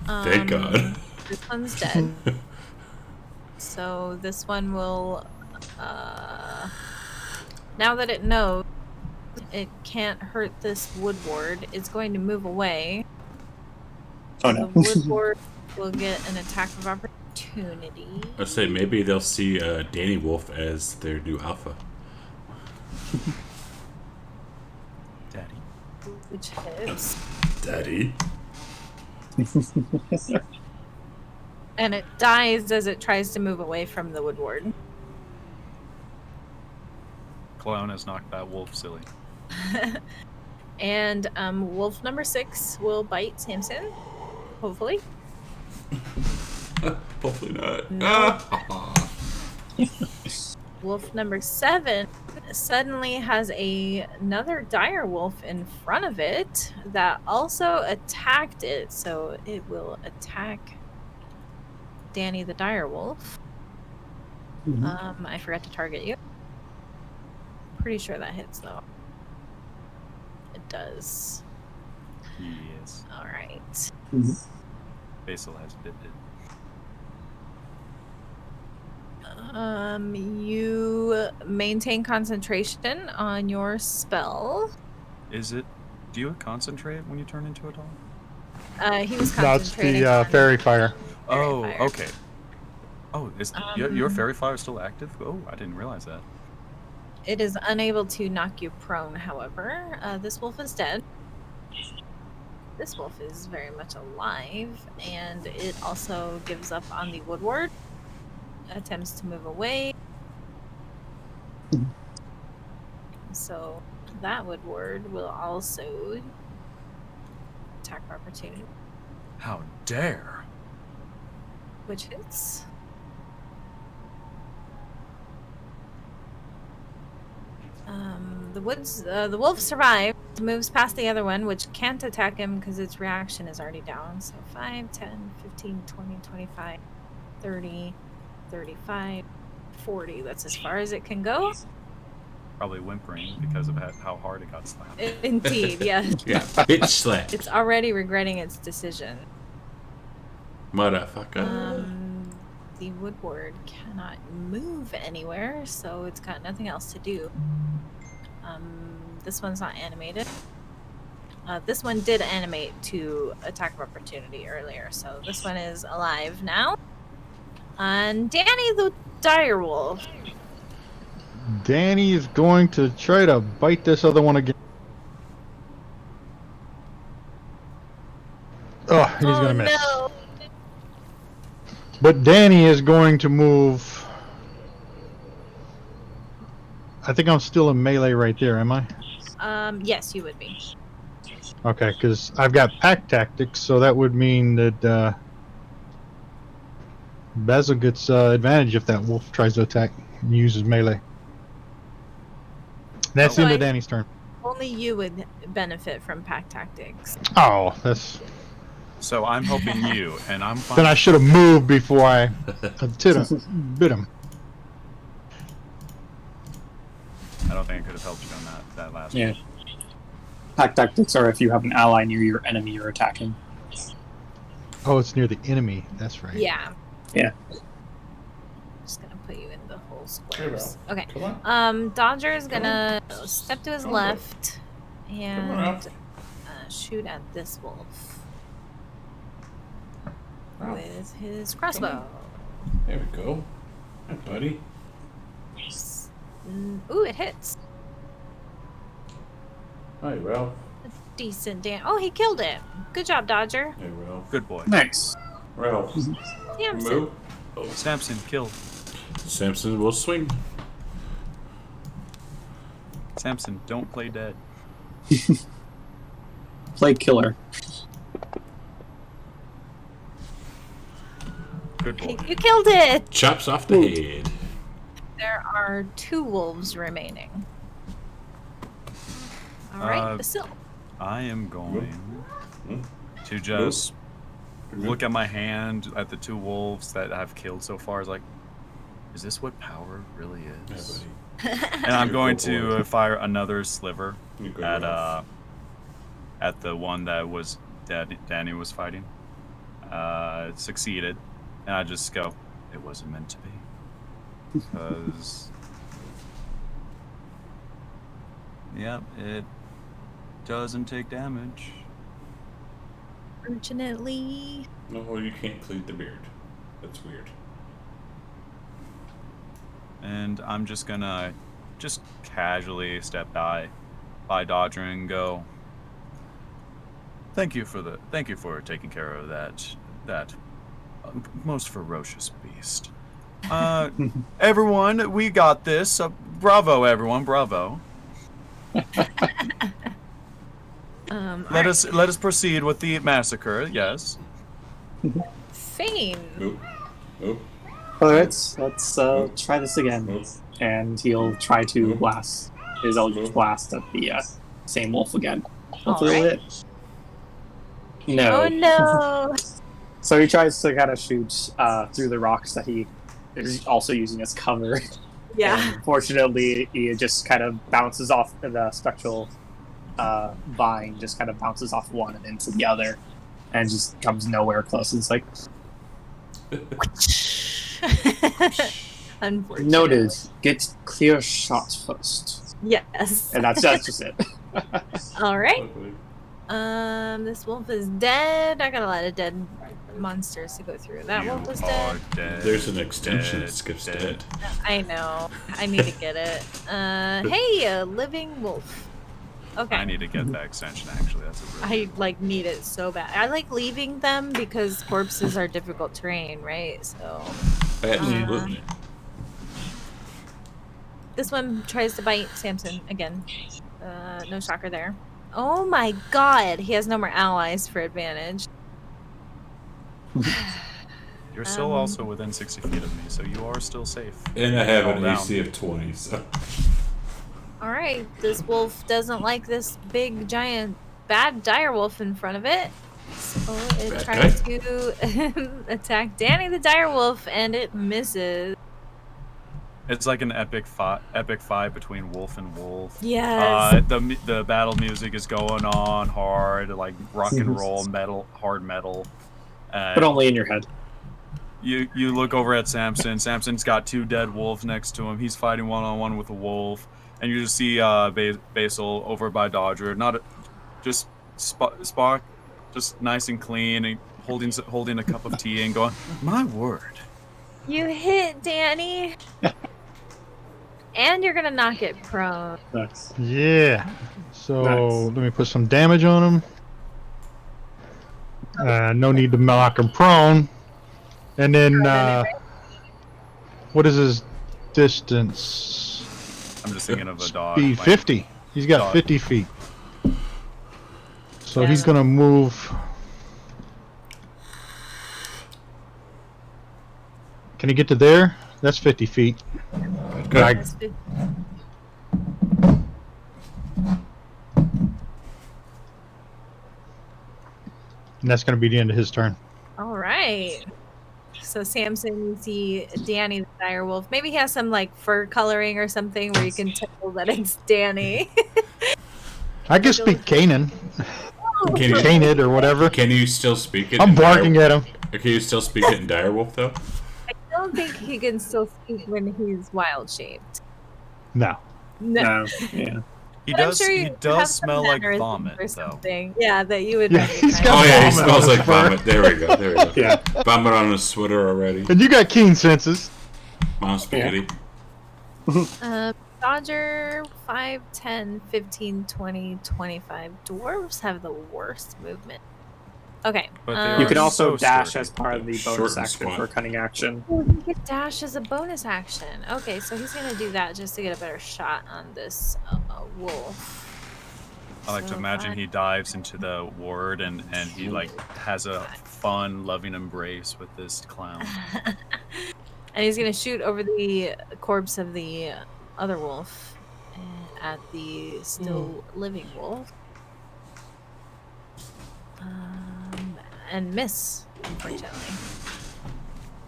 Thank God. This one's dead. So this one will. Now that it knows it can't hurt this woodward, it's going to move away. Oh The no. woodward will get an attack of opportunity. I'd say maybe they'll see Danny Wolf as their new alpha. Daddy. Which hits. Daddy. And it dies as it tries to move away from the woodward. Clown has knocked that wolf silly. And wolf number 6 will bite Samson. Hopefully. Hopefully not. No. Wolf number 7 suddenly has another dire wolf in front of it that also attacked it. So it will attack Danny the dire wolf. I forgot to target you. Pretty sure that hits though. It does. Yes. Alright. Basil has dipped it. You maintain concentration on your spell. Do you concentrate when you turn into a dog? He was That's concentrating the on fairy fire. Oh, fire. okay. Oh, is your fairy fire still active? Oh, I didn't realize that. It is unable to knock you prone, however. This wolf is dead. This wolf is very much alive, and it also gives up on the woodward. Attempts to move away. So that woodward will also attack of opportunity, How dare! which hits. The wolf survived, moves past the other one, which can't attack him because its reaction is already down. So 5, 10, 15, 20, 25, 30, 35, 40. That's as far as it can go. Probably whimpering because of how hard it got slapped. Indeed, yes. Yeah, bitch slap. It's already regretting its decision. Motherfucker. The woodward cannot move anywhere, so it's got nothing else to do. This one's not animated. This one did animate to attack of opportunity earlier, so this one is alive now. And Danny the direwolf. Danny is going to try to bite this other one again. Oh, he's gonna miss. No. But Danny is going to move. I think I'm still in melee right there, am I? Yes, you would be. Okay, because I've got pack tactics, so that would mean that Basil gets advantage if that wolf tries to attack and uses melee. That's the end of Danny's turn. Only you would benefit from pack tactics. Oh, that's. So I'm helping you, and I'm fine. Then I should have moved before I bit him. I don't think I could have helped you on that last Yeah. one. Pack tactics are if you have an ally near your enemy you're attacking. Oh, it's near the enemy. That's right. Yeah. Yeah. Just gonna put you in the whole squares. Hey, Okay. Come on. Dodger is gonna step to his Come on, left Come on, and Ralph. shoot at this wolf Ralph. with his crossbow. There we go. Hi, buddy. Ooh, it hits. Hi, Ralph. Decent damn. Oh, he killed it. Good job, Dodger. Hey, Ralph. Good boy. Nice. Ralph. Damn. Move. Oh. Samson killed. Samson will swing. Samson, don't play dead. Play killer. Good boy. You killed it. Chops off the head. There are 2 wolves remaining. All right, Basil. I am going Hmm? to just look at my hand at the 2 wolves that I've killed so far. Is like, is this what power really Yeah, is? buddy. And I'm Good going boy. to fire another sliver You go, at Ralph. at the one that was Danny was fighting. It succeeded, and I just go, it wasn't meant to be, because yep, it doesn't take damage. Fortunately. No, you can't clean the beard. That's weird. And I'm just gonna casually step by Dodger and go, thank you for taking care of that most ferocious beast. Everyone, we got this. Bravo, everyone, bravo. Let us proceed with the massacre. Yes. Fane. Move. Move. Alright, let's try this again. Move. And he'll try to blast his Eldritch Blast at the same wolf again. Hopefully it'll Alright. hit. No. Oh no. So he tries to kind of shoot through the rocks that he is also using as cover. Yeah. And unfortunately, he just kind of bounces off the spectral vine, just kind of bounces off one and into the other, and just comes nowhere close. It's like, Unfortunately. noted, get clear shot first. Yes. And that's just it. All right. Lovely. This wolf is dead. I got a lot of dead monsters to go through. That wolf is dead. There's an extension that skips dead. I know. I need to get it. Hey, a living wolf. Okay. I need to get that extension, actually. That's a really I need it so bad. I like leaving them because corpses are difficult terrain, right? So Absolutely. this one tries to bite Samson again. No shocker there. Oh my god, he has no more allies for advantage. You're still also within 60 feet of me, so you are still safe. And I have an Fall down. AC of 20, so. Alright, this wolf doesn't like this big, giant, bad dire wolf in front of it. So it Bad tries to attack Danny the dire wolf, and it misses. It's like an epic fight between wolf and wolf. Yes. The battle music is going on hard, like rock and roll metal, hard metal. But only in your head. You look over at Samson. Samson's got 2 dead wolves next to him. He's fighting one-on-one with a wolf, and you just see Basil over by Dodger, just Spock, just nice and clean, and holding a cup of tea and going, "My word." You hit Danny. And you're gonna knock it prone. Nice. Yeah. So Nice. let me put some damage on him. No need to knock him prone. And then, what is his distance? I'm just thinking of a dog. Speed like- 50. He's got Dog. 50 feet. So Yeah. he's gonna move. Can he get to there? That's 50 feet. Good. I- That's good. And that's gonna be the end of his turn. All right. So Samson, you see Danny the dire wolf. Maybe he has some like fur coloring or something where you can tell that it's Danny. I can speak Canaan. Can you, Canid or whatever. can you still speak it? I'm in barking at him. Can you still speak it in direwolf though? I don't think he can still speak when he's wild shaped. No. No. Yeah. He But I'm does. sure He you have does some smell like mannerisms vomit, or though. something. Yeah, that you would. Yeah, he's recognize. got- Oh yeah, he Vomit smells on like his fur. vomit. There we go. There we go. Yeah. Vomit on his sweater already. And you got keen senses. Mom spaghetti. Dodger, 5, 10, 15, 20, 25. Dwarves have the worst movement. Okay. But they You are can also so dash sturdy. as part of the Short bonus and action squat. for a cunning action. You can dash as a bonus action. Okay, so he's gonna do that just to get a better shot on this wolf. I like to So imagine five- he dives into the ward and he like has a fun, loving embrace with this clown. And he's gonna shoot over the corpse of the other wolf at the still living wolf. And miss, unfortunately.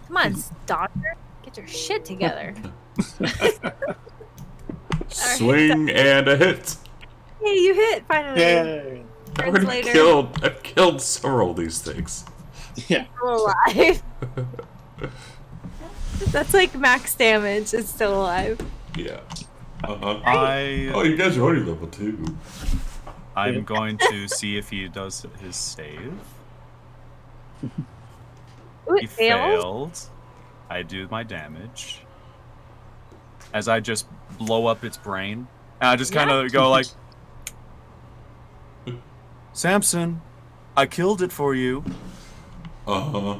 Come on, Dodger. Get your shit together. Swing and a hit. Hey, you hit finally. Yay! Turns later. I've killed several of these things. Yeah. Still alive. That's like max damage. It's still alive. Yeah. Oh, you guys are already level 2. I'm going to see if he does his save. Ooh, He it failed. failed. I do my damage. As I just blow up its brain. And I just kind of go like, Samson, I killed it for you. Uh-huh.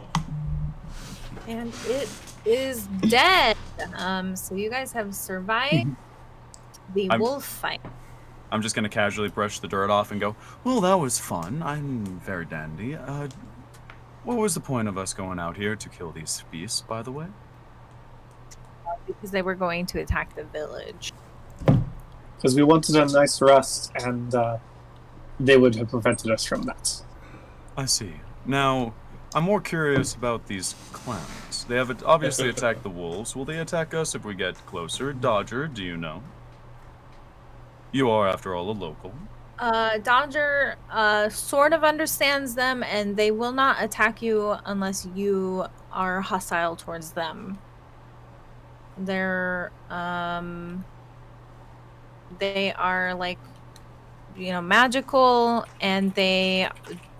And it is dead. So you guys have survived the I'm- wolf fight. I'm just going to casually brush the dirt off and go, well, that was fun. I'm very dandy. What was the point of us going out here to kill these beasts, by the way? Because they were going to attack the village. Because we wanted a nice rest, and they would have prevented us from that. I see. Now, I'm more curious about these clowns. They have obviously attacked the wolves. Will they attack us if we get closer? Dodger, do you know? You are, after all, a local. Dodger sort of understands them, and they will not attack you unless you are hostile towards them. They are like magical, and they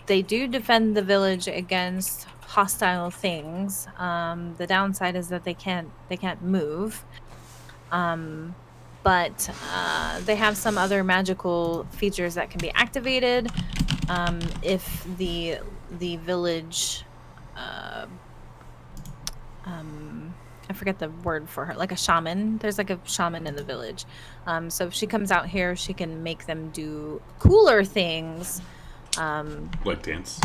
do defend the village against hostile things. The downside is that they can't move. But they have some other magical features that can be activated if the village. I forget the word for her, like a shaman. There's like a shaman in the village. So if she comes out here, she can make them do cooler things. Like dance.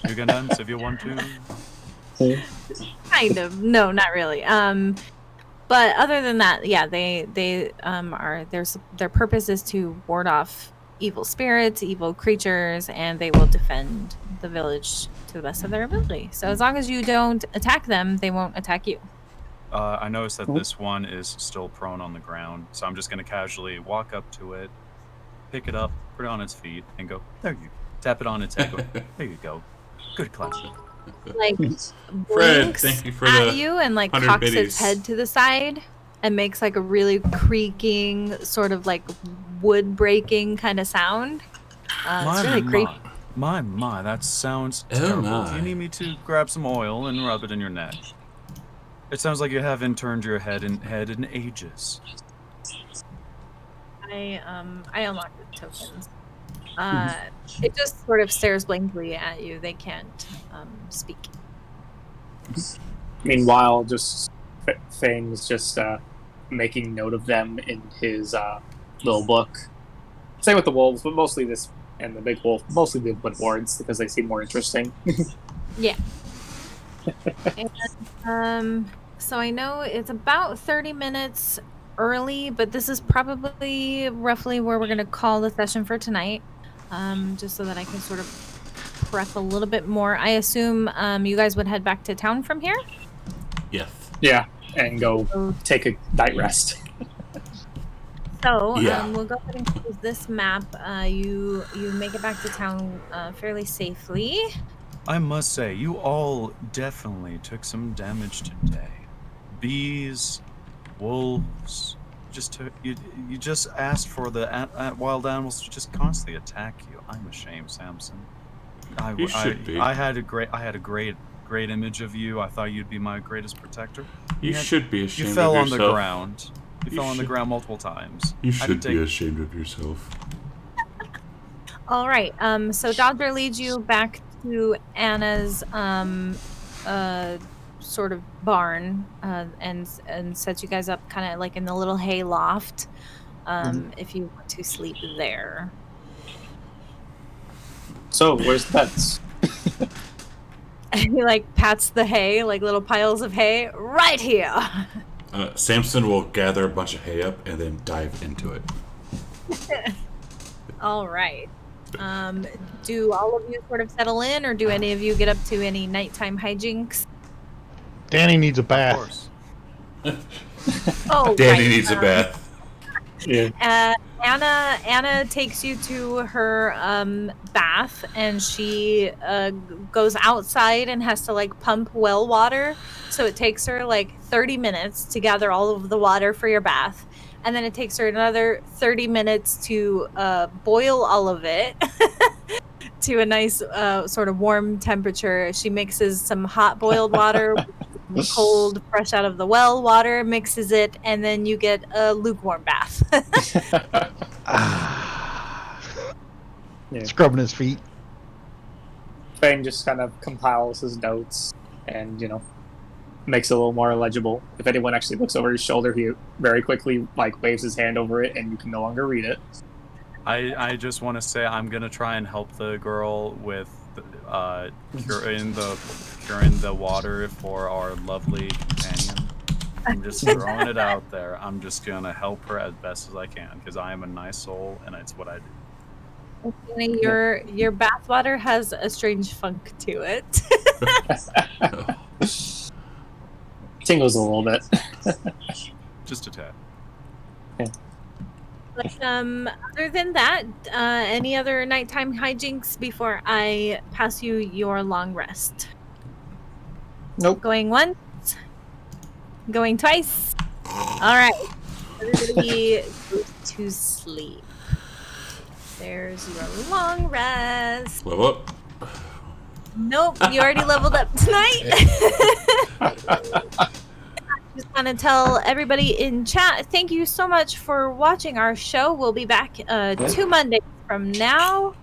You can dance if you want to. Kind of. No, not really. But other than that, yeah, they are their purpose is to ward off evil spirits, evil creatures, and they will defend the village to the best of their ability. So as long as you don't attack them, they won't attack you. I noticed that this one is still prone on the ground, so I'm just going to casually walk up to it, pick it up, put it on its feet, and go, there you go. Tap it on its head, go, there you go. Good classic. Like Fred, blinks thank you for at the you and like 100 cocks biddies. its head to the side and makes like a really creaking, sort of like wood breaking kind of sound. It's really creepy. My, that sounds Oh terrible. my. Do you need me to grab some oil and rub it in your neck? It sounds like you haven't turned your head in ages. I unlocked the tokens. It just sort of stares blankly at you. They can't speak. Meanwhile, just Fane's just making note of them in his little book. Same with the wolves, but mostly this and the big wolf, mostly the wood wards because they seem more interesting. Yeah. And, so I know it's about 30 minutes early, but this is probably roughly where we're going to call the session for tonight, just so that I can sort of prep a little bit more. I assume you guys would head back to town from here? Yes. Yeah, and go take a night rest. So Yeah. we'll go ahead and close this map. You make it back to town fairly safely. I must say, you all definitely took some damage today. Bees, wolves, you just asked for the wild animals to just constantly attack you. I'm ashamed, Samson. You should be. I had a great image of you. I thought you'd be my greatest protector. You should be ashamed You fell of on yourself. the ground. You fell on the ground multiple times. You I should didn't be take- ashamed of yourself. All right. So Dodger leads you back to Anna's sort of barn and sets you guys up kind of like in the little hay loft if you want to sleep there. So, where's the beds? And he like pats the hay, like little piles of hay, right here. Samson will gather a bunch of hay up and then dive into it. All right. Do all of you sort of settle in, or do any of you get up to any nighttime hijinks? Danny needs a Of bath. course. Oh, Danny right. needs a bath. Yeah. Anna takes you to her bath, and she goes outside and has to like pump well water. So it takes her like 30 minutes to gather all of the water for your bath, and then it takes her another 30 minutes to boil all of it to a nice sort of warm temperature. She mixes some hot boiled water with cold, fresh out of the well water, mixes it, and then you get a lukewarm bath. Yeah. Scrubbing his feet. Fane just kind of compiles his notes and, makes it a little more legible. If anyone actually looks over his shoulder, he very quickly waves his hand over it, and you can no longer read it. I just want to say I'm gonna try and help the girl with curing the water for our lovely companion. I'm just throwing it out there. I'm just gonna help her as best as I can because I am a nice soul and it's what I do. Your bathwater has a strange funk to it. Tingles a little bit. Just a tad. But, other than that, any other nighttime hijinks before I pass you your long rest? Nope. Going once? Going twice? All right. Everybody goes to sleep. There's your long rest. Level up. Nope, you already leveled up tonight. Just want to tell everybody in chat, thank you so much for watching our show. We'll be back 2 Mondays from now.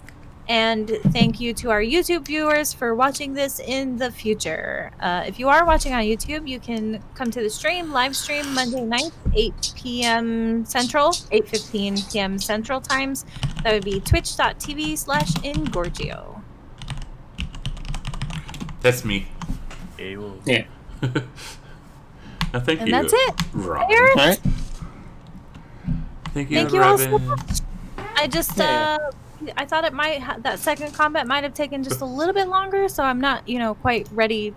And thank you to our YouTube viewers for watching this in the future. If you are watching on YouTube, you can come to the live stream Monday nights, 8 p.m. Central, 8:15 p.m. Central times. That would be twitch.tv/Ingorgio. That's me. Yeah. Thank And you. that's it. Robin. Eric, All right. Thank you, thank you all Robin. so much. I just, Yeah. I thought that second combat might have taken just a little bit longer, so I'm not, quite ready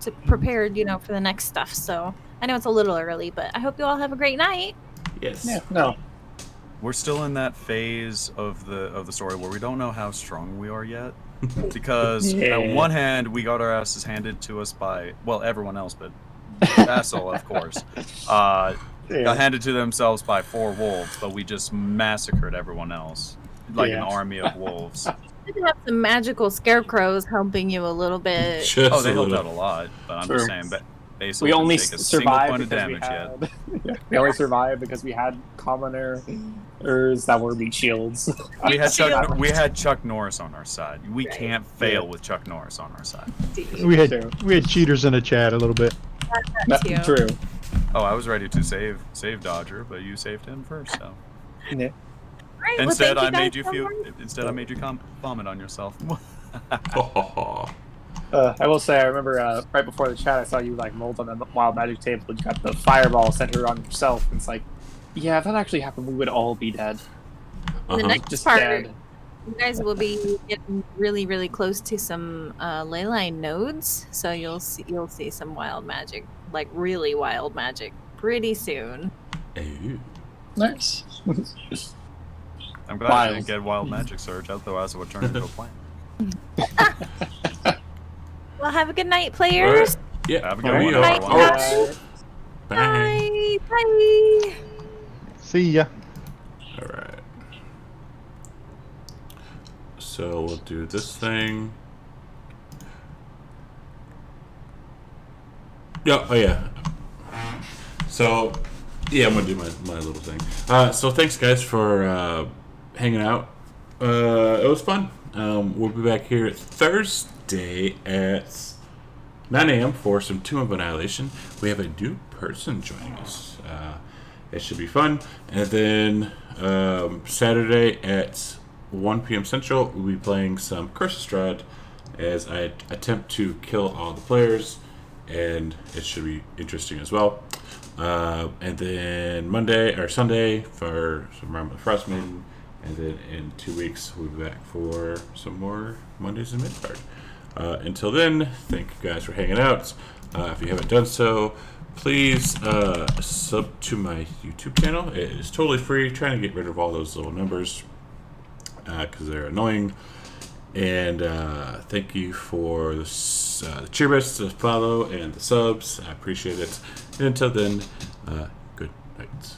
to prepared, for the next stuff. So I know it's a little early, but I hope you all have a great night. Yes. Yeah. No. We're still in that phase of the story where we don't know how strong we are yet, because Yeah. on one hand we got our asses handed to us by everyone else, but Vassal, of course, got handed to themselves by 4 wolves, but we just massacred everyone else like an army of wolves. You can have some magical scarecrows helping you a little bit. Just Oh, they a helped little. out a lot, but I'm True. just saying, basically We only didn't take a single survived point of because we damage yet. had. We only survived because we had commoners that were meat shields. We had Shield. Chuck Norris on our side. We Right. can't fail with Chuck Norris on our side. We had True. cheaters in the chat a little bit. too. True. Oh, I was ready to save Dodger, but you saved him first. So Yeah. Right, well, instead, thank I made you guys so feel. much. Instead, I made you vomit on yourself. I will say, I remember right before the chat, I saw you mold on the wild magic table. You got the fireball centered on yourself. And it's like, yeah, if that actually happened, we would all be dead. The Uh-huh. next Just part, dead. you guys will be getting really, really close to some ley line nodes, so you'll see some wild magic, like really wild magic, pretty soon. Ooh. Nice. I'm glad I Wild. didn't get wild magic surge, otherwise it would turn into a plant. Well, have a good night, players. Yeah. Have a good we one, are everyone. out. Bye. Bye. Bye. See ya. All right. So we'll do this thing. Yeah. Oh yeah. So yeah, I'm gonna do my little thing. So thanks guys for hanging out. It was fun. We'll be back here Thursday at 9 a.m. for some Tomb of Annihilation. We have a new person joining us. It should be fun. And then Saturday at 1 p.m. Central, we'll be playing some Curse of Strahd as I attempt to kill all the players, and it should be interesting as well. And then Sunday for some Realm of the Frost Maiden, and then in 2 weeks we'll be back for some more Mondays in Midgard. Until then, thank you guys for hanging out. If you haven't done so, please sub to my YouTube channel. It is totally free. Trying to get rid of all those little numbers because they're annoying. And thank you for the cheer bits, the follow, and the subs. I appreciate it. And until then, good night.